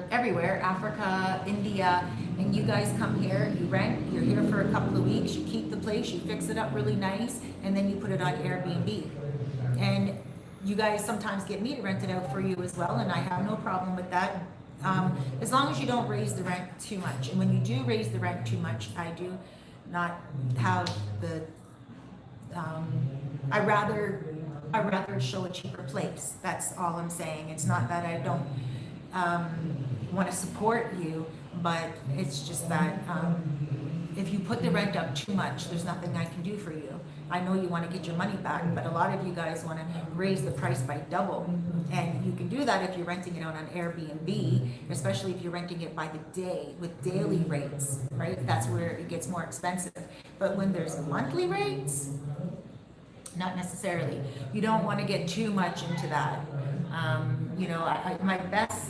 everywhere, Africa, India, and you guys come here, you rent, you're here for a couple of weeks, you keep the place, you fix it up really nice, and then you put it on Airbnb. And you guys sometimes get me to rent it out for you as well, and I have no problem with that. As long as you don't raise the rent too much. And when you do raise the rent too much, I do not have the, I rather show a cheaper place. That's all I'm saying. It's not that I don't want to support you, but it's just that if you put the rent up too much, there's nothing I can do for you. I know you want to get your money back, but a lot of you guys want to raise the price by double. And you can do that if you're renting it out on Airbnb, especially if you're renting it by the day with daily rates, right? That's where it gets more expensive. But when there's monthly rates, not necessarily. You don't want to get too much into that. You know, my best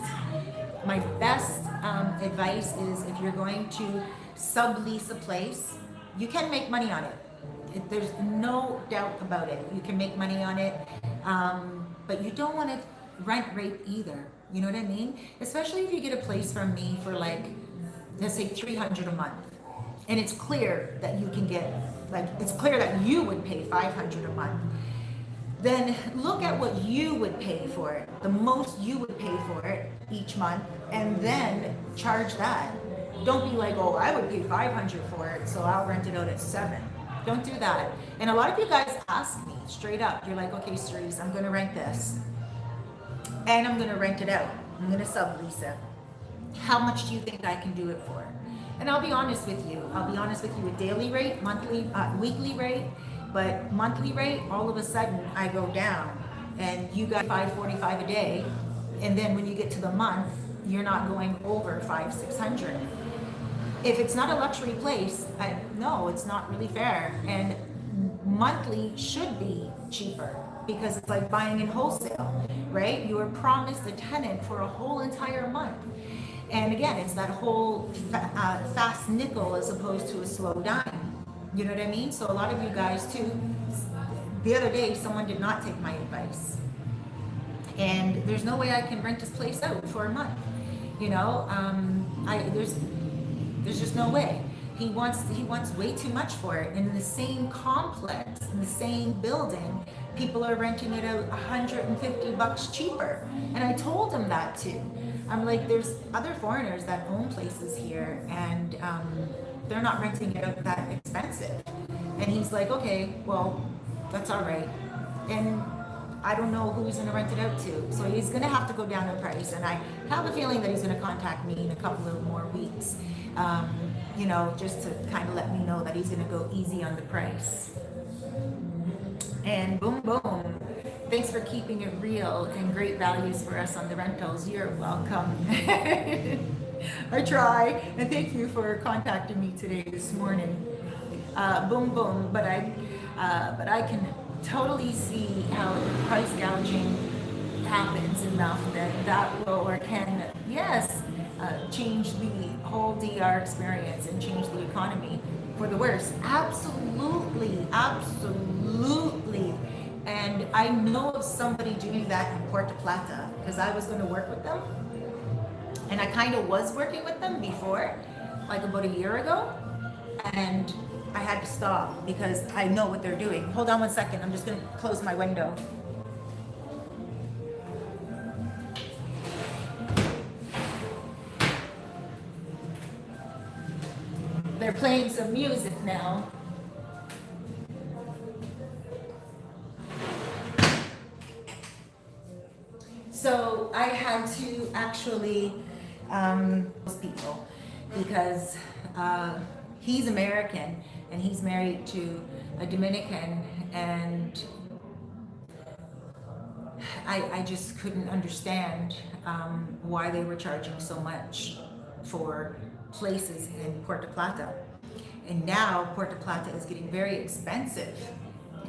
advice is if you're going to sublease a place, you can make money on it. There's no doubt about it. You can make money on it, but you don't want to rent rate either. You know what I mean? Especially if you get a place from me for like, let's say $300 a month, and it's clear that you can get, like, it's clear that you would pay $500 a month. Then look at what you would pay for it, the most you would pay for it each month, and then charge that. Don't be like, oh, I would pay $500 for it, so I'll rent it out at $7. Don't do that. And a lot of you guys ask me straight up, you're like, okay, Cerise, I'm going to rent this, and I'm going to rent it out. I'm going to sublease it. How much do you think I can do it for? And I'll be honest with you. I'll be honest with you, a daily rate, monthly, weekly rate, but monthly rate, all of a sudden I go down, and you got $545 a day, and then when you get to the month, you're not going over $500-600. If it's not a luxury place, no, it's not really fair. And monthly should be cheaper because it's like buying in wholesale, right? You are promised a tenant for a whole entire month. And again, it's that whole fast nickel as opposed to a slow dime. You know what I mean? So a lot of you guys too, the other day, someone did not take my advice. And there's no way I can rent this place out for a month. You know, there's just no way. He wants way too much for it. And in the same complex, in the same building, people are renting it out $150 cheaper. And I told him that too. I'm like, there's other foreigners that own places here, and they're not renting it out that expensive. And he's like, okay, well, that's all right. And I don't know who he's going to rent it out to. So he's going to have to go down in price. And I have a feeling that he's going to contact me in a couple of more weeks, you know, just to kind of let me know that he's going to go easy on the price. And boom, boom. Thanks for keeping it real and great values for us on the rentals. You're welcome. I try. And thank you for contacting me today, this morning. Boom, boom. But I can totally see how price gouging happens enough that will or can, yes, change the whole DR experience and change the economy for the worse. Absolutely, absolutely. And I know of somebody doing that in Puerto Plata because I was going to work with them. And I kind of was working with them before, like about a year ago. And I had to stop because I know what they're doing. Hold on one second. I'm just going to close my window. They're playing some music now. So I had to actually those people because he's American and he's married to a Dominican, and I just couldn't understand why they were charging so much for places in Puerto Plata. And now Puerto Plata is getting very expensive.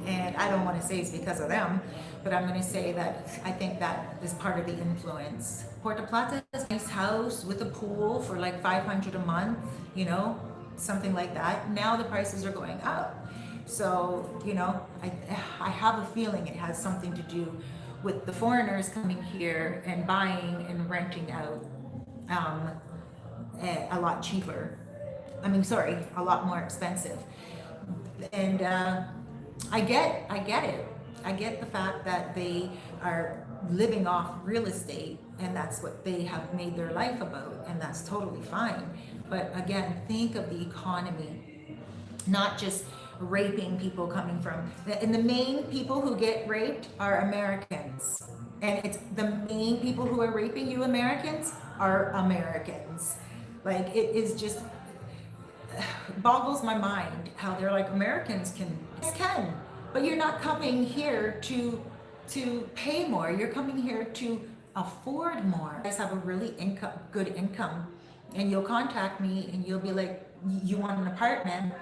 And I don't want to say it's because of them, but I'm going to say that I think that is part of the influence. Puerto Plata is a nice house with a pool for like 500 a month, you know, something like that. Now the prices are going up. So, you know, I have a feeling it has something to do with the foreigners coming here and buying and renting out a lot cheaper. I mean, sorry, a lot more expensive. And I get it. I get the fact that they are living off real estate and that's what they have made their life about, and that's totally fine. But again, think of the economy, not just raping people coming from, and the main people who get raped are Americans. And it's the main people who are raping you Americans are Americans. Like, it is just boggles my mind how they're like, Americans can, but you're not coming here to pay more. You're coming here to afford more. You guys have a really good income, and you'll contact me and you'll be like, you want an apartment,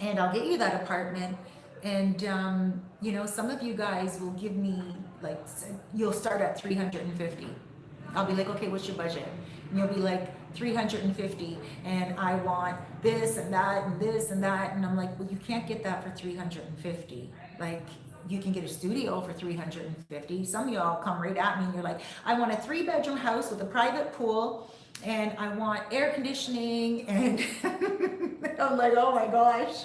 and I'll get you that apartment. And you know, some of you guys will give me like, you'll start at 350. I'll be like, okay, what's your budget? And you'll be like, 350, and I want this and that and this and that. And I'm like, well, you can't get that for 350. Like, you can get a studio for 350. Some of y'all come right at me and you're like, I want a 3-bedroom house with a private pool, and I want air conditioning. And I'm like, oh my gosh.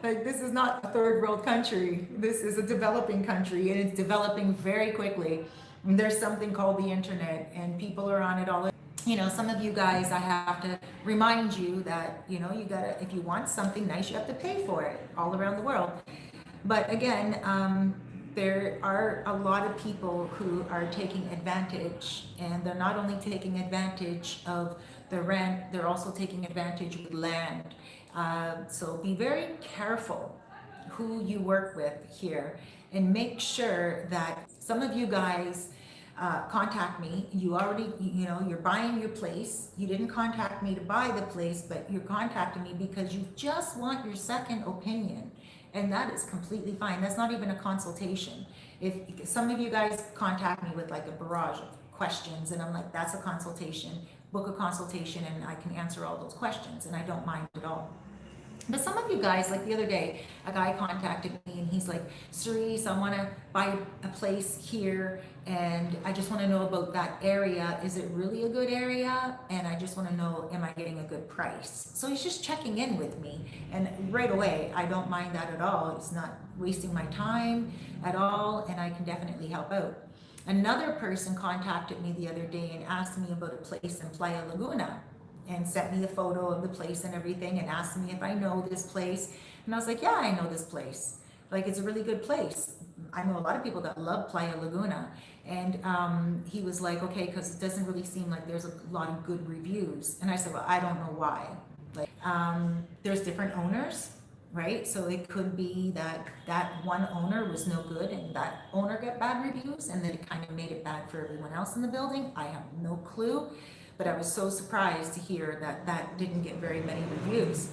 Like, this is not a third world country. This is a developing country, and it's developing very quickly. And there's something called the internet, and people are on it all. You know, some of you guys, I have to remind you that, you know, you gotta, if you want something nice, you have to pay for it all around the world. But again, there are a lot of people who are taking advantage, and they're not only taking advantage of the rent, they're also taking advantage with land. So be very careful who you work with here, and make sure that some of you guys contact me. You already, you know, you're buying your place. You didn't contact me to buy the place, but you're contacting me because you just want your second opinion. And that is completely fine. That's not even a consultation. If some of you guys contact me with like a barrage of questions, and I'm like, that's a consultation. Book a consultation and I can answer all those questions, and I don't mind at all. But some of you guys, like the other day, a guy contacted me and he's like, Cerise, I want to buy a place here, and I just want to know about that area. Is it really a good area? And I just want to know, am I getting a good price? So he's just checking in with me. And right away, I don't mind that at all. It's not wasting my time at all, and I can definitely help out. Another person contacted me the other day and asked me about a place in Playa Laguna, and sent me a photo of the place and everything, and asked me if I know this place. And I was like, yeah, I know this place. Like, it's a really good place. I know a lot of people that love Playa Laguna. And he was like, okay, because it doesn't really seem like there's a lot of good reviews. And I said, well, I don't know why. Like, there's different owners, right? So it could be that that one owner was no good and that owner got bad reviews, and then it kind of made it bad for everyone else in the building. I have no clue. But I was so surprised to hear that that didn't get very many reviews.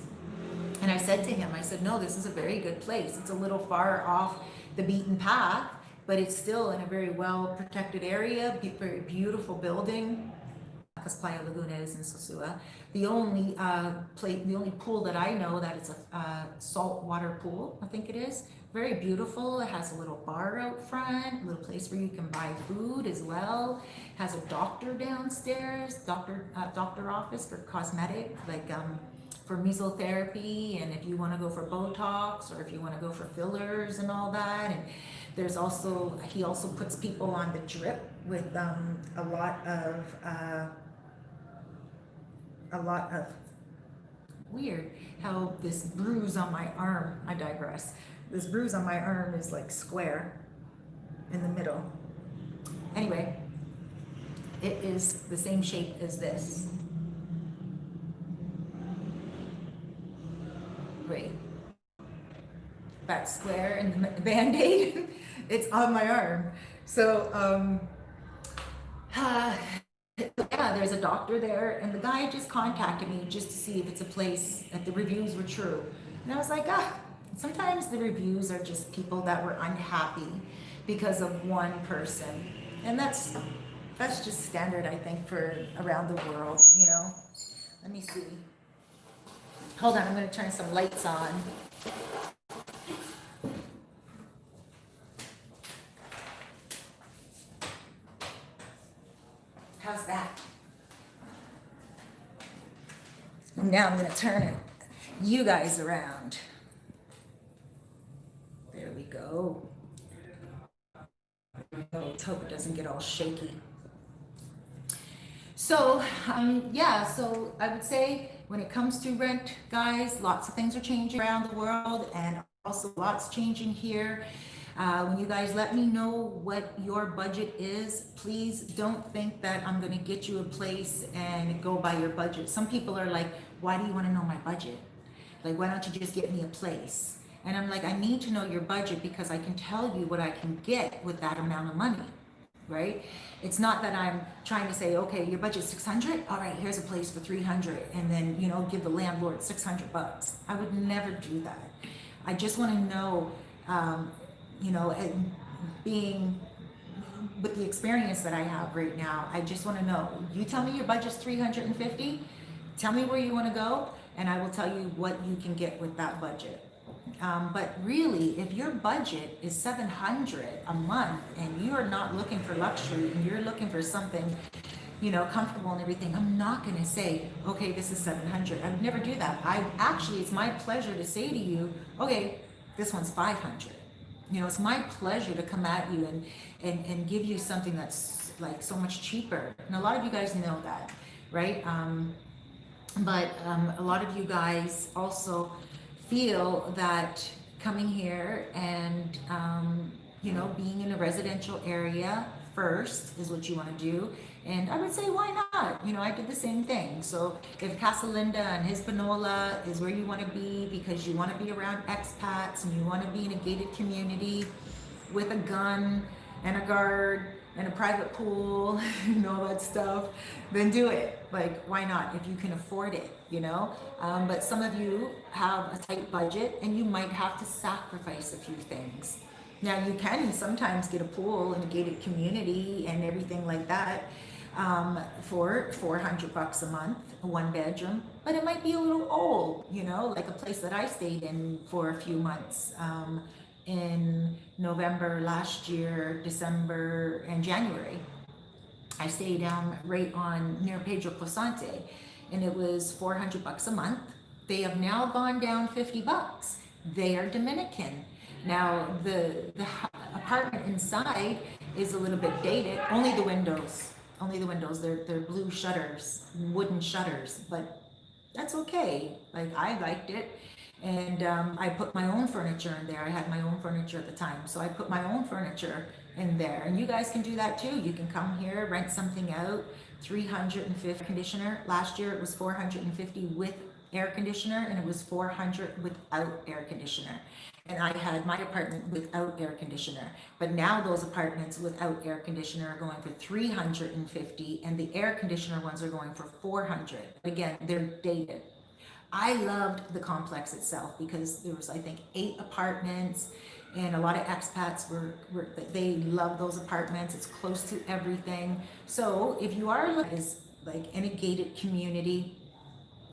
And I said to him, I said, no, this is a very good place. It's a little far off the beaten path, but it's still in a very well protected area, very beautiful building. Because Playa Laguna is in Sosua. The only pool that I know that it's a saltwater pool, I think it is. Very beautiful. It has a little bar out front, a little place where you can buy food as well. Has a doctor downstairs, doctor office for cosmetic, like for mesotherapy, and if you want to go for Botox, or if you want to go for fillers and all that. And there's also, he also puts people on the drip with a lot of weird how this bruise on my arm, I digress. This bruise on my arm is like square in the middle. Anyway, it is the same shape as this. Wait, that square and the Band-Aid, it's on my arm. So, yeah, there's a doctor there, and the guy just contacted me just to see if it's a place that the reviews were true. And I was like, sometimes the reviews are just people that were unhappy because of one person. And that's just standard, I think, for around the world, you know. Let me see. Hold on, I'm going to turn some lights on. How's that? Now I'm going to turn it, you guys around. There we go. Let's hope it doesn't get all shaky. So, yeah, so I would say when it comes to rent, guys, lots of things are changing around the world, and also lots changing here. When you guys let me know what your budget is, please don't think that I'm going to get you a place and go by your budget. Some people are like, why do you want to know my budget? Like, why don't you just get me a place? And I'm like, I need to know your budget because I can tell you what I can get with that amount of money, right? It's not that I'm trying to say, okay, your budget's 600. All right, here's a place for 300, and then, you know, give the landlord 600 bucks. I would never do that. I just want to know, you know, and being with the experience that I have right now, I just want to know, you tell me your budget's 350, tell me where you want to go, and I will tell you what you can get with that budget. But really, if your budget is 700 a month and you are not looking for luxury and you're looking for something, you know, comfortable and everything, I'm not going to say, okay, this is 700. I would never do that. It's my pleasure to say to you, okay, this one's 500. You know, it's my pleasure to come at you and give you something that's like so much cheaper. And a lot of you guys know that, right? But a lot of you guys also feel that coming here and, you know, being in a residential area first is what you want to do. And I would say, why not? You know, I did the same thing. So if Casa Linda and Hispaniola is where you want to be because you want to be around expats and you want to be in a gated community with a gun and a guard and a private pool and all that stuff, then do it. Like, why not? If you can afford it, you know? But some of you have a tight budget and you might have to sacrifice a few things. Now, you can sometimes get a pool in a gated community and everything like that for 400 bucks a month, a one bedroom, but it might be a little old, you know, like a place that I stayed in for a few months in November last year, December and January. I stayed right on near Pedro Posante, and it was 400 bucks a month. They have now gone down 50 bucks. They are Dominican. Now the apartment inside is a little bit dated. Only the windows. They're blue shutters, wooden shutters, but that's okay. Like, I liked it. And I put my own furniture in there. I had my own furniture at the time. So I put my own furniture in there. And you guys can do that too. You can come here, rent something out, 350 conditioner. Last year it was 450 with air conditioner, and it was 400 without air conditioner. And I had my apartment without air conditioner. But now those apartments without air conditioner are going for 350, and the air conditioner ones are going for 400. Again, they're dated. I loved the complex itself because there was, I think, 8 apartments, and a lot of expats they love those apartments. It's close to everything. So if you are like in a gated community,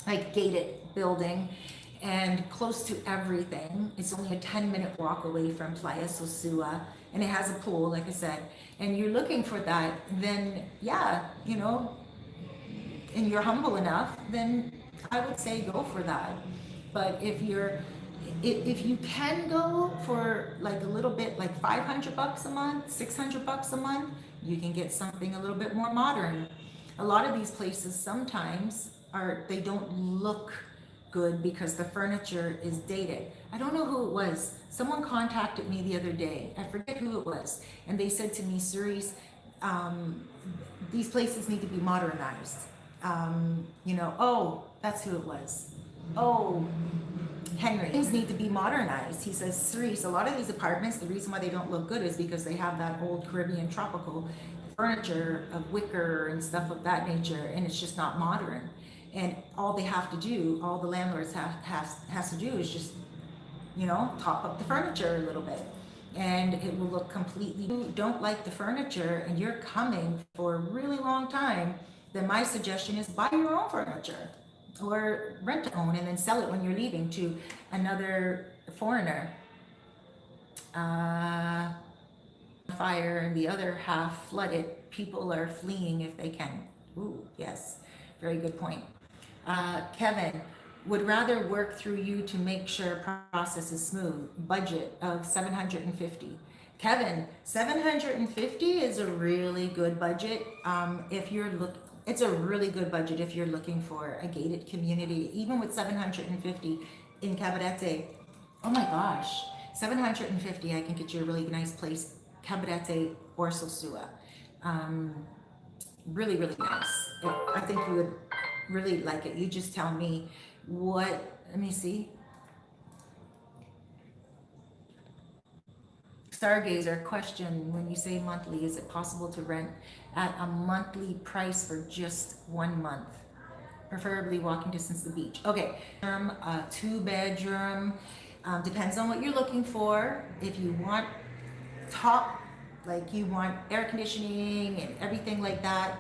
like gated building, and close to everything, it's only a 10-minute walk away from Playa Sosua, and it has a pool, like I said, and you're looking for that, then yeah, you know, and you're humble enough, then I would say go for that. But if you can go for like a little bit, like 500 bucks a month, 600 bucks a month, you can get something a little bit more modern. A lot of these places sometimes they don't look good because the furniture is dated. I don't know who it was. Someone contacted me the other day. I forget who it was. And they said to me, Cerise, these places need to be modernized. You know, oh, that's who it was. Oh, Henry, things need to be modernized. He says, Cerise, a lot of these apartments, the reason why they don't look good is because they have that old Caribbean tropical furniture of wicker and stuff of that nature, and it's just not modern. And all they have to do, all the landlords has to do is just, you know, top up the furniture a little bit, and it will look completely. If you don't like the furniture and you're coming for a really long time, then my suggestion is buy your own furniture or rent to own and then sell it when you're leaving to another foreigner. Fire and the other half flooded. People are fleeing if they can. Ooh, yes, very good point. Kevin, would rather work through you to make sure process is smooth. Budget of 750. Kevin, 750 is a really good budget. If you're it's a really good budget if you're looking for a gated community. Even with 750 in Cabarete, oh my gosh, 750, I can get you a really nice place, Cabarete or Sosua. Really, really nice. I think you would really like it. You just tell me what, let me see. Stargazer question, when you say monthly, is it possible to rent at a monthly price for just 1 month? Preferably walking distance to the beach. Okay, a 2-bedroom, depends on what you're looking for. If you want top, like you want air conditioning and everything like that,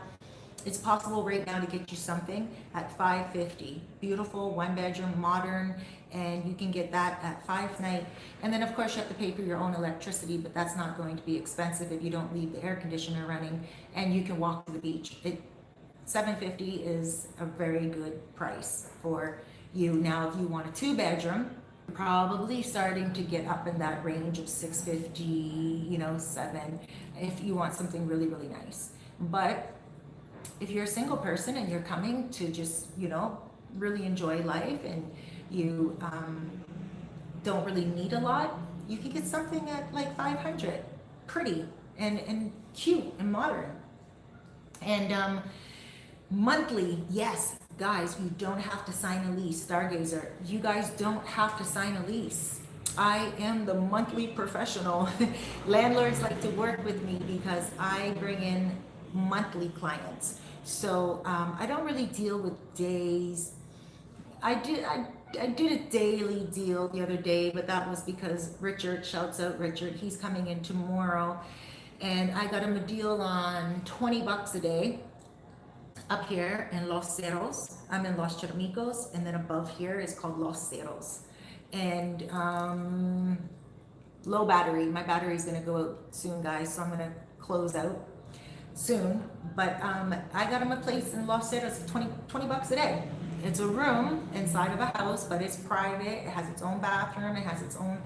it's possible right now to get you something at 550. Beautiful 1-bedroom, modern, and you can get that at 5 night. And then of course you have to pay for your own electricity, but that's not going to be expensive if you don't leave the air conditioner running, and you can walk to the beach. 750 is a very good price for you. Now, if you want a 2-bedroom, probably starting to get up in that range of 650, you know, 7, if you want something really, really nice. But if you're a single person and you're coming to just, you know, really enjoy life, and you don't really need a lot, you can get something at like 500, pretty and cute and modern. And monthly, yes, guys, you don't have to sign a lease. Stargazer, you guys don't have to sign a lease. I am the monthly professional. Landlords like to work with me because I bring in monthly clients. So I don't really deal with days. I did a daily deal the other day, but that was because Richard, shouts out Richard, he's coming in tomorrow, and I got him a deal on $20 a day up here in Los Cerros. I'm in Los Charamicos, and then above here is called Los Cerros. And low battery. My battery is going to go out soon, guys, so I'm going to close out soon. But I got him a place in Los Cerros for 20 bucks a day. It's a room inside of a house, but it's private. It has its own bathroom. It has its own,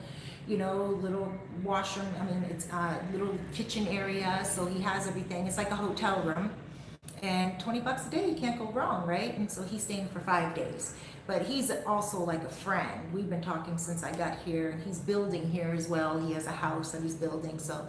you know, little washroom. I mean, it's a little kitchen area. So he has everything. It's like a hotel room. And 20 bucks a day, you can't go wrong, right? And so he's staying for 5 days. But he's also like a friend. We've been talking since I got here, and he's building here as well. He has a house that he's building, so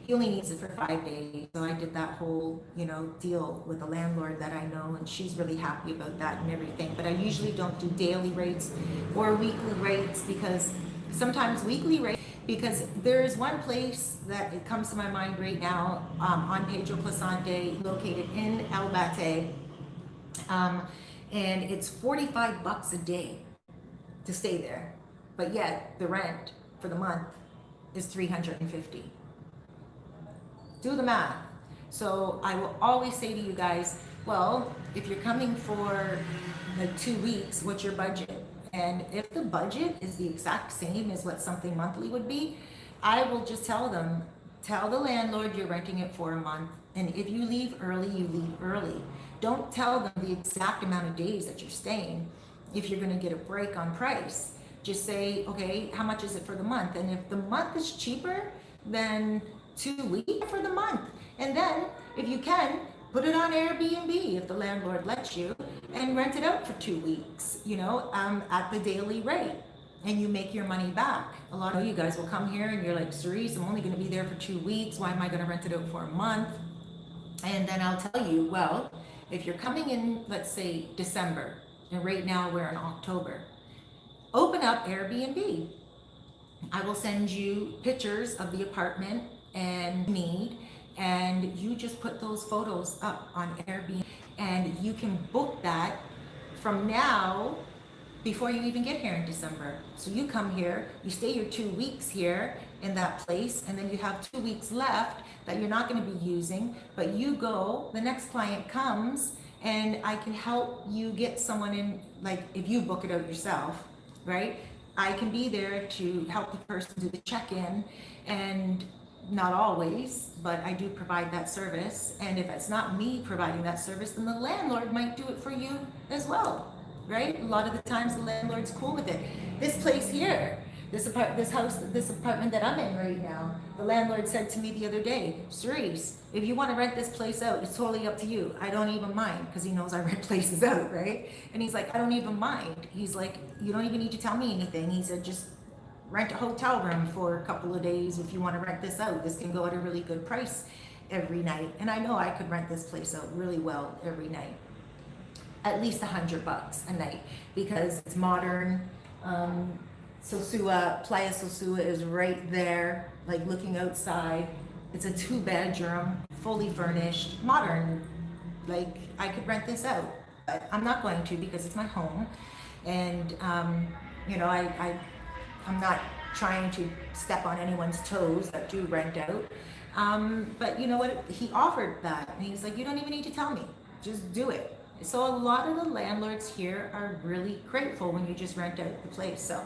he only needs it for 5 days. So I did that whole, you know, deal with the landlord that I know, and she's really happy about that and everything. But I usually don't do daily rates or weekly rates, because sometimes weekly rates, because there is one place that it comes to my mind right now, on Pedro Placente, located in Albate, and it's 45 bucks a day to stay there, but yet the rent for the month is 350. Do the math. So I will always say to you guys, well, if you're coming for like 2 weeks, what's your budget? And if the budget is the exact same as what something monthly would be, I will just tell the landlord you're renting it for a month. And if you leave early, you leave early. Don't tell them the exact amount of days that you're staying if you're going to get a break on price. Just say, okay, how much is it for the month? And if the month is cheaper than 2 weeks, for the month. And then if you can, put it on Airbnb if the landlord lets you, and rent it out for 2 weeks, you know, at the daily rate, and you make your money back. A lot of you guys will come here and you're like, Cerise, I'm only going to be there for 2 weeks. Why am I going to rent it out for a month? And then I'll tell you, well, if you're coming in, let's say December, and right now we're in October, open up Airbnb. I will send you pictures of the apartment and need, and you just put those photos up on Airbnb, and you can book that from now before you even get here in December. So you come here, you stay your 2 weeks here in that place, and then you have 2 weeks left that you're not going to be using, but you go, the next client comes, and I can help you get someone in, like if you book it out yourself, right? I can be there to help the person do the check-in, and not always, but I do provide that service. And if it's not me providing that service, then the landlord might do it for you as well, right? A lot of the times the landlord's cool with it. This place here, this apartment that I'm in right now, the landlord said to me the other day, Cerise, if you want to rent this place out, it's totally up to you. I don't even mind, because he knows I rent places out, right? And he's like, I don't even mind. He's like, you don't even need to tell me anything. He said, just rent a hotel room for a couple of days if you want to rent this out. This can go at a really good price every night. And I know I could rent this place out really well every night. At least $100 a night, because it's modern. Sosua, Playa Sosua is right there, like looking outside. It's a 2-bedroom, fully furnished, modern. Like, I could rent this out, but I'm not going to, because it's my home. And, you know, I'm not trying to step on anyone's toes that do rent out. But you know what? He offered that, and he's like, you don't even need to tell me, just do it. So a lot of the landlords here are really grateful when you just rent out the place. So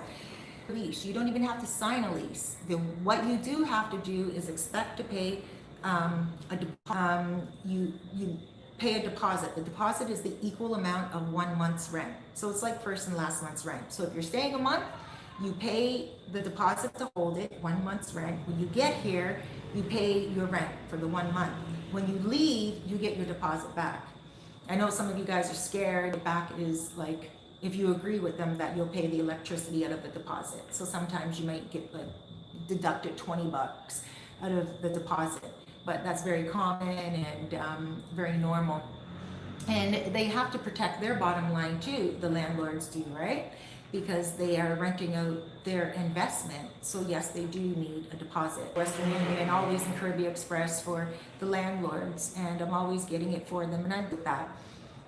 lease, you don't even have to sign a lease. What you do have to do is expect to pay you pay a deposit. The deposit is the equal amount of 1 month's rent. So it's like first and last month's rent. So if you're staying a month, you pay the deposit to hold it, 1 month's rent. When you get here, you pay your rent for the 1 month. When you leave, you get your deposit back. I know some of you guys are scared. The back is like, if you agree with them, that you'll pay the electricity out of the deposit. So sometimes you might get like deducted $20 out of the deposit, but that's very common and very normal. And they have to protect their bottom line too, the landlords do, right? Because they are renting out their investment. So yes, they do need a deposit. Western Union, always in Caribbean Express for the landlords, and I'm always getting it for them, and I do that.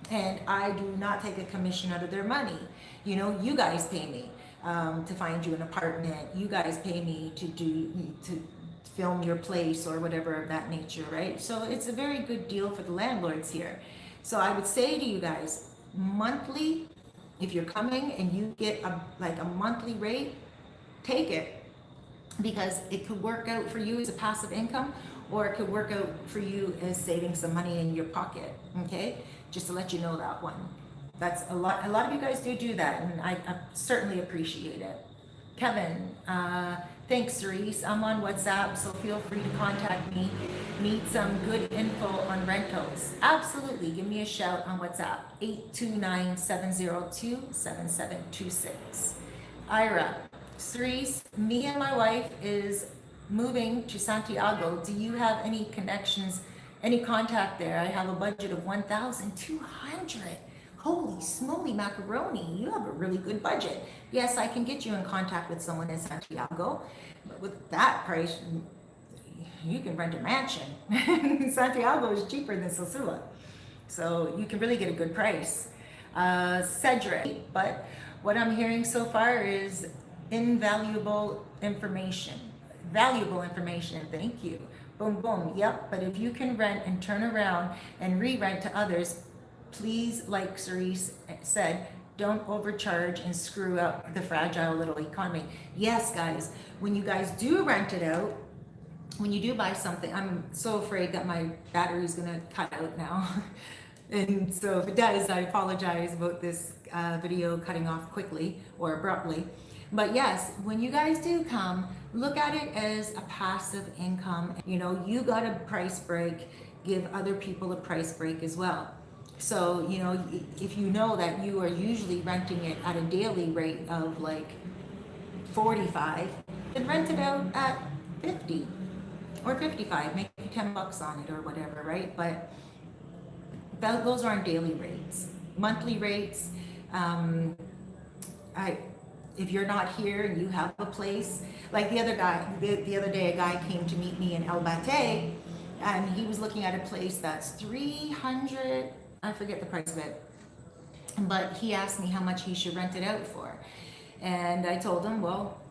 And I do not take a commission out of their money. You know, you guys pay me to find you an apartment. You guys pay me to film your place or whatever of that nature, right? So it's a very good deal for the landlords here. So I would say to you guys, monthly, if you're coming and you get a monthly rate, take it, because it could work out for you as a passive income, or it could work out for you as saving some money in your pocket. Okay, just to let you know that one. That's a lot of you guys do that, and I certainly appreciate it. Kevin, thanks, Cerise. I'm on WhatsApp, so feel free to contact me. Need some good info on rentals? Absolutely. Give me a shout on WhatsApp, 829-702-7726. Ira, Cerise, me and my wife is moving to Santiago. Do you have any connections, any contact there? I have a budget of 1,200. Holy smoly macaroni, you have a really good budget. Yes, I can get you in contact with someone in Santiago, but with that price, you can rent a mansion. Santiago is cheaper than Sosua, so you can really get a good price. Cedric, but what I'm hearing so far is invaluable information. Valuable information, thank you. Boom, boom, yep, but if you can rent and turn around and re-rent to others, please, like Cerise said, don't overcharge and screw up the fragile little economy. Yes, guys, when you guys do rent it out, when you do buy something, I'm so afraid that my battery is going to cut out now. And so if it does, I apologize about this video cutting off quickly or abruptly. But yes, when you guys do come, look at it as a passive income. You know, you got a price break, give other people a price break as well. So, you know, if you know that you are usually renting it at a daily rate of like 45, then rent it out at 50 or 55, make $10 on it or whatever, right? But those aren't daily rates. Monthly rates, if you're not here and you have a place, like the other day, a guy came to meet me in El Bate, and he was looking at a place that's 300, I forget the price of it, but he asked me how much he should rent it out for. And I told him, well,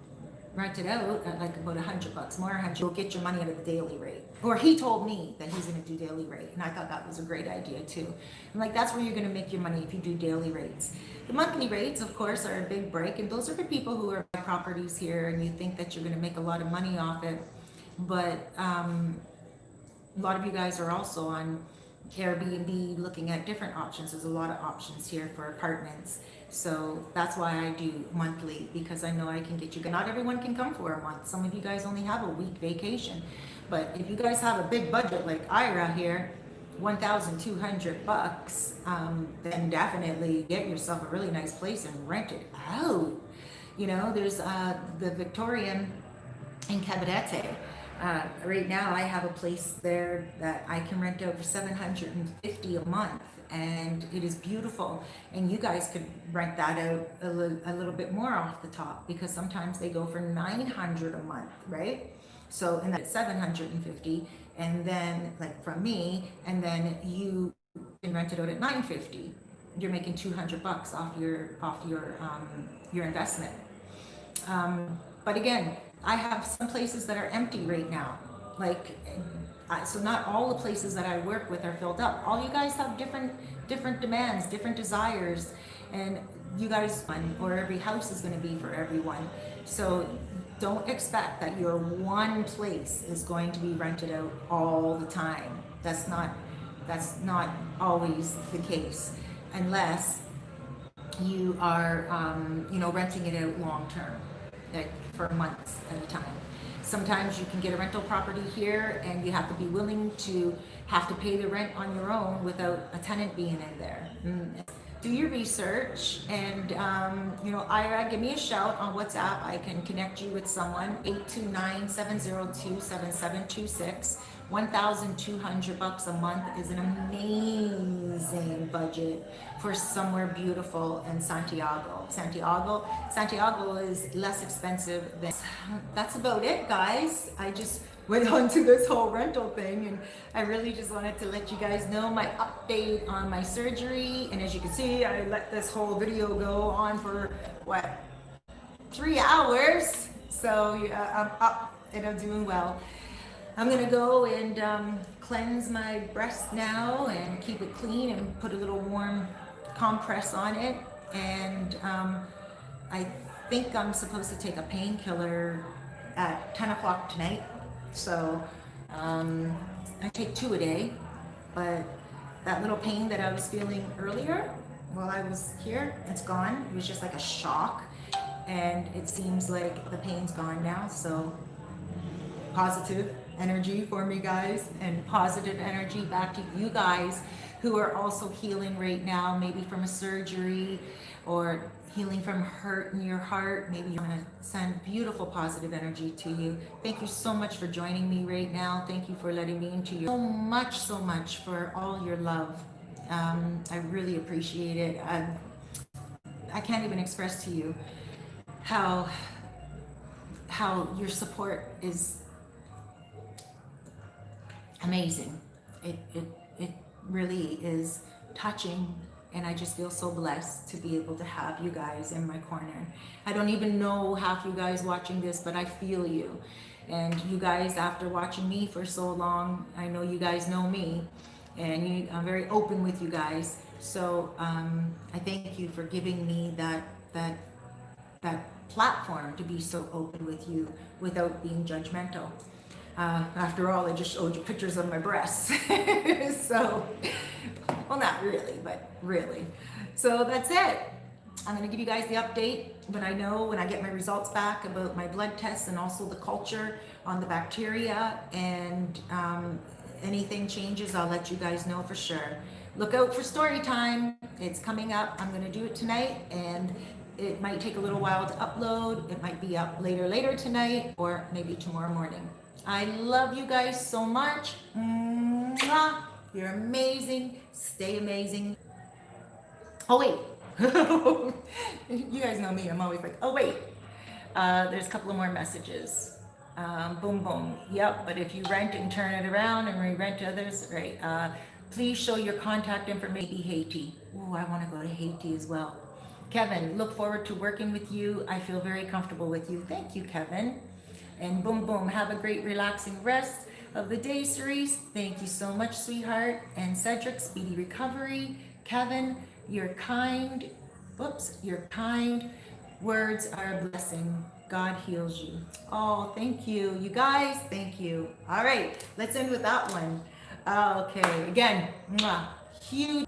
rent it out at like about $100 more, 100, you'll get your money out of the daily rate. Or he told me that he's gonna do daily rate, and I thought that was a great idea too. I'm like, that's where you're gonna make your money if you do daily rates. The monthly rates, of course, are a big break, and those are for people who are buying properties here and you think that you're gonna make a lot of money off it. But a lot of you guys are also on Airbnb looking at different options. There's a lot of options here for apartments. So that's why I do monthly, because I know I can get you. Not everyone can come for a month. Some of you guys only have a week vacation. But if you guys have a big budget like Ira here, $1,200, then definitely get yourself a really nice place and rent it out. You know, there's the Victorian in Cabarete. Right now I have a place there that I can rent out for $750 a month, and it is beautiful. And you guys could rent that out a little bit more off the top, because sometimes they go for $900 a month, right? So, and that's $750, and then like from me, and then you can rent it out at $950. You're making $200 off your investment. But again, I have some places that are empty right now. Like, so not all the places that I work with are filled up. All you guys have different demands, different desires, and you guys, or every house is going to be for everyone. So don't expect that your one place is going to be rented out all the time. That's not always the case, unless you are, renting it out long term, like for months at a time. Sometimes you can get a rental property here and you have to be willing to have to pay the rent on your own without a tenant being in there. Do your research, and Ira, give me a shout on WhatsApp. I can connect you with someone. 829-702-7726. $1,200 a month is an amazing budget for somewhere beautiful in Santiago. Santiago is less expensive than. That's about it, guys. I just went on to this whole rental thing, and I really just wanted to let you guys know my update on my surgery. And as you can see, I let this whole video go on for 3 hours. So I'm up and I'm doing well. I'm gonna go and cleanse my breast now and keep it clean and put a little warm compress on it. And I think I'm supposed to take a painkiller at 10 o'clock tonight. So I take 2 a day, but that little pain that I was feeling earlier while I was here, it's gone. It was just like a shock, and it seems like the pain's gone now. So positive energy for me, guys, and positive energy back to you guys who are also healing right now, maybe from a surgery or healing from hurt in your heart. Maybe you want to send beautiful positive energy to you. Thank you so much for joining me right now. Thank you for letting me into your so much for all your love. I really appreciate it. I can't even express to you how your support is amazing. It really is touching, and I just feel so blessed to be able to have you guys in my corner. I don't even know half you guys watching this, but I feel you. And you guys, after watching me for so long, I know you guys know me, and I'm very open with you guys. So I thank you for giving me that platform to be so open with you without being judgmental. After all, I just showed you pictures of my breasts. So, well, not really, but really. So that's it. I'm going to give you guys the update when I get my results back about my blood tests, and also the culture on the bacteria, and anything changes, I'll let you guys know for sure. Look out for story time. It's coming up. I'm going to do it tonight, and it might take a little while to upload. It might be up later tonight, or maybe tomorrow morning. I love you guys so much. Mwah. You're amazing. Stay amazing. Oh, wait. You guys know me. I'm always like, oh, wait. There's a couple of more messages. Boom, boom. Yep. But if you rent and turn it around and re-rent to others, right? Please show your contact information. Maybe Haiti. Oh, I want to go to Haiti as well. Kevin, look forward to working with you. I feel very comfortable with you. Thank you, Kevin. And boom, boom. Have a great, relaxing rest of the day, Cerise. Thank you so much, sweetheart. And Cedric, speedy recovery. Kevin, your kind, whoops, your kind words are a blessing. God heals you. Oh, thank you. You guys, thank you. All right, let's end with that one. Okay, again, mwah, huge.